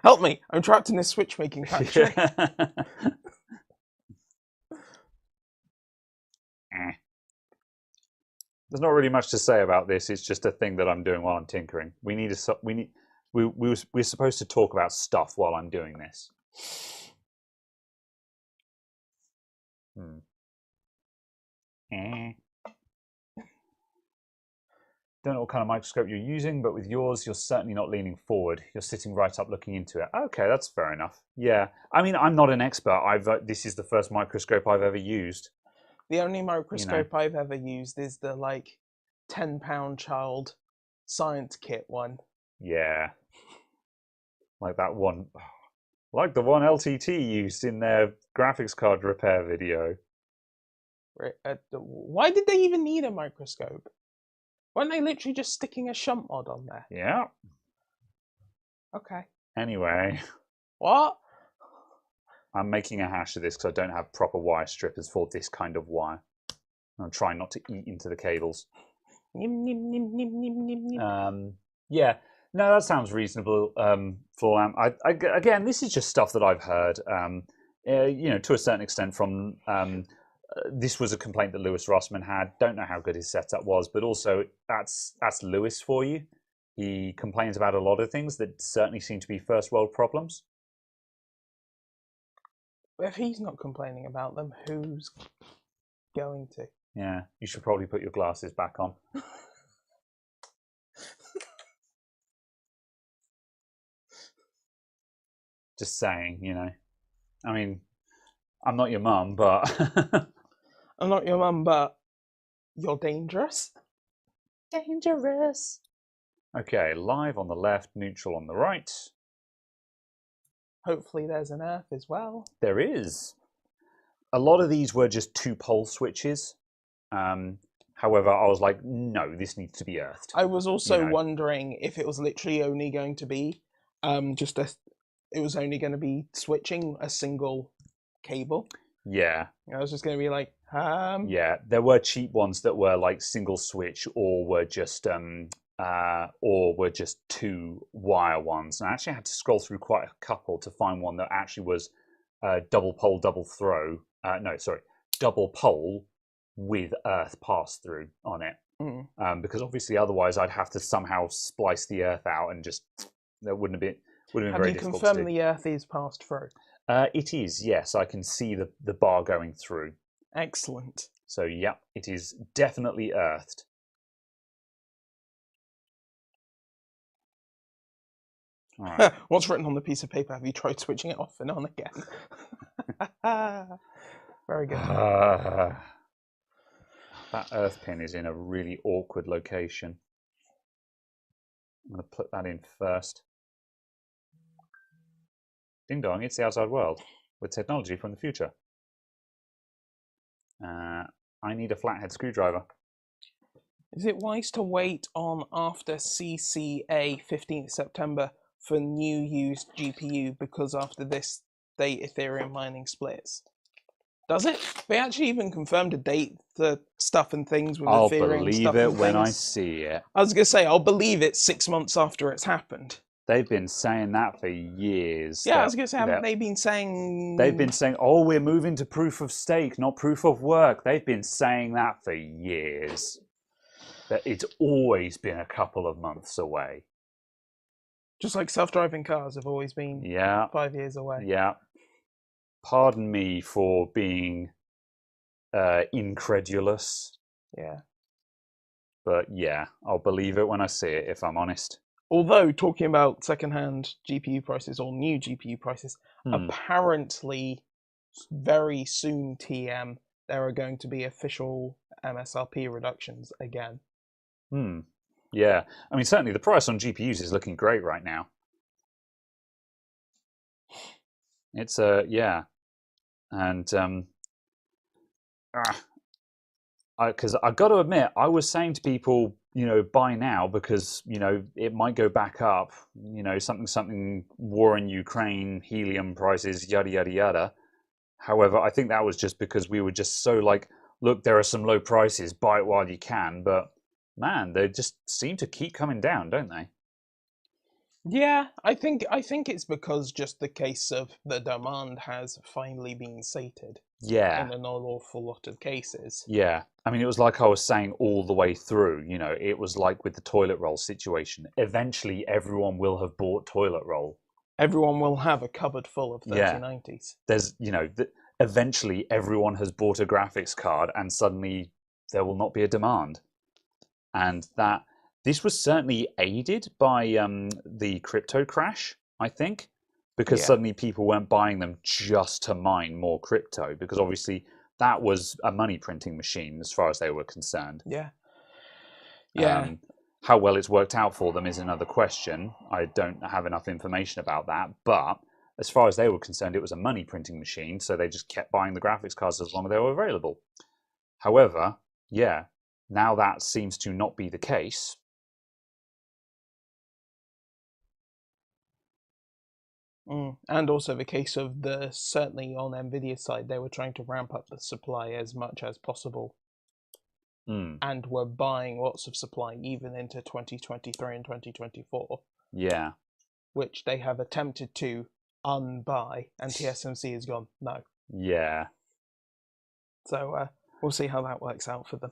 Help me! I'm trapped in this switch making factory. There's not really much to say about this. It's just a thing that I'm doing while I'm tinkering. We're supposed to talk about stuff while I'm doing this. Don't know what kind of microscope you're using, but with yours, you're certainly not leaning forward. You're sitting right up looking into it. Okay, that's fair enough. Yeah. I mean, I'm not an expert. This is the first microscope I've ever used. The only microscope I've ever used is the, like, 10-pound child science kit one. Yeah. Like that one. Like the one LTT used in their graphics card repair video. Why did they even need a microscope? Weren't they literally just sticking a shunt mod on there? Yeah. Okay. Anyway. What? I'm making a hash of this because I don't have proper wire strippers for this kind of wire. I'm trying not to eat into the cables. Yeah. No, that sounds reasonable, Floor Lamp. Again, this is just stuff that I've heard, you know, to a certain extent from... this was a complaint that Lewis Rossman had. Don't know how good his setup was, but also that's Lewis for you. He complains about a lot of things that certainly seem to be first world problems. If he's not complaining about them, who's going to? Yeah, you should probably put your glasses back on. Just saying, you know. I mean, I'm not your mum, but... I'm not your mum, but you're dangerous. Dangerous. Okay, live on the left, neutral on the right. Hopefully there's an earth as well. There is. A lot of these were just 2-pole switches. However, I was like, no, this needs to be earthed. I was also wondering if it was literally only going to be it was only going to be switching a single cable. Yeah. I was just going to be like, Yeah, there were cheap ones that were like single switch or were just 2-wire ones. And I actually had to scroll through quite a couple to find one that actually was double pole, double throw. Double pole with earth pass through on it. Because obviously otherwise I'd have to somehow splice the earth out and just that wouldn't have been very difficult to do. Have you confirmed the earth is passed through? It is, yes. I can see the bar going through. Excellent. So, yeah, it is definitely earthed. All right. What's written on the piece of paper? Have you tried switching it off and on again? Very good. That earth pin is in a really awkward location. I'm going to put that in first. Ding dong, it's the outside world with technology from the future. I need a flathead screwdriver. Is it wise to wait on after CCA 15th September for new used GPU, because after this date Ethereum mining splits? Does it? They actually even confirmed a date, the stuff and things with I'll Ethereum believe stuff it and when I things. see it. I was going to say, I'll believe it 6 months after it's happened. They've been saying that for years. Yeah, I was going to say, haven't they been saying... They've been saying, oh, we're moving to proof of stake, not proof of work. They've been saying that for years. That it's always been a couple of months away. Just like self-driving cars have always been 5 years away. Yeah. Pardon me for being incredulous. Yeah. But yeah, I'll believe it when I see it, if I'm honest. Although, talking about second-hand GPU prices or new GPU prices, apparently very soon, TM, there are going to be official MSRP reductions again. Yeah. I mean, certainly the price on GPUs is looking great right now. It's, yeah. And, because I've got to admit, I was saying to people, you know, buy now because, you know, it might go back up, you know, something, war in Ukraine, helium prices, yada, yada, yada. However, I think that was just because we were just so like, look, there are some low prices, buy it while you can. But man, they just seem to keep coming down, don't they? Yeah, I think it's because just the case of the demand has finally been sated. Yeah. In an awful lot of cases. Yeah. I mean, it was like I was saying all the way through, you know, it was like with the toilet roll situation. Eventually, everyone will have bought toilet roll. Everyone will have a cupboard full of 3090s. Yeah. There's, you know, eventually everyone has bought a graphics card and suddenly there will not be a demand. And that this was certainly aided by the crypto crash, I think, because suddenly people weren't buying them just to mine more crypto, because obviously that was a money printing machine as far as they were concerned. Yeah. Yeah. How well it's worked out for them is another question. I don't have enough information about that, but as far as they were concerned, it was a money printing machine, so they just kept buying the graphics cards as long as they were available. However, yeah, now that seems to not be the case. And also the case of certainly on NVIDIA's side, they were trying to ramp up the supply as much as possible. And were buying lots of supply even into 2023 and 2024. Yeah. Which they have attempted to unbuy, and TSMC has gone, no. Yeah. So we'll see how that works out for them.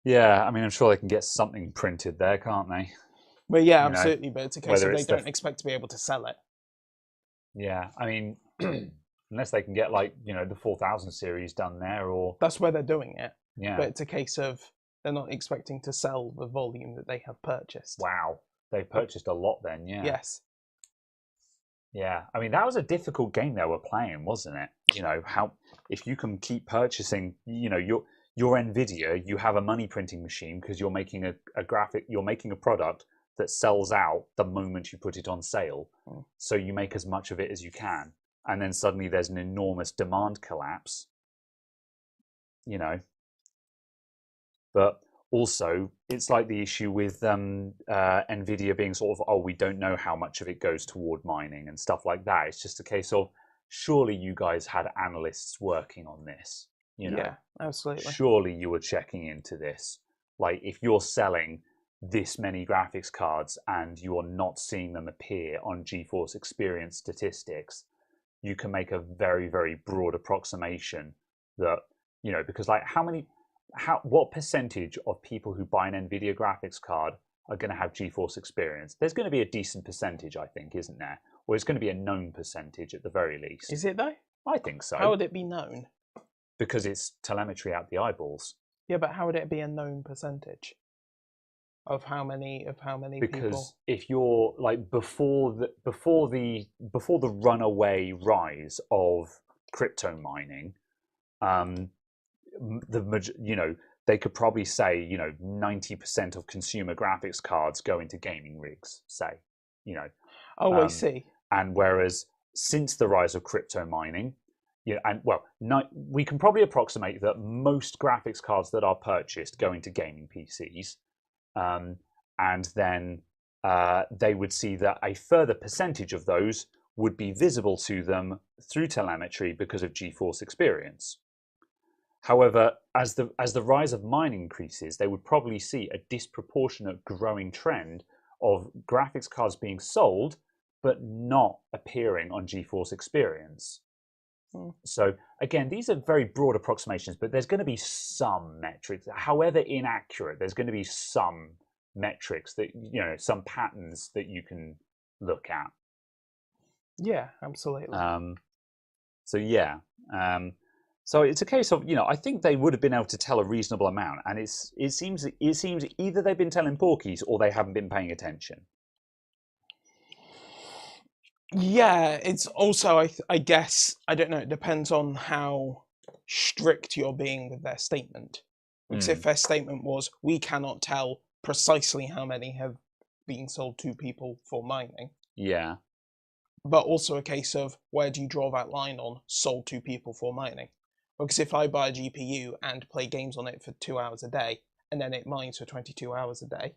Yeah, I mean, I'm sure they can get something printed there, can't they? Well, yeah, absolutely, but it's a case of they don't expect to be able to sell it. Yeah, I mean, unless they can get, like, you know, the 4000 series done there, or... That's where they're doing it. Yeah. But it's a case of they're not expecting to sell the volume that they have purchased. Wow. They purchased a lot then, yeah. Yes. Yeah, I mean, that was a difficult game they were playing, wasn't it? You know, how if you can keep purchasing, you know, your NVIDIA, you have a money printing machine because you're making you're making a product that sells out the moment you put it on sale. So you make as much of it as you can. And then suddenly there's an enormous demand collapse, you know. But also, it's like the issue with NVIDIA being sort of, oh, we don't know how much of it goes toward mining and stuff like that. It's just a case of, surely you guys had analysts working on this. You know? Yeah, absolutely. Surely you were checking into this. Like, if you're selling this many graphics cards and you're not seeing them appear on GeForce Experience statistics, you can make a very, very broad approximation that, you know, because like what percentage of people who buy an NVIDIA graphics card are going to have GeForce Experience? There's going to be a decent percentage, I think, isn't there? Or it's going to be a known percentage at the very least. Is it though? I think so. How would it be known? Because it's telemetry out the eyeballs. Yeah, but how would it be a known percentage? Of how many because people? If you're like before the runaway rise of crypto mining, they could probably say 90% of consumer graphics cards go into gaming rigs, say, I see. And whereas since the rise of crypto mining, we can probably approximate that most graphics cards that are purchased go into gaming PCs, and then they would see that a further percentage of those would be visible to them through telemetry because of GeForce Experience. However, as the rise of mining increases, they would probably see a disproportionate growing trend of graphics cards being sold but not appearing on GeForce Experience. So again, these are very broad approximations, but there's going to be some metrics, however inaccurate, there's going to be some metrics that, some patterns that you can look at. Yeah, absolutely. So it's a case of, I think they would have been able to tell a reasonable amount, and it seems either they've been telling porkies or they haven't been paying attention. Yeah, it's also, I guess, I don't know, it depends on how strict you're being with their statement. Because if their statement was, we cannot tell precisely how many have been sold to people for mining. Yeah. But also a case of, where do you draw that line on sold to people for mining? Because if I buy a GPU and play games on it for 2 hours a day, and then it mines for 22 hours a day,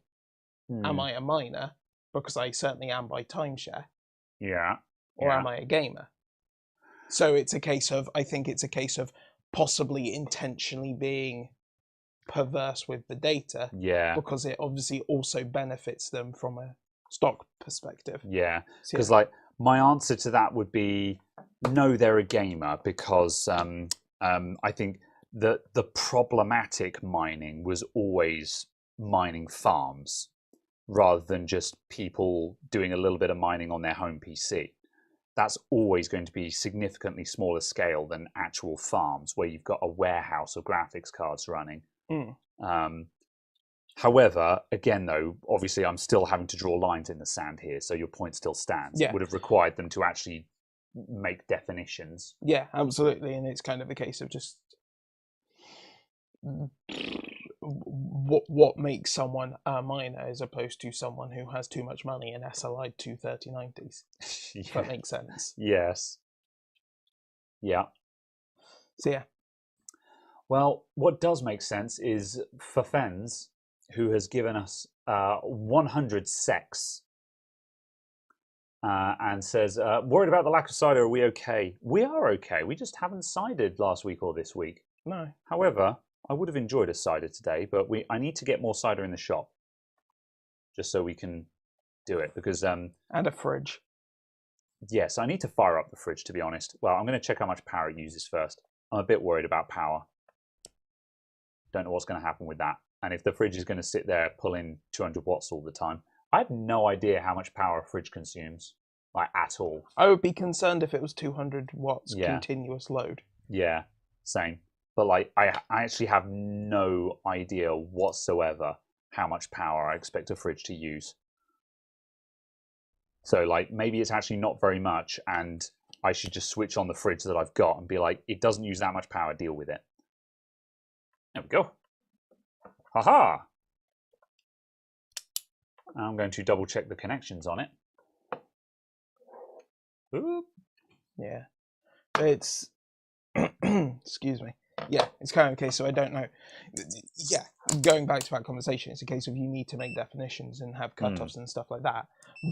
am I a miner? Because I certainly am by timeshare. Yeah. Or am I a gamer? So it's a case of, I think it's a case of possibly intentionally being perverse with the data. Yeah. Because it obviously also benefits them from a stock perspective. Yeah. Because my answer to that would be no, they're a gamer, because I think that the problematic mining was always mining farms, rather than just people doing a little bit of mining on their home PC. That's always going to be significantly smaller scale than actual farms where you've got a warehouse of graphics cards running. However, again, though, obviously I'm still having to draw lines in the sand here, so your point still stands. Yeah. It would have required them to actually make definitions. Yeah, absolutely. And it's kind of a case of just what makes someone a miner as opposed to someone who has too much money and SLI'd to 3090s. If that makes sense. Yes. Yeah. So yeah. Well, what does make sense is Fafens, who has given us 100 secs and says, worried about the lack of cider, are we okay? We are okay. We just haven't cidered last week or this week. No. However, I would have enjoyed a cider today, but I need to get more cider in the shop just so we can do it. Because and a fridge. Yes, I need to fire up the fridge, to be honest. Well, I'm going to check how much power it uses first. I'm a bit worried about power. Don't know what's going to happen with that. And if the fridge is going to sit there pulling 200 watts all the time, I have no idea how much power a fridge consumes, at all. I would be concerned if it was 200 watts continuous load. Yeah, same. But I actually have no idea whatsoever how much power I expect a fridge to use. So maybe it's actually not very much, and I should just switch on the fridge that I've got and be like, it doesn't use that much power, deal with it. There we go. Haha! I'm going to double check the connections on it. Oop. Yeah. It's excuse me. Yeah, it's kind of a case, so I don't know. Yeah, going back to that conversation, it's a case of you need to make definitions and have cutoffs and stuff like that.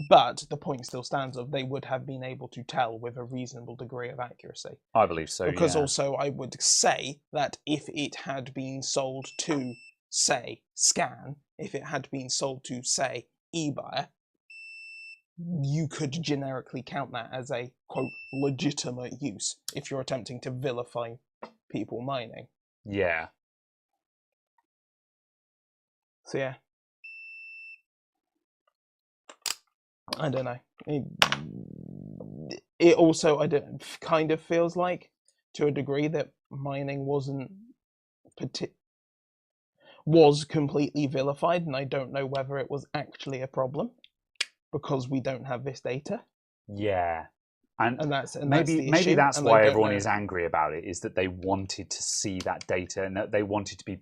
But the point still stands of they would have been able to tell with a reasonable degree of accuracy. I believe so, because also I would say that if it had been sold to, say, Scan, if it had been sold to, say, eBuyer, you could generically count that as a, quote, legitimate use if you're attempting to vilify people mining. Yeah. So yeah. I don't know. It also kind of feels like, to a degree, that mining was completely vilified, and I don't know whether it was actually a problem because we don't have this data. Yeah. And that's maybe that's why everyone is angry about it, is that they wanted to see that data and that they wanted to be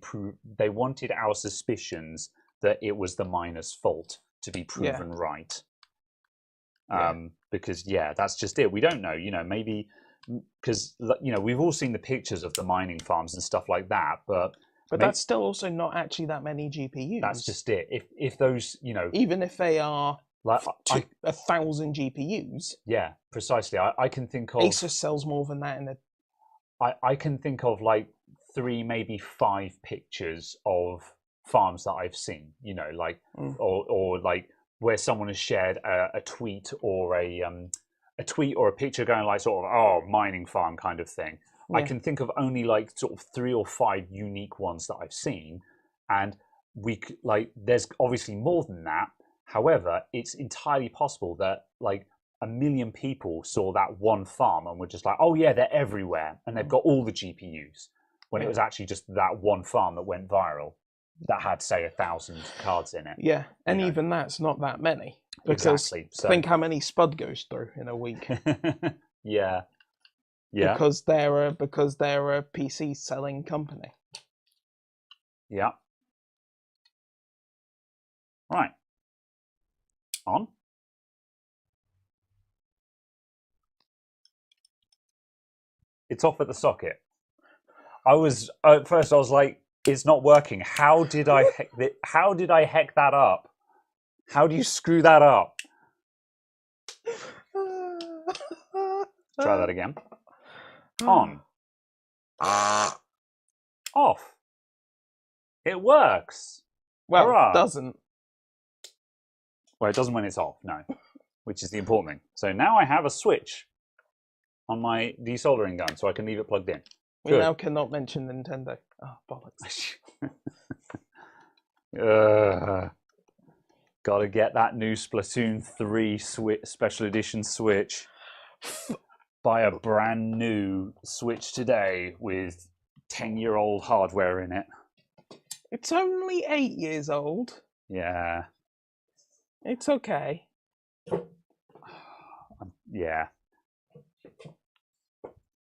they wanted our suspicions that it was the miners' fault to be proven right. Because that's just it. We don't know, maybe because we've all seen the pictures of the mining farms and stuff like that, but that's still also not actually that many GPUs. That's just it. If those, even if they are like 1,000 GPUs. Yeah, precisely. I can think of Asus sells more than that in I can think of like 3, maybe 5 pictures of farms that I've seen. Or like where someone has shared a tweet or a tweet or a picture going like sort of mining farm kind of thing. I can think of only like sort of 3 or 5 unique ones that I've seen, and there's obviously more than that. However, it's entirely possible that like 1 million people saw that one farm and were just like, oh yeah, they're everywhere and they've got all the GPUs, when it was actually just that one farm that went viral that had, say, 1,000 cards in it. Yeah, and even that's not that many. Because exactly. So, think how many Spud goes through in a week. Yeah. Because they're a PC selling company. Yeah. Right. On. It's off at the socket. At first I was like, it's not working. How did I heck that up? How do you screw that up? Try that again. On. Off. It works. Well, Hurrah. It doesn't. Well, it doesn't when it's off, no. Which is the important thing. So now I have a switch on my desoldering gun, so I can leave it plugged in. We now cannot mention Nintendo. Oh, bollocks. Gotta get that new Splatoon 3 special edition Switch. Buy a brand new Switch today with 10-year-old hardware in it. It's only 8 years old. Yeah. It's okay. Yeah.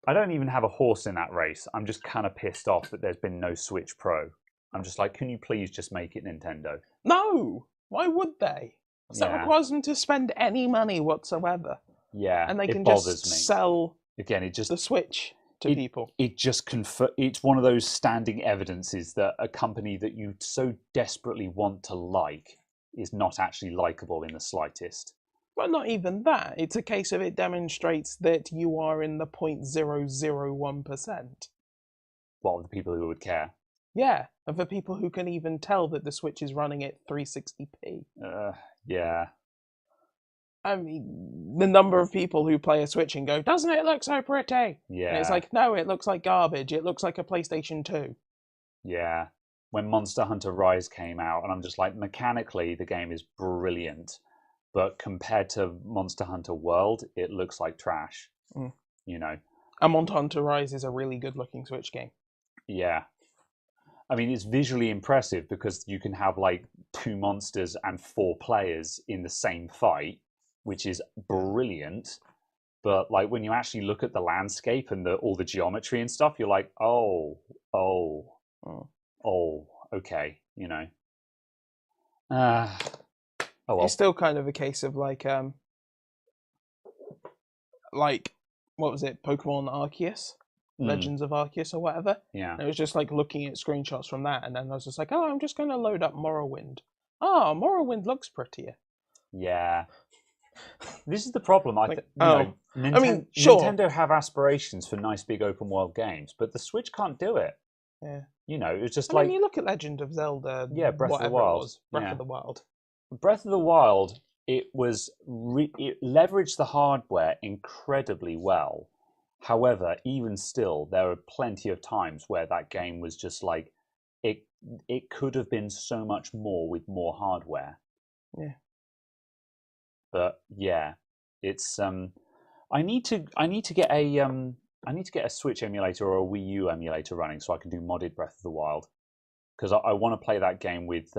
I don't even have a horse in that race. I'm just kind of pissed off that there's been no Switch Pro. I'm just like, can you please just make it Nintendo? No! Why would they? That requires them to spend any money whatsoever. Yeah, and they can just sell the Switch to people. It's one of those standing evidences that a company that you so desperately want to like is not actually likable in the slightest. Well, not even that. It's a case of it demonstrates that you are in the 0.001%. What, of the people who would care? Yeah, of the people who can even tell that the Switch is running at 360p. Yeah. I mean, the number of people who play a Switch and go, doesn't it look so pretty? Yeah. And it's like, no, it looks like garbage. It looks like a PlayStation 2. Yeah. When Monster Hunter Rise came out, and I'm just like, mechanically, the game is brilliant. But compared to Monster Hunter World, it looks like trash. Mm. And Monster Hunter Rise is a really good-looking Switch game. Yeah. I mean, it's visually impressive because you can have like 2 monsters and 4 players in the same fight, which is brilliant. But like when you actually look at the landscape and all the geometry and stuff, you're like, oh, okay, Oh well. It's still kind of a case of like what was it, Pokemon Arceus? Legends of Arceus or whatever. Yeah. And it was just like looking at screenshots from that, and then I was just like, I'm just going to load up Morrowind. Morrowind looks prettier. Yeah. This is the problem. Nintendo have aspirations for nice big open world games, but the Switch can't do it. Yeah. It's just I mean, you look at Legend of Zelda. Yeah, Breath of the Wild. Breath of the Wild. Breath of the Wild. It leveraged the hardware incredibly well. However, even still, there are plenty of times where that game was just like, it could have been so much more with more hardware. Yeah. But yeah, it's I need to get a Switch emulator or a Wii U emulator running so I can do modded Breath of the Wild, because I want to play that game with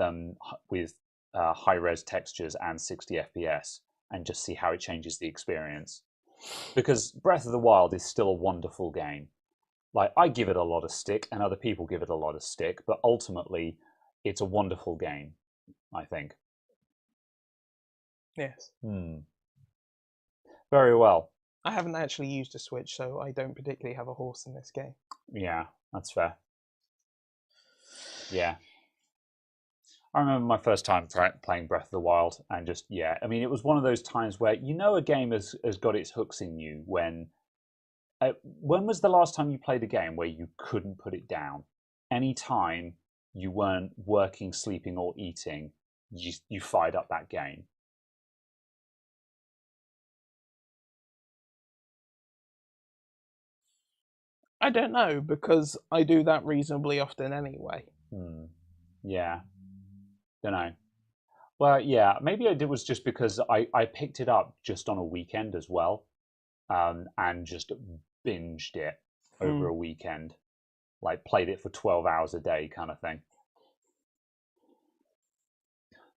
high res textures and 60 FPS and just see how it changes the experience. Because Breath of the Wild is still a wonderful game. Like, I give it a lot of stick, and other people give it a lot of stick, but ultimately, it's a wonderful game, I think. Yes. Very well. I haven't actually used a Switch, so I don't particularly have a horse in this game. Yeah, that's fair. Yeah. I remember my first time playing Breath of the Wild, and just, yeah, I mean, it was one of those times where you know a game has got its hooks in you when was the last time you played a game where you couldn't put it down? Any time you weren't working, sleeping, or eating, you fired up that game. I don't know, because I do that reasonably often anyway. Yeah. Don't know. Well, yeah, maybe it was just because I picked it up just on a weekend as well, and just binged it over a weekend. Like, played it for 12 hours a day kind of thing.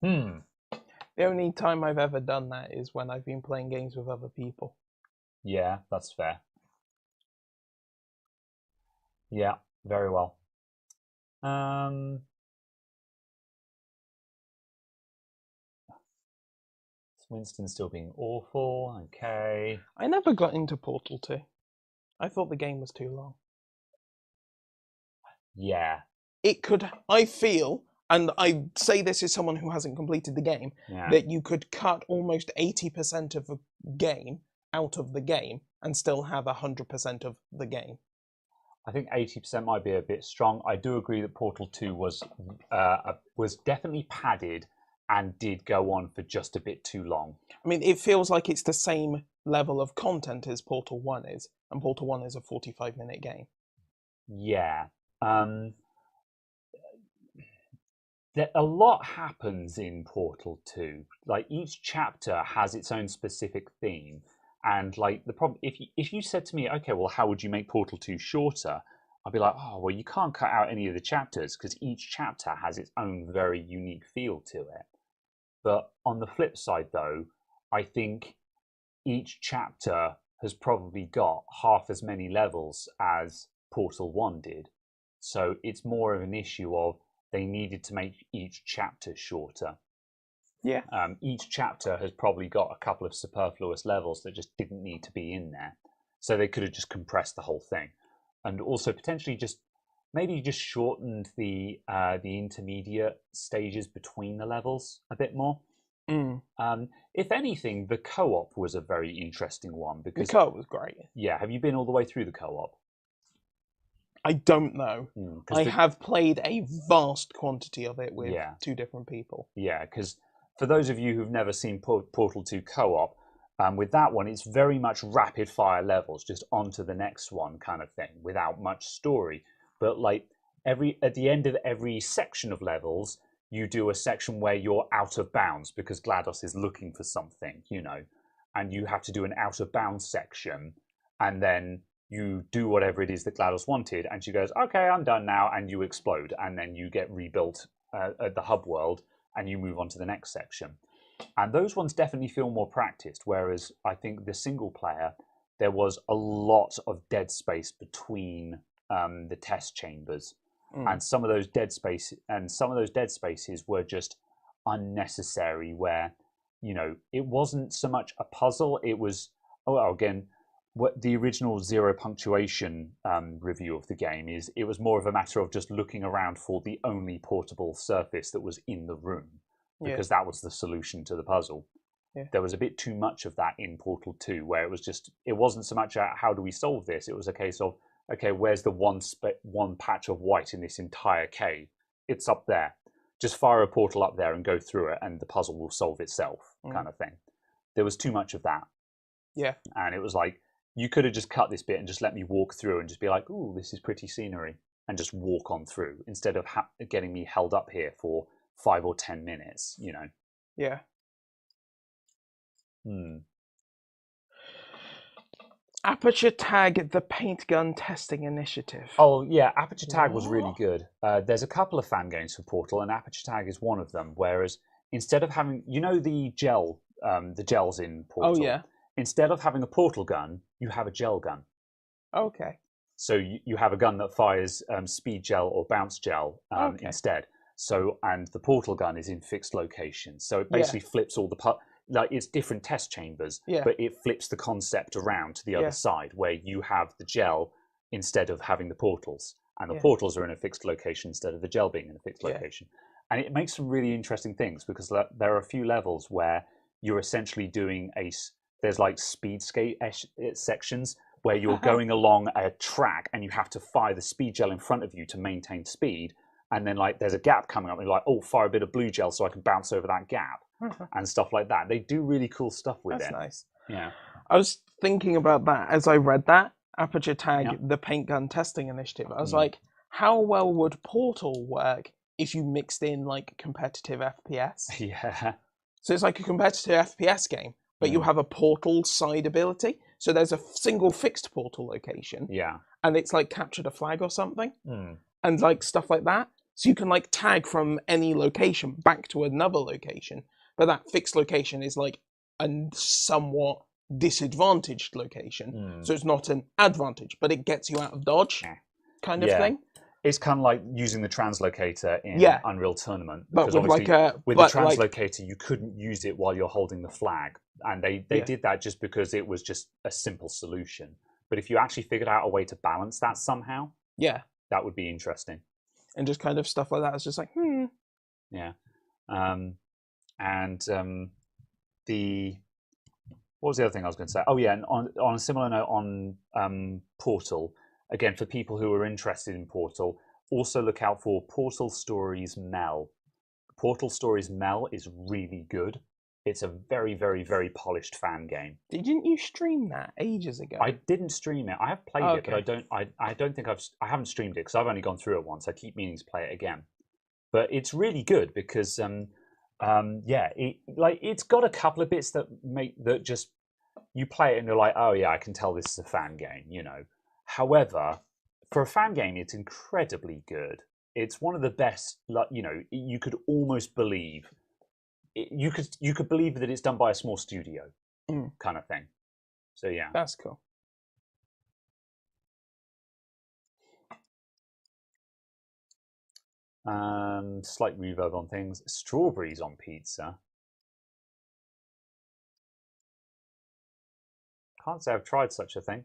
The only time I've ever done that is when I've been playing games with other people. Yeah, that's fair. Yeah, very well. Winston still being awful. Okay. I never got into Portal 2. I thought the game was too long. Yeah. It could, I feel, and I say this as someone who hasn't completed the game, that you could cut almost 80% of the game out of the game and still have 100% of the game. I think 80% might be a bit strong. I do agree that Portal 2 was definitely padded and did go on for just a bit too long. I mean, it feels like it's the same level of content as Portal 1 is, and Portal 1 is a 45-minute game. Yeah. A lot happens in Portal 2. Like, each chapter has its own specific theme. And, like, the problem, if you said to me, okay, well, how would you make Portal 2 shorter? I'd be like, oh, well, you can't cut out any of the chapters because each chapter has its own very unique feel to it. But on the flip side, though, I think each chapter has probably got half as many levels as Portal 1 did. So it's more of an issue of they needed to make each chapter shorter. Yeah. Each chapter has probably got a couple of superfluous levels that just didn't need to be in there. So they could have just compressed the whole thing. And also potentially maybe just shortened the intermediate stages between the levels a bit more. If anything, the co-op was a very interesting one because the co-op was great. Yeah, have you been all the way through the co-op? I don't know. I have played a vast quantity of it with two different people. Yeah, because for those of you who've never seen Portal 2 co-op, with that one, it's very much rapid fire levels, just onto the next one kind of thing, without much story. But like at the end of every section of levels, you do a section where you're out of bounds because GLaDOS is looking for something, and you have to do an out of bounds section, and then you do whatever it is that GLaDOS wanted, and she goes, okay, I'm done now, and you explode, and then you get rebuilt at the hub world, and you move on to the next section. And those ones definitely feel more practiced, whereas I think the single player, there was a lot of dead space between the test chambers. And some of those dead spaces were just unnecessary, where, it wasn't so much a puzzle, it was, again, what the original Zero Punctuation review of the game is, it was more of a matter of just looking around for the only portable surface that was in the room, because that was the solution to the puzzle. There was a bit too much of that in Portal 2, where it wasn't so much how do we solve this, it was a case of, okay, where's the one patch of white in this entire cave? It's up there. Just fire a portal up there and go through it, and the puzzle will solve itself, kind of thing. There was too much of that. Yeah. And it was like, you could have just cut this bit and just let me walk through and just be like, ooh, this is pretty scenery, and just walk on through, instead of getting me held up here for 5 or 10 minutes, Yeah. Aperture Tag, the paint gun testing initiative. Oh, yeah, Aperture Tag was really good. There's a couple of fan games for Portal, and Aperture Tag is one of them, whereas instead of having, the gels in Portal, instead of having a portal gun, you have a gel gun. Okay. So you have a gun that fires speed gel or bounce gel instead. So, and the portal gun is in fixed locations. So it basically flips all the like it's different test chambers, but it flips the concept around to the other side, where you have the gel instead of having the portals, and the portals are in a fixed location instead of the gel being in a fixed location. And it makes some really interesting things, because there are a few levels where you're essentially doing there's like speed skate sections where you're going along a track and you have to fire the speed gel in front of you to maintain speed. And then like there's a gap coming up and you're like, oh, fire a bit of blue gel so I can bounce over that gap and stuff like that. They do really cool stuff with it. That's nice. Yeah. I was thinking about that as I read that Aperture Tag, the paint gun testing initiative. I was like, how well would Portal work if you mixed in like competitive FPS? Yeah. So it's like a competitive FPS game, but you have a portal side ability. So there's a single fixed portal location. Yeah. And it's like captured a flag or something. And like stuff like that. So you can like tag from any location back to another location. But that fixed location is like a somewhat disadvantaged location. So it's not an advantage, but it gets you out of dodge kind of thing. It's kind of like using the translocator in Unreal Tournament. But with with the translocator, you couldn't use it while you're holding the flag. And they did that just because it was just a simple solution. But if you actually figured out a way to balance that somehow, that would be interesting. And just kind of stuff like that. It's just like, Yeah. What was the other thing I was going to say? Oh, yeah, and on a similar note on Portal, again, for people who are interested in Portal, also look out for Portal Stories Mel. Portal Stories Mel is really good. It's a very, very, very polished fan game. Didn't you stream that ages ago? I didn't stream it. I have played it, but I don't think I haven't streamed it because I've only gone through it once. I keep meaning to play it again. But it's really good because it's got a couple of bits that just you play it and you're like, oh yeah, I can tell this is a fan game, you know. However, for a fan game, it's incredibly good. It's one of the best. You know, you could almost believe. You could believe that it's done by a small studio, kind of thing. So yeah, that's cool. Slight reverb on things. Strawberries on pizza. Can't say I've tried such a thing.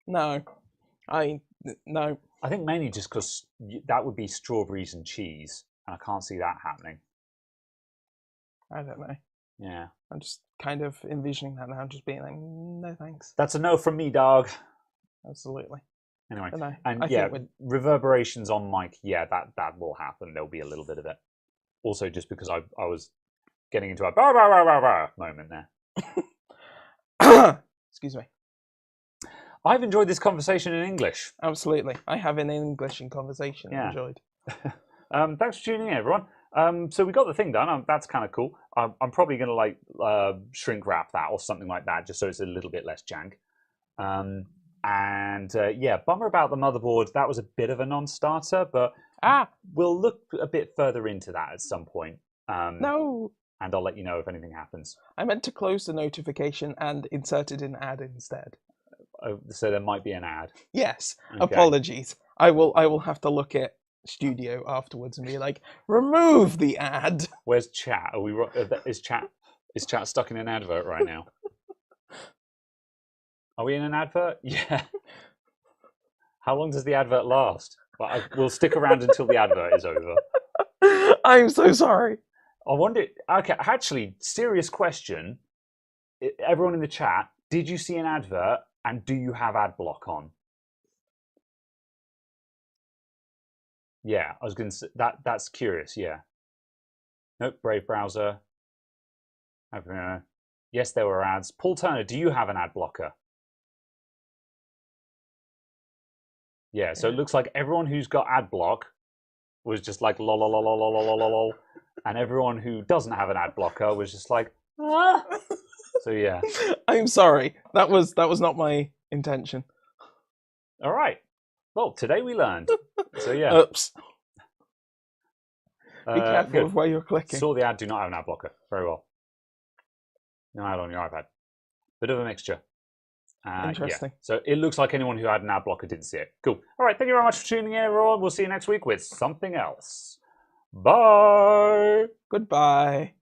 No. I think mainly just because that would be strawberries and cheese, and I can't see that happening. I don't know. Yeah. I'm just kind of envisioning that now, just being like, no thanks. That's a no from me, dog. Absolutely. Anyway, no, and reverberations on mic, that will happen. There'll be a little bit of it. Also, just because I was getting into a bah, bah, bah, bah, bah moment there. Excuse me. I've enjoyed this conversation in English. Absolutely. I have an English in conversation enjoyed. Thanks for tuning in, everyone. So we got the thing done. That's kind of cool. I'm probably going to shrink wrap that or something like that, just so it's a little bit less jank. Bummer about the motherboard. That was a bit of a non-starter, but we'll look a bit further into that at some point. No. And I'll let you know if anything happens. I meant to close the notification and inserted an ad instead. So there might be an ad. Yes. Okay. Apologies. I will have to look at Studio afterwards and be like, remove the ad. Where's chat? Are we? Is chat stuck in an advert right now? Are we in an advert? Yeah. How long does the advert last? Well, we'll stick around until the advert is over. I'm so sorry. I wonder. Okay, actually, serious question. Everyone in the chat, did you see an advert, and do you have ad block on? Yeah, I was going to say that's curious. Yeah. Nope. Brave browser. Yes, there were ads. Paul Turner, do you have an ad blocker? Yeah. So it looks like everyone who's got ad block was just like lol lol lol lol lol lol lol, and everyone who doesn't have an ad blocker was just like ah. So yeah. I'm sorry. That was not my intention. All right. Well, today we learned. So yeah. Oops. Be careful of where you're clicking. Saw the ad. Do not have an ad blocker. Very well. No ad on your iPad. Bit of a mixture. Interesting. Yeah. So it looks like anyone who had an ad blocker didn't see it. Cool. All right. Thank you very much for tuning in, everyone. We'll see you next week with something else. Bye. Goodbye.